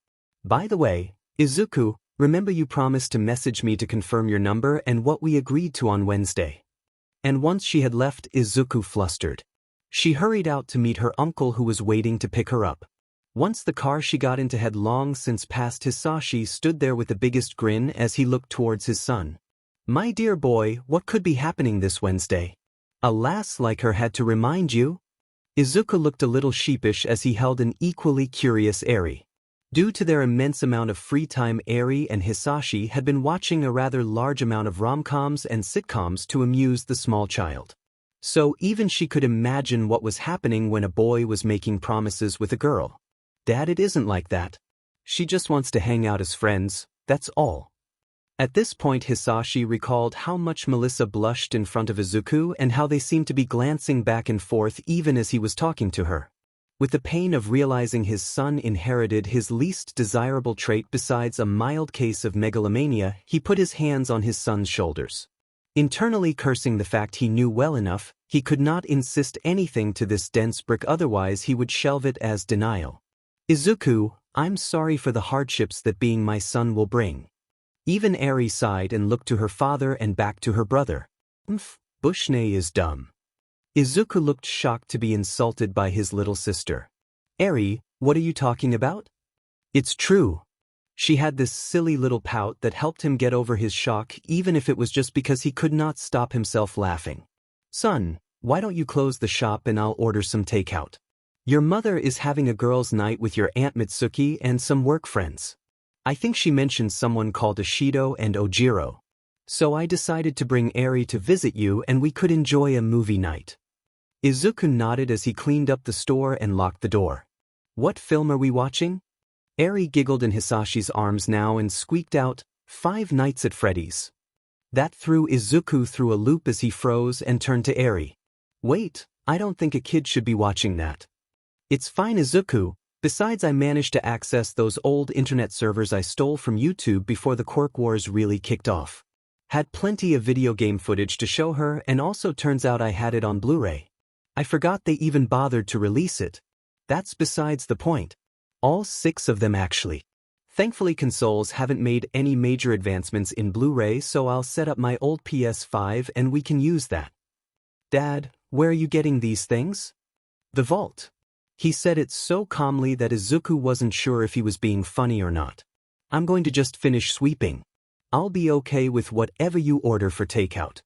"By the way, Izuku, remember you promised to message me to confirm your number and what we agreed to on Wednesday." And once she had left, Izuku flustered. She hurried out to meet her uncle, who was waiting to pick her up. Once the car she got into had long since passed, Hisashi stood there with the biggest grin as he looked towards his son. "My dear boy, what could be happening this Wednesday?" "A lass like her had to remind you." Izuku looked a little sheepish as he held an equally curious Eri. Due to their immense amount of free time, Eri and Hisashi had been watching a rather large amount of rom-coms and sitcoms to amuse the small child. So even she could imagine what was happening when a boy was making promises with a girl. "Dad, it isn't like that. She just wants to hang out as friends, that's all." At this point Hisashi recalled how much Melissa blushed in front of Izuku and how they seemed to be glancing back and forth even as he was talking to her. With the pain of realizing his son inherited his least desirable trait besides a mild case of megalomania, he put his hands on his son's shoulders. Internally cursing the fact he knew well enough, he could not insist anything to this dense brick, otherwise he would shelve it as denial. Izuku, I'm sorry for the hardships that being my son will bring. Even Eri sighed and looked to her father and back to her brother. Bushney is dumb. Izuku looked shocked to be insulted by his little sister. Eri, what are you talking about? It's true. She had this silly little pout that helped him get over his shock, even if it was just because he could not stop himself laughing. Son, why don't you close the shop and I'll order some takeout? Your mother is having a girls' night with your Aunt Mitsuki and some work friends. I think she mentioned someone called Ashido and Ojiro. So I decided to bring Eri to visit you and we could enjoy a movie night. Izuku nodded as he cleaned up the store and locked the door. What film are we watching? Eri giggled in Hisashi's arms now and squeaked out, Five Nights at Freddy's. That threw Izuku through a loop as he froze and turned to Eri. Wait, I don't think a kid should be watching that. It's fine, Izuku. Besides, I managed to access those old internet servers I stole from YouTube before the Quirk Wars really kicked off. Had plenty of video game footage to show her, and also turns out I had it on Blu-ray. I forgot they even bothered to release it. That's besides the point. All 6 of them actually. Thankfully consoles haven't made any major advancements in Blu-ray, so I'll set up my old PS5 and we can use that. Dad, where are you getting these things? The vault. He said it so calmly that Izuku wasn't sure if he was being funny or not. I'm going to just finish sweeping. I'll be okay with whatever you order for takeout.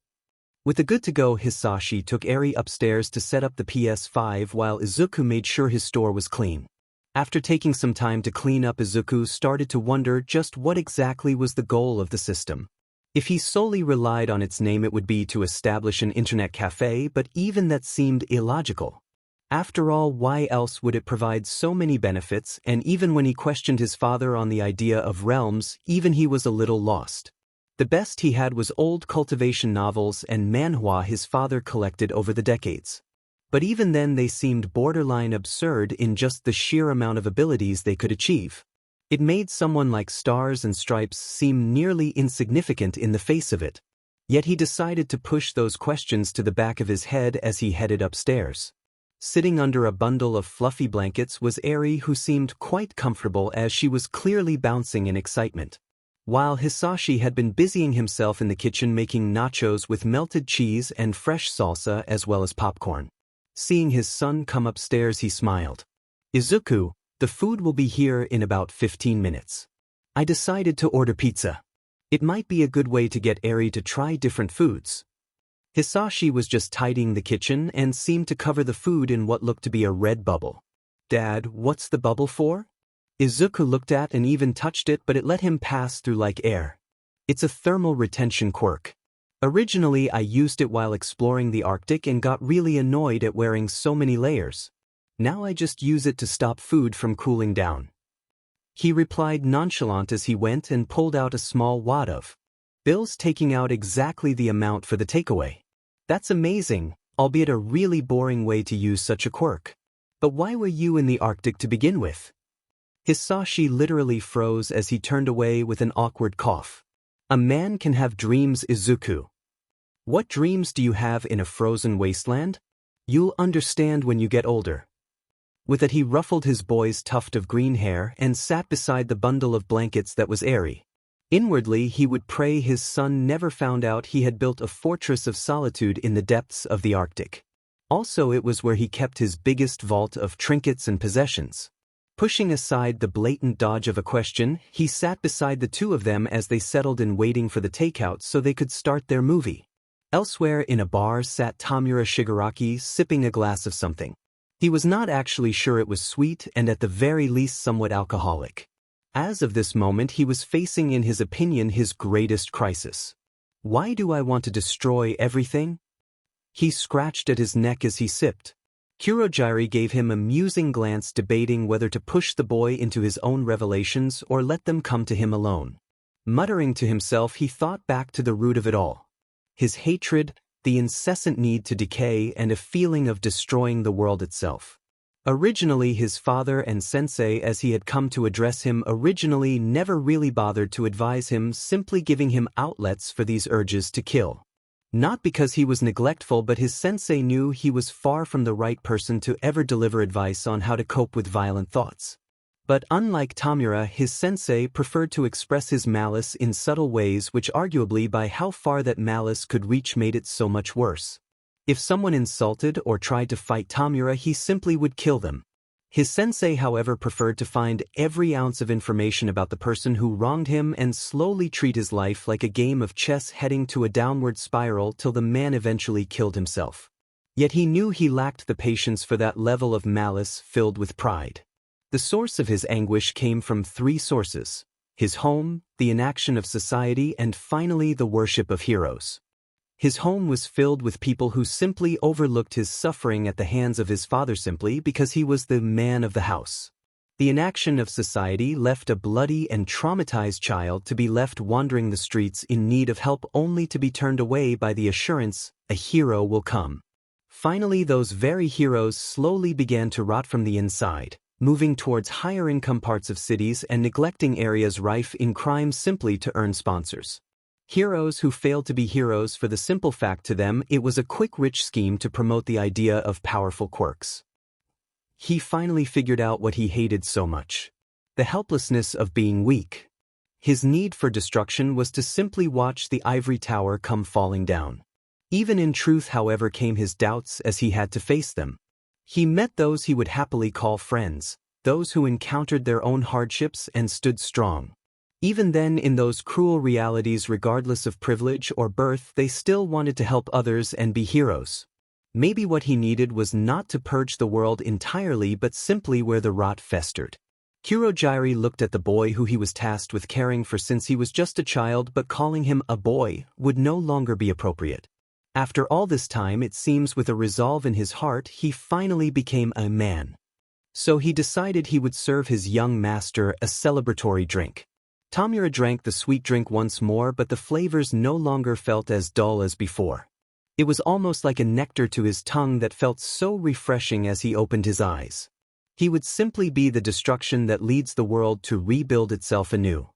With the good-to-go, Hisashi took Eri upstairs to set up the PS5 while Izuku made sure his store was clean. After taking some time to clean up, Izuku started to wonder just what exactly was the goal of the system. If he solely relied on its name, it would be to establish an internet cafe, but even that seemed illogical. After all, why else would it provide so many benefits? And even when he questioned his father on the idea of realms, even he was a little lost. The best he had was old cultivation novels and manhwa his father collected over the decades. But even then they seemed borderline absurd in just the sheer amount of abilities they could achieve. It made someone like Stars and Stripes seem nearly insignificant in the face of it. Yet he decided to push those questions to the back of his head as he headed upstairs. Sitting under a bundle of fluffy blankets was Eri, who seemed quite comfortable as she was clearly bouncing in excitement. While Hisashi had been busying himself in the kitchen making nachos with melted cheese and fresh salsa as well as popcorn. Seeing his son come upstairs, he smiled. Izuku, the food will be here in about 15 minutes. I decided to order pizza. It might be a good way to get Eri to try different foods. Hisashi was just tidying the kitchen and seemed to cover the food in what looked to be a red bubble. Dad, what's the bubble for? Izuku looked at and even touched it, but it let him pass through like air. It's a thermal retention quirk. Originally I used it while exploring the Arctic and got really annoyed at wearing so many layers. Now I just use it to stop food from cooling down. He replied nonchalant as he went and pulled out a small wad of bills, taking out exactly the amount for the takeaway. That's amazing, albeit a really boring way to use such a quirk. But why were you in the Arctic to begin with? Hisashi literally froze as he turned away with an awkward cough. A man can have dreams, Izuku. What dreams do you have in a frozen wasteland? You'll understand when you get older. With that he ruffled his boy's tuft of green hair and sat beside the bundle of blankets that was Eri. Inwardly he would pray his son never found out he had built a fortress of solitude in the depths of the Arctic. Also, it was where he kept his biggest vault of trinkets and possessions. Pushing aside the blatant dodge of a question, he sat beside the two of them as they settled in, waiting for the takeout so they could start their movie. Elsewhere in a bar sat Tamura Shigaraki, sipping a glass of something. He was not actually sure it was sweet and at the very least somewhat alcoholic. As of this moment he was facing, in his opinion, his greatest crisis. Why do I want to destroy everything? He scratched at his neck as he sipped. Kurogiri gave him a musing glance, debating whether to push the boy into his own revelations or let them come to him alone. Muttering to himself, he thought back to the root of it all. His hatred, the incessant need to decay, and a feeling of destroying the world itself. Originally his father and sensei, as he had come to address him, originally never really bothered to advise him, simply giving him outlets for these urges to kill. Not because he was neglectful, but his sensei knew he was far from the right person to ever deliver advice on how to cope with violent thoughts. But unlike Tamura, his sensei preferred to express his malice in subtle ways, which arguably by how far that malice could reach made it so much worse. If someone insulted or tried to fight Tamura, he simply would kill them. His sensei, however, preferred to find every ounce of information about the person who wronged him and slowly treat his life like a game of chess heading to a downward spiral till the man eventually killed himself. Yet he knew he lacked the patience for that level of malice filled with pride. The source of his anguish came from three sources: his home, the inaction of society, and finally the worship of heroes. His home was filled with people who simply overlooked his suffering at the hands of his father simply because he was the man of the house. The inaction of society left a bloody and traumatized child to be left wandering the streets in need of help, only to be turned away by the assurance, a hero will come. Finally, those very heroes slowly began to rot from the inside, moving towards higher income parts of cities and neglecting areas rife in crime simply to earn sponsors. Heroes who failed to be heroes for the simple fact to them it was a quick rich scheme to promote the idea of powerful quirks. He finally figured out what he hated so much: the helplessness of being weak. His need for destruction was to simply watch the ivory tower come falling down. Even in truth, however, came his doubts as he had to face them. He met those he would happily call friends, those who encountered their own hardships and stood strong. Even then, in those cruel realities, regardless of privilege or birth, they still wanted to help others and be heroes. Maybe what he needed was not to purge the world entirely, but simply where the rot festered. Kurogiri looked at the boy who he was tasked with caring for since he was just a child, but calling him a boy would no longer be appropriate. After all this time, it seems with a resolve in his heart, he finally became a man. So he decided he would serve his young master a celebratory drink. Tamura drank the sweet drink once more, but the flavors no longer felt as dull as before. It was almost like a nectar to his tongue that felt so refreshing as he opened his eyes. He would simply be the destruction that leads the world to rebuild itself anew.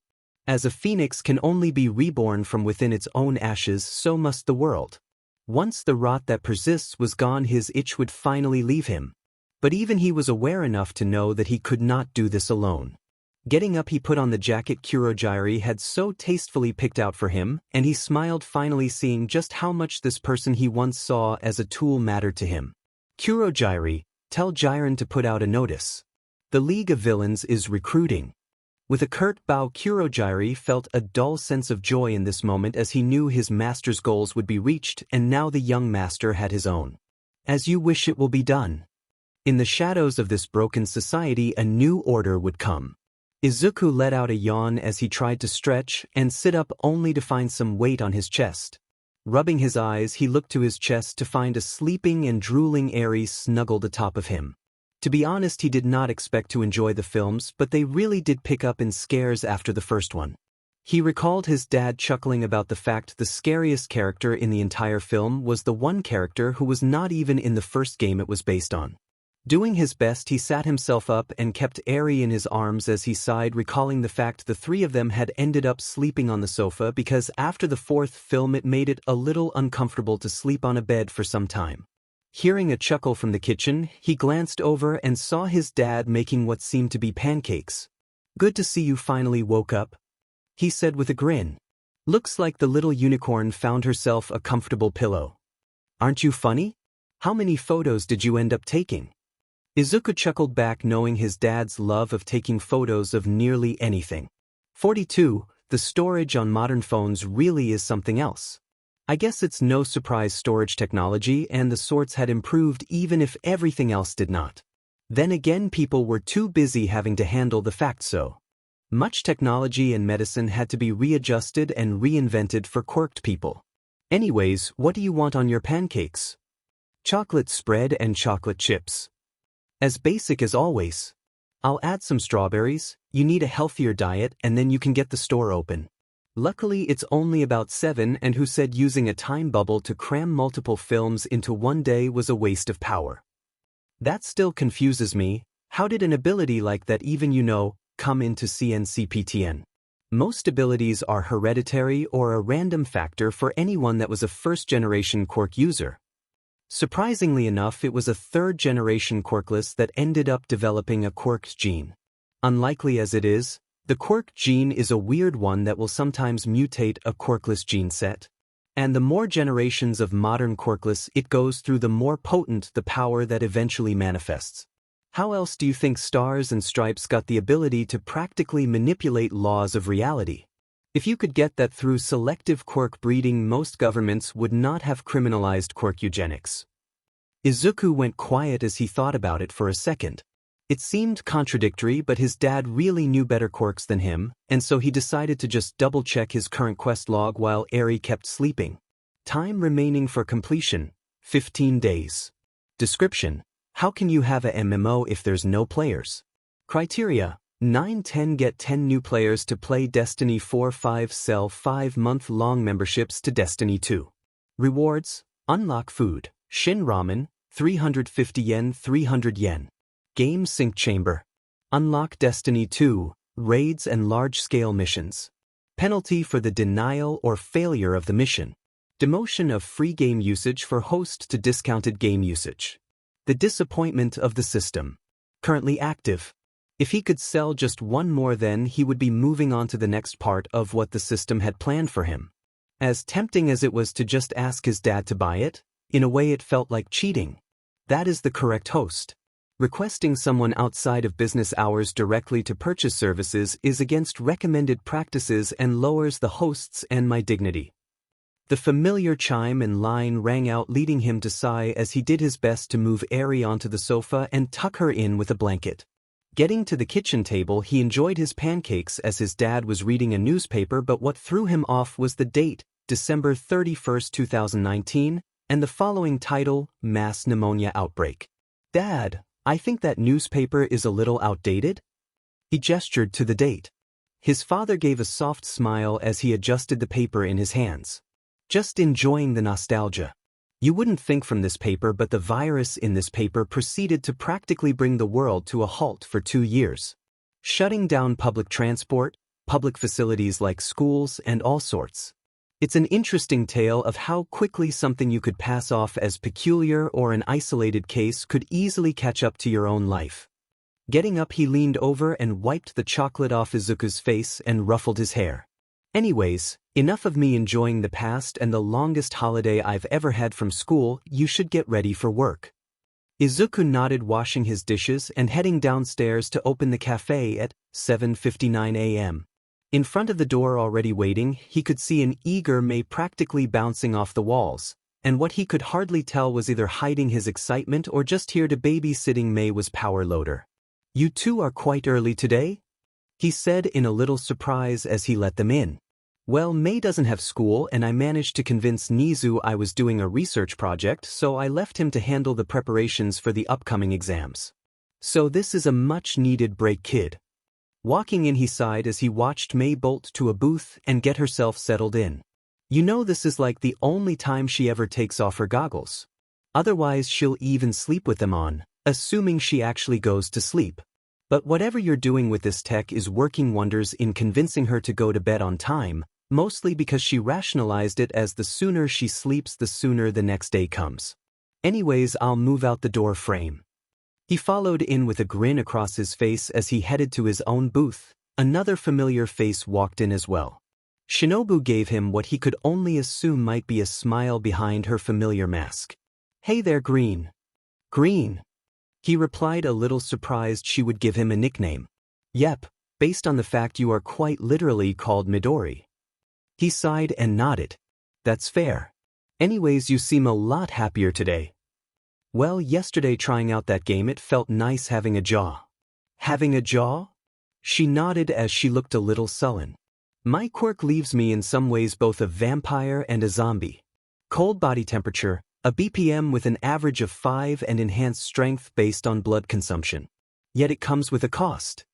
As a phoenix can only be reborn from within its own ashes, so must the world. Once the rot that persists was gone, his itch would finally leave him. But even he was aware enough to know that he could not do this alone. Getting up, he put on the jacket Kurogiri had so tastefully picked out for him, and he smiled, finally seeing just how much this person he once saw as a tool mattered to him. Kurogiri, tell Jiren to put out a notice. The League of Villains is recruiting. With a curt bow, Kurogiri felt a dull sense of joy in this moment as he knew his master's goals would be reached, and now the young master had his own. As you wish, it will be done. In the shadows of this broken society, a new order would come. Izuku let out a yawn as he tried to stretch and sit up, only to find some weight on his chest. Rubbing his eyes, he looked to his chest to find a sleeping and drooling Aries snuggled atop of him. To be honest, he did not expect to enjoy the films, but they really did pick up in scares after the first one. He recalled his dad chuckling about the fact the scariest character in the entire film was the one character who was not even in the first game it was based on. Doing his best, he sat himself up and kept Eri in his arms as he sighed, recalling the fact the three of them had ended up sleeping on the sofa because after the fourth film it made it a little uncomfortable to sleep on a bed for some time. Hearing a chuckle from the kitchen, he glanced over and saw his dad making what seemed to be pancakes. "Good to see you finally woke up," he said with a grin. "Looks like the little unicorn found herself a comfortable pillow. Aren't you funny? How many photos did you end up taking?" Izuku chuckled back, knowing his dad's love of taking photos of nearly anything. 42. The storage on modern phones really is something else. I guess it's no surprise storage technology and the sorts had improved even if everything else did not. Then again, people were too busy having to handle the fact so much technology and medicine had to be readjusted and reinvented for quirked people. Anyways, what do you want on your pancakes? Chocolate spread and chocolate chips. As basic as always. I'll add some strawberries. You need a healthier diet and then you can get the store open. Luckily it's only about 7 and who said using a time bubble to cram multiple films into one day was a waste of power. That still confuses me. How did an ability like that even come into CNCPTN? Most abilities are hereditary or a random factor for anyone that was a first-generation Quirk user. Surprisingly enough, it was a third-generation Quirkless that ended up developing a Quirk gene. Unlikely as it is, the Quirk gene is a weird one that will sometimes mutate a Quirkless gene set. And the more generations of modern Quirkless it goes through, the more potent the power that eventually manifests. How else do you think Stars and Stripes got the ability to practically manipulate laws of reality? If you could get that through selective Quirk breeding, most governments would not have criminalized Quirk eugenics. Izuku went quiet as he thought about it for a second. It seemed contradictory, but his dad really knew better Quirks than him, and so he decided to just double-check his current quest log while Eri kept sleeping. Time remaining for completion, 15 days. Description: how can you have a MMO if there's no players? Criteria: 9-10 Get 10 new players to play Destiny 4-5 Sell 5-month-long memberships to Destiny 2. Rewards: unlock food, Shin Ramen, 350 yen 300 yen. Game Sync Chamber. Unlock Destiny 2, raids and large-scale missions. Penalty for the denial or failure of the mission. Demotion of free game usage for host to discounted game usage. The disappointment of the system. Currently active. If he could sell just one more, then he would be moving on to the next part of what the system had planned for him. As tempting as it was to just ask his dad to buy it, in a way it felt like cheating. That is the correct host. Requesting someone outside of business hours directly to purchase services is against recommended practices and lowers the host's and my dignity. The familiar chime and line rang out, leading him to sigh as he did his best to move Eri onto the sofa and tuck her in with a blanket. Getting to the kitchen table, he enjoyed his pancakes as his dad was reading a newspaper, but what threw him off was the date, December 31, 2019, and the following title, Mass Pneumonia Outbreak. Dad, I think that newspaper is a little outdated. He gestured to the date. His father gave a soft smile as he adjusted the paper in his hands. Just enjoying the nostalgia. You wouldn't think from this paper, but the virus in this paper proceeded to practically bring the world to a halt for 2 years. Shutting down public transport, public facilities like schools, and all sorts. It's an interesting tale of how quickly something you could pass off as peculiar or an isolated case could easily catch up to your own life. Getting up, he leaned over and wiped the chocolate off Izuku's face and ruffled his hair. Anyways, enough of me enjoying the past and the longest holiday I've ever had from school. You should get ready for work. Izuku nodded, washing his dishes and heading downstairs to open the cafe at 7:59 a.m. In front of the door, already waiting, he could see an eager May practically bouncing off the walls, and what he could hardly tell was either hiding his excitement or just here to babysitting May was power loader. You two are quite early today? He said in a little surprise as he let them in. Well, May doesn't have school, and I managed to convince Nizu I was doing a research project, so I left him to handle the preparations for the upcoming exams. So this is a much-needed break, kid. Walking in, he sighed as he watched May bolt to a booth and get herself settled in. You know, this is like the only time she ever takes off her goggles. Otherwise she'll even sleep with them on, assuming she actually goes to sleep. But whatever you're doing with this tech is working wonders in convincing her to go to bed on time, mostly because she rationalized it as the sooner she sleeps, the sooner the next day comes. Anyways, I'll move out the door frame. He followed in with a grin across his face as he headed to his own booth. Another familiar face walked in as well. Shinobu gave him what he could only assume might be a smile behind her familiar mask. Hey there, Green. Green. He replied, a little surprised she would give him a nickname. Yep, based on the fact you are quite literally called Midori. He sighed and nodded. That's fair. Anyways, you seem a lot happier today. Well, yesterday trying out that game, it felt nice having a jaw. Having a jaw? She nodded as she looked a little sullen. My quirk leaves me in some ways both a vampire and a zombie. Cold body temperature, a BPM with an average of 5 and enhanced strength based on blood consumption. Yet it comes with a cost.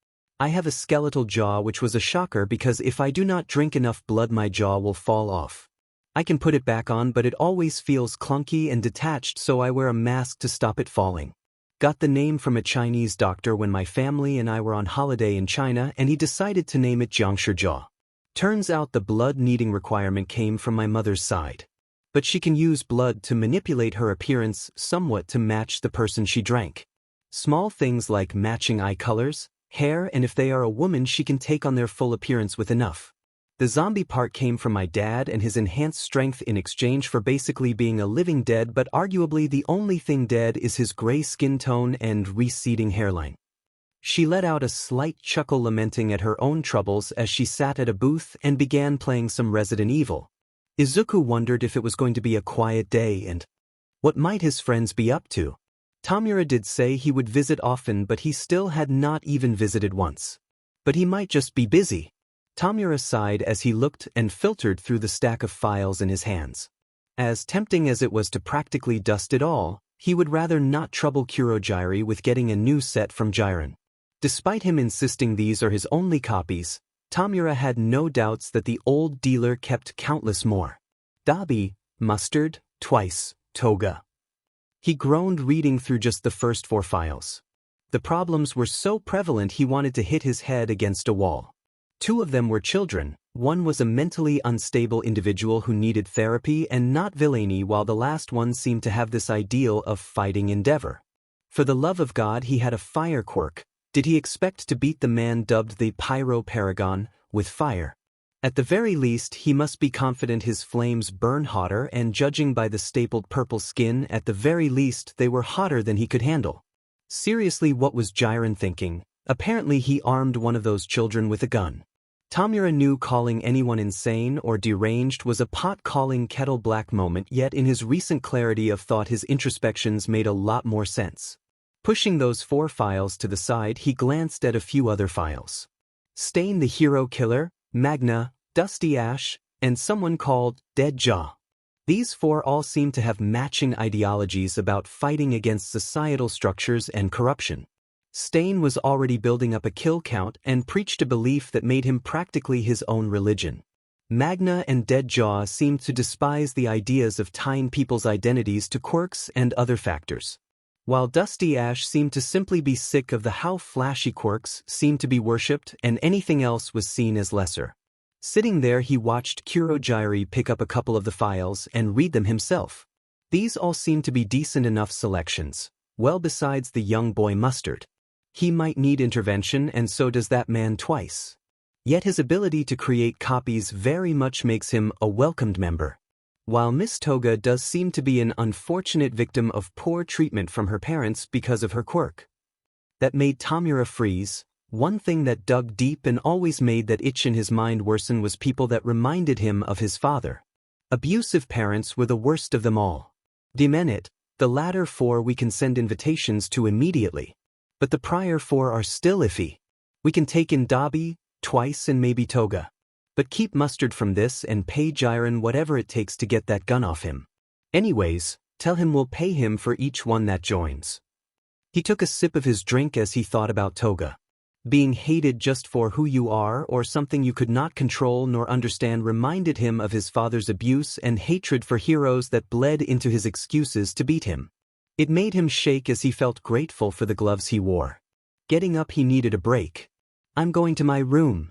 I have a skeletal jaw, which was a shocker because if I do not drink enough blood my jaw will fall off. I can put it back on but it always feels clunky and detached, so I wear a mask to stop it falling. Got the name from a Chinese doctor when my family and I were on holiday in China and he decided to name it Jiangshi Jaw. Turns out the blood-needing requirement came from my mother's side. But she can use blood to manipulate her appearance somewhat to match the person she drank. Small things like matching eye colors, hair, and if they are a woman she can take on their full appearance with enough. The zombie part came from my dad and his enhanced strength in exchange for basically being a living dead, but arguably the only thing dead is his gray skin tone and receding hairline. She let out a slight chuckle, lamenting at her own troubles as she sat at a booth and began playing some Resident Evil. Izuku wondered if it was going to be a quiet day and what might his friends be up to. Tamura did say he would visit often, but he still had not even visited once. But he might just be busy. Tamura sighed as he looked and filtered through the stack of files in his hands. As tempting as it was to practically dust it all, he would rather not trouble Kurogyari with getting a new set from Jiren. Despite him insisting these are his only copies, Tamura had no doubts that the old dealer kept countless more. Dabi, Mustard, Twice, Toga. He groaned reading through just the first 4 files. The problems were so prevalent he wanted to hit his head against a wall. 2 of them were children, one was a mentally unstable individual who needed therapy and not villainy, while the last one seemed to have this ideal of fighting endeavor. For the love of God, he had a fire quirk. Did he expect to beat the man dubbed the Pyro Paragon with fire? At the very least, he must be confident his flames burn hotter, and judging by the stapled purple skin, at the very least they were hotter than he could handle. Seriously, what was Jiren thinking? Apparently he armed one of those children with a gun. Tamura knew calling anyone insane or deranged was a pot-calling kettle black moment, yet in his recent clarity of thought his introspections made a lot more sense. Pushing those 4 files to the side, he glanced at a few other files. Stain the Hero Killer, Magna, Dusty Ash, and someone called Dead Jaw. These 4 all seemed to have matching ideologies about fighting against societal structures and corruption. Stain was already building up a kill count and preached a belief that made him practically his own religion. Magna and Dead Jaw seemed to despise the ideas of tying people's identities to quirks and other factors. While Dusty Ash seemed to simply be sick of how flashy quirks seemed to be worshipped and anything else was seen as lesser. Sitting there he watched Kurogyari pick up a couple of the files and read them himself. These all seemed to be decent enough selections, well besides the young boy Mustard. He might need intervention, and so does that man Twice. Yet his ability to create copies very much makes him a welcomed member. While Miss Toga does seem to be an unfortunate victim of poor treatment from her parents because of her quirk. That made Tamura freeze. One thing that dug deep and always made that itch in his mind worsen was people that reminded him of his father. Abusive parents were the worst of them all. Demenit, the latter 4 we can send invitations to immediately. But the prior 4 are still iffy. We can take in Dabi, Twice, and maybe Toga. But keep Mustard from this and pay Jiren whatever it takes to get that gun off him. Anyways, tell him we'll pay him for each one that joins. He took a sip of his drink as he thought about Toga. Being hated just for who you are or something you could not control nor understand reminded him of his father's abuse and hatred for heroes that bled into his excuses to beat him. It made him shake as he felt grateful for the gloves he wore. Getting up, he needed a break. I'm going to my room.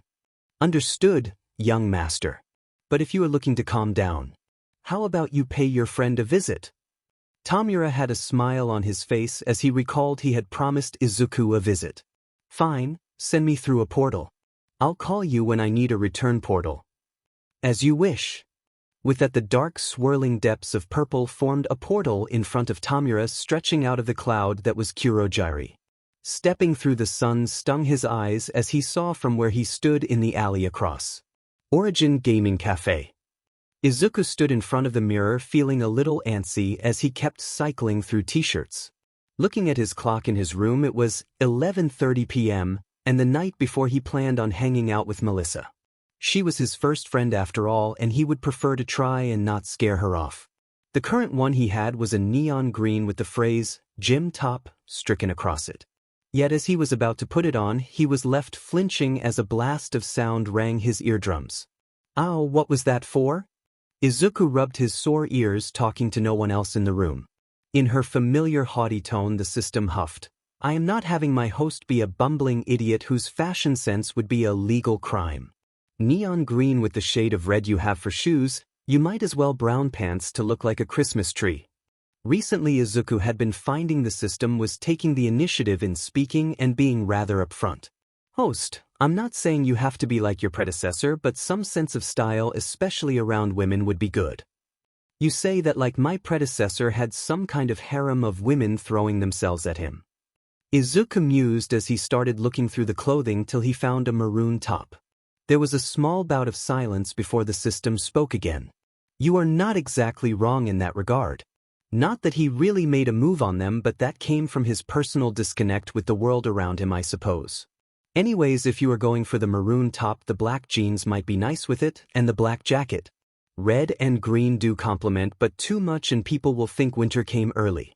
Understood, young master. But if you are looking to calm down, how about you pay your friend a visit? Tamura had a smile on his face as he recalled he had promised Izuku a visit. Fine, send me through a portal. I'll call you when I need a return portal. As you wish. With that, the dark swirling depths of purple formed a portal in front of Tamura, stretching out of the cloud that was Kurogyari. Stepping through the sun stung his eyes as he saw from where he stood in the alley across. Origin Gaming Cafe. Izuku stood in front of the mirror feeling a little antsy as he kept cycling through t-shirts. Looking at his clock in his room, it was 11:30 p.m. and the night before he planned on hanging out with Melissa. She was his first friend after all, and he would prefer to try and not scare her off. The current one he had was a neon green with the phrase, "Gym Top," stricken across it. Yet as he was about to put it on, he was left flinching as a blast of sound rang his eardrums. Ow, what was that for? Izuku rubbed his sore ears, talking to no one else in the room. In her familiar haughty tone, the system huffed. I am not having my host be a bumbling idiot whose fashion sense would be a legal crime. Neon green with the shade of red you have for shoes, you might as well brown pants to look like a Christmas tree. Recently Izuku had been finding the system was taking the initiative in speaking and being rather upfront. Host, I'm not saying you have to be like your predecessor, but some sense of style, especially around women, would be good. You say that like my predecessor had some kind of harem of women throwing themselves at him. Izuku mused as he started looking through the clothing till he found a maroon top. There was a small bout of silence before the system spoke again. You are not exactly wrong in that regard. Not that he really made a move on them, but that came from his personal disconnect with the world around him, I suppose. Anyways, if you are going for the maroon top, the black jeans might be nice with it, and the black jacket. Red and green do complement, but too much and people will think winter came early.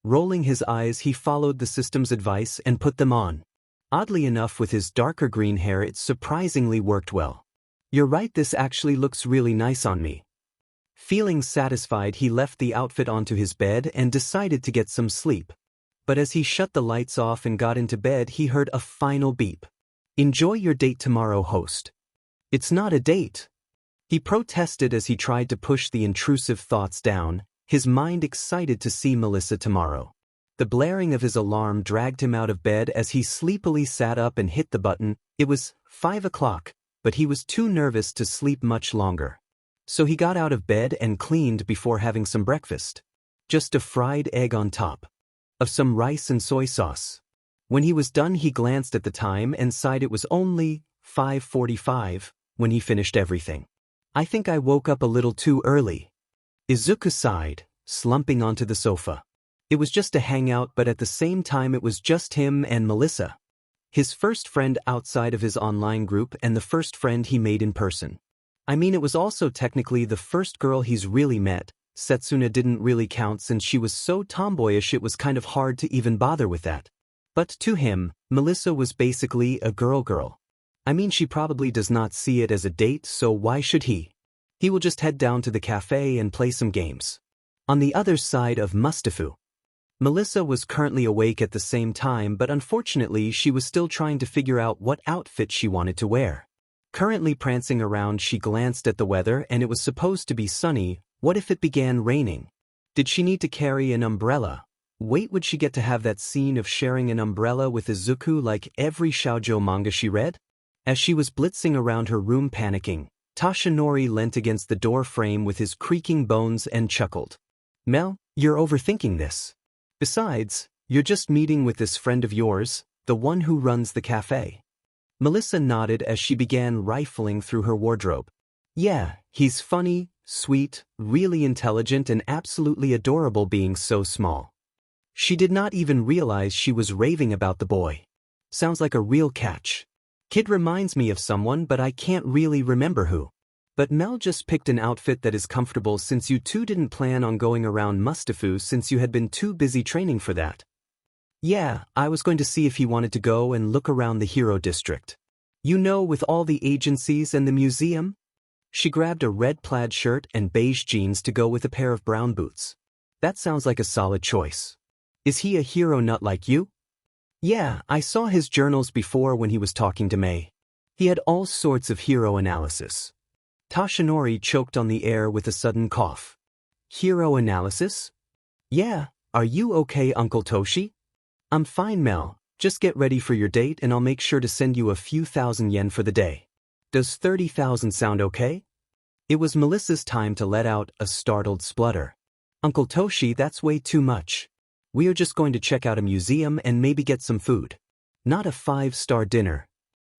Rolling his eyes, he followed the system's advice and put them on. Oddly enough, with his darker green hair, it surprisingly worked well. You're right, this actually looks really nice on me. Feeling satisfied, he left the outfit onto his bed and decided to get some sleep. But as he shut the lights off and got into bed, he heard a final beep. Enjoy your date tomorrow, host. It's not a date. He protested as he tried to push the intrusive thoughts down, his mind excited to see Melissa tomorrow. The blaring of his alarm dragged him out of bed as he sleepily sat up and hit the button. It was 5 o'clock, but he was too nervous to sleep much longer. So he got out of bed and cleaned before having some breakfast. Just a fried egg on top of some rice and soy sauce. When he was done, he glanced at the time and sighed. It was only 5:45 when he finished everything. I think I woke up a little too early. Izuku sighed, slumping onto the sofa. It was just a hangout, but at the same time it was just him and Melissa. His first friend outside of his online group and the first friend he made in person. I mean, it was also technically the first girl he's really met. Setsuna didn't really count since she was so tomboyish it was kind of hard to even bother with that. But to him, Melissa was basically a girl. I mean, she probably does not see it as a date, so why should he? He will just head down to the cafe and play some games. On the other side of Mustafu, Melissa was currently awake at the same time, but unfortunately she was still trying to figure out what outfit she wanted to wear. Currently prancing around, she glanced at the weather and it was supposed to be sunny. What if it began raining? Did she need to carry an umbrella? Wait, would she get to have that scene of sharing an umbrella with Izuku like every shoujo manga she read? As she was blitzing around her room panicking, Toshinori leant against the door frame with his creaking bones and chuckled. Mel, you're overthinking this. Besides, you're just meeting with this friend of yours, the one who runs the cafe. Melissa nodded as she began rifling through her wardrobe. Yeah, he's funny, sweet, really intelligent and absolutely adorable being so small. She did not even realize she was raving about the boy. Sounds like a real catch. Kid reminds me of someone, but I can't really remember who. But Mel just picked an outfit that is comfortable since you two didn't plan on going around Mustafu since you had been too busy training for that. Yeah, I was going to see if he wanted to go and look around the Hero District. You know, with all the agencies and the museum? She grabbed a red plaid shirt and beige jeans to go with a pair of brown boots. That sounds like a solid choice. Is he a hero nut like you? Yeah, I saw his journals before when he was talking to May. He had all sorts of hero analysis. Toshinori choked on the air with a sudden cough. Hero analysis? Yeah, are you okay, Uncle Toshi? I'm fine, Mel. Just get ready for your date and I'll make sure to send you a few thousand yen for the day. Does 30,000 sound okay? It was Melissa's time to let out a startled splutter. Uncle Toshi, that's way too much. We are just going to check out a museum and maybe get some food. Not a 5-star dinner.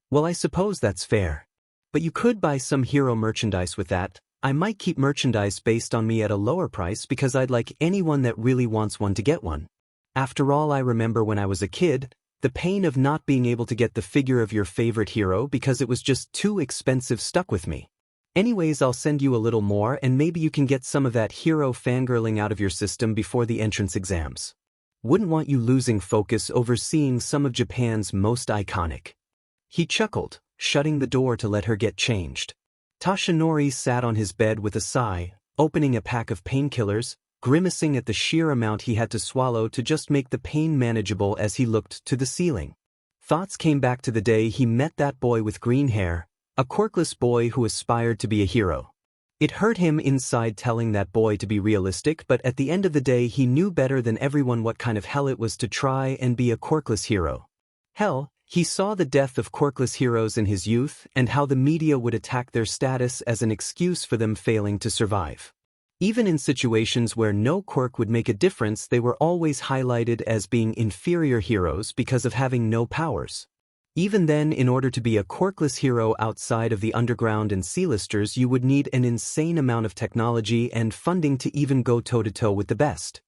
Well, I suppose that's fair. But you could buy some hero merchandise with that. I might keep merchandise based on me at a lower price because I'd like anyone that really wants one to get one. After all, I remember when I was a kid, the pain of not being able to get the figure of your favorite hero because it was just too expensive stuck with me. Anyways, I'll send you a little more and maybe you can get some of that hero fangirling out of your system before the entrance exams. Wouldn't want you losing focus over seeing some of Japan's most iconic. He chuckled, shutting the door to let her get changed. Tashinori sat on his bed with a sigh, opening a pack of painkillers, grimacing at the sheer amount he had to swallow to just make the pain manageable as he looked to the ceiling. Thoughts came back to the day he met that boy with green hair, a quirkless boy who aspired to be a hero. It hurt him inside telling that boy to be realistic, but at the end of the day he knew better than everyone what kind of hell it was to try and be a quirkless hero. Hell, he saw the death of quirkless heroes in his youth and how the media would attack their status as an excuse for them failing to survive. Even in situations where no quirk would make a difference, they were always highlighted as being inferior heroes because of having no powers. Even then, in order to be a quirkless hero outside of the underground and C-listers, you would need an insane amount of technology and funding to even go toe-to-toe with the best.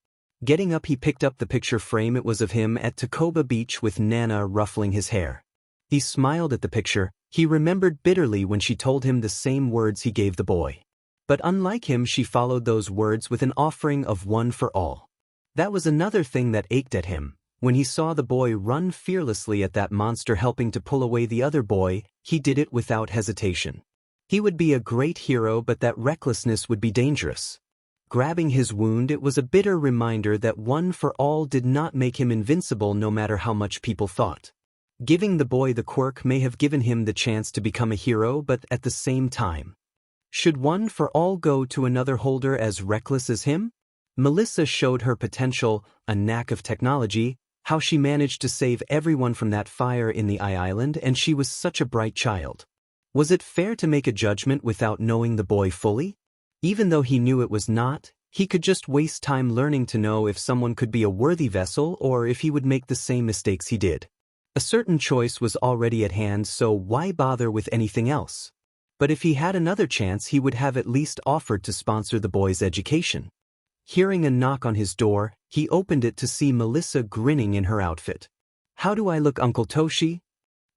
Getting up, he picked up the picture frame. It was of him at Takoba Beach with Nana ruffling his hair. He smiled at the picture. He remembered bitterly when she told him the same words he gave the boy. But unlike him, she followed those words with an offering of one for all. That was another thing that ached at him. When he saw the boy run fearlessly at that monster helping to pull away the other boy, he did it without hesitation. He would be a great hero, but that recklessness would be dangerous. Grabbing his wound, it was a bitter reminder that one for all did not make him invincible no matter how much people thought. Giving the boy the quirk may have given him the chance to become a hero, but at the same time, should one for all go to another holder as reckless as him? Melissa showed her potential, a knack of technology, how she managed to save everyone from that fire in the island, and she was such a bright child. Was it fair to make a judgment without knowing the boy fully? Even though he knew it was not, he could just waste time learning to know if someone could be a worthy vessel or if he would make the same mistakes he did. A certain choice was already at hand, so why bother with anything else? But if he had another chance, he would have at least offered to sponsor the boy's education. Hearing a knock on his door, he opened it to see Melissa grinning in her outfit. "How do I look, Uncle Toshi?"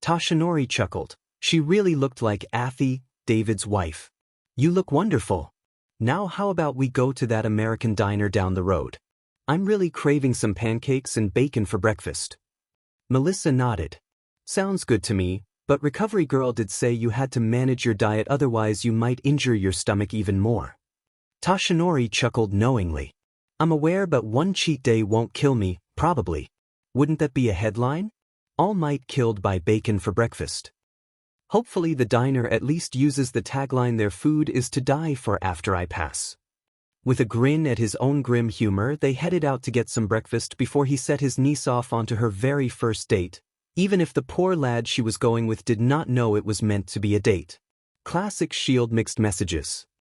Tashinori chuckled. She really looked like Athie, David's wife. "You look wonderful. Now how about we go to that American diner down the road? I'm really craving some pancakes and bacon for breakfast." Melissa nodded. "Sounds good to me. But Recovery Girl did say you had to manage your diet, otherwise you might injure your stomach even more." Tashinori chuckled knowingly. "I'm aware, but one cheat day won't kill me, probably. Wouldn't that be a headline? All Might killed by bacon for breakfast." Hopefully the diner at least uses the tagline "Their food is to die for after I pass." With a grin at his own grim humor, they headed out to get some breakfast before he set his niece off onto her very first date. Even if the poor lad she was going with did not know it was meant to be a date. Classic S.H.I.E.L.D. mixed messages.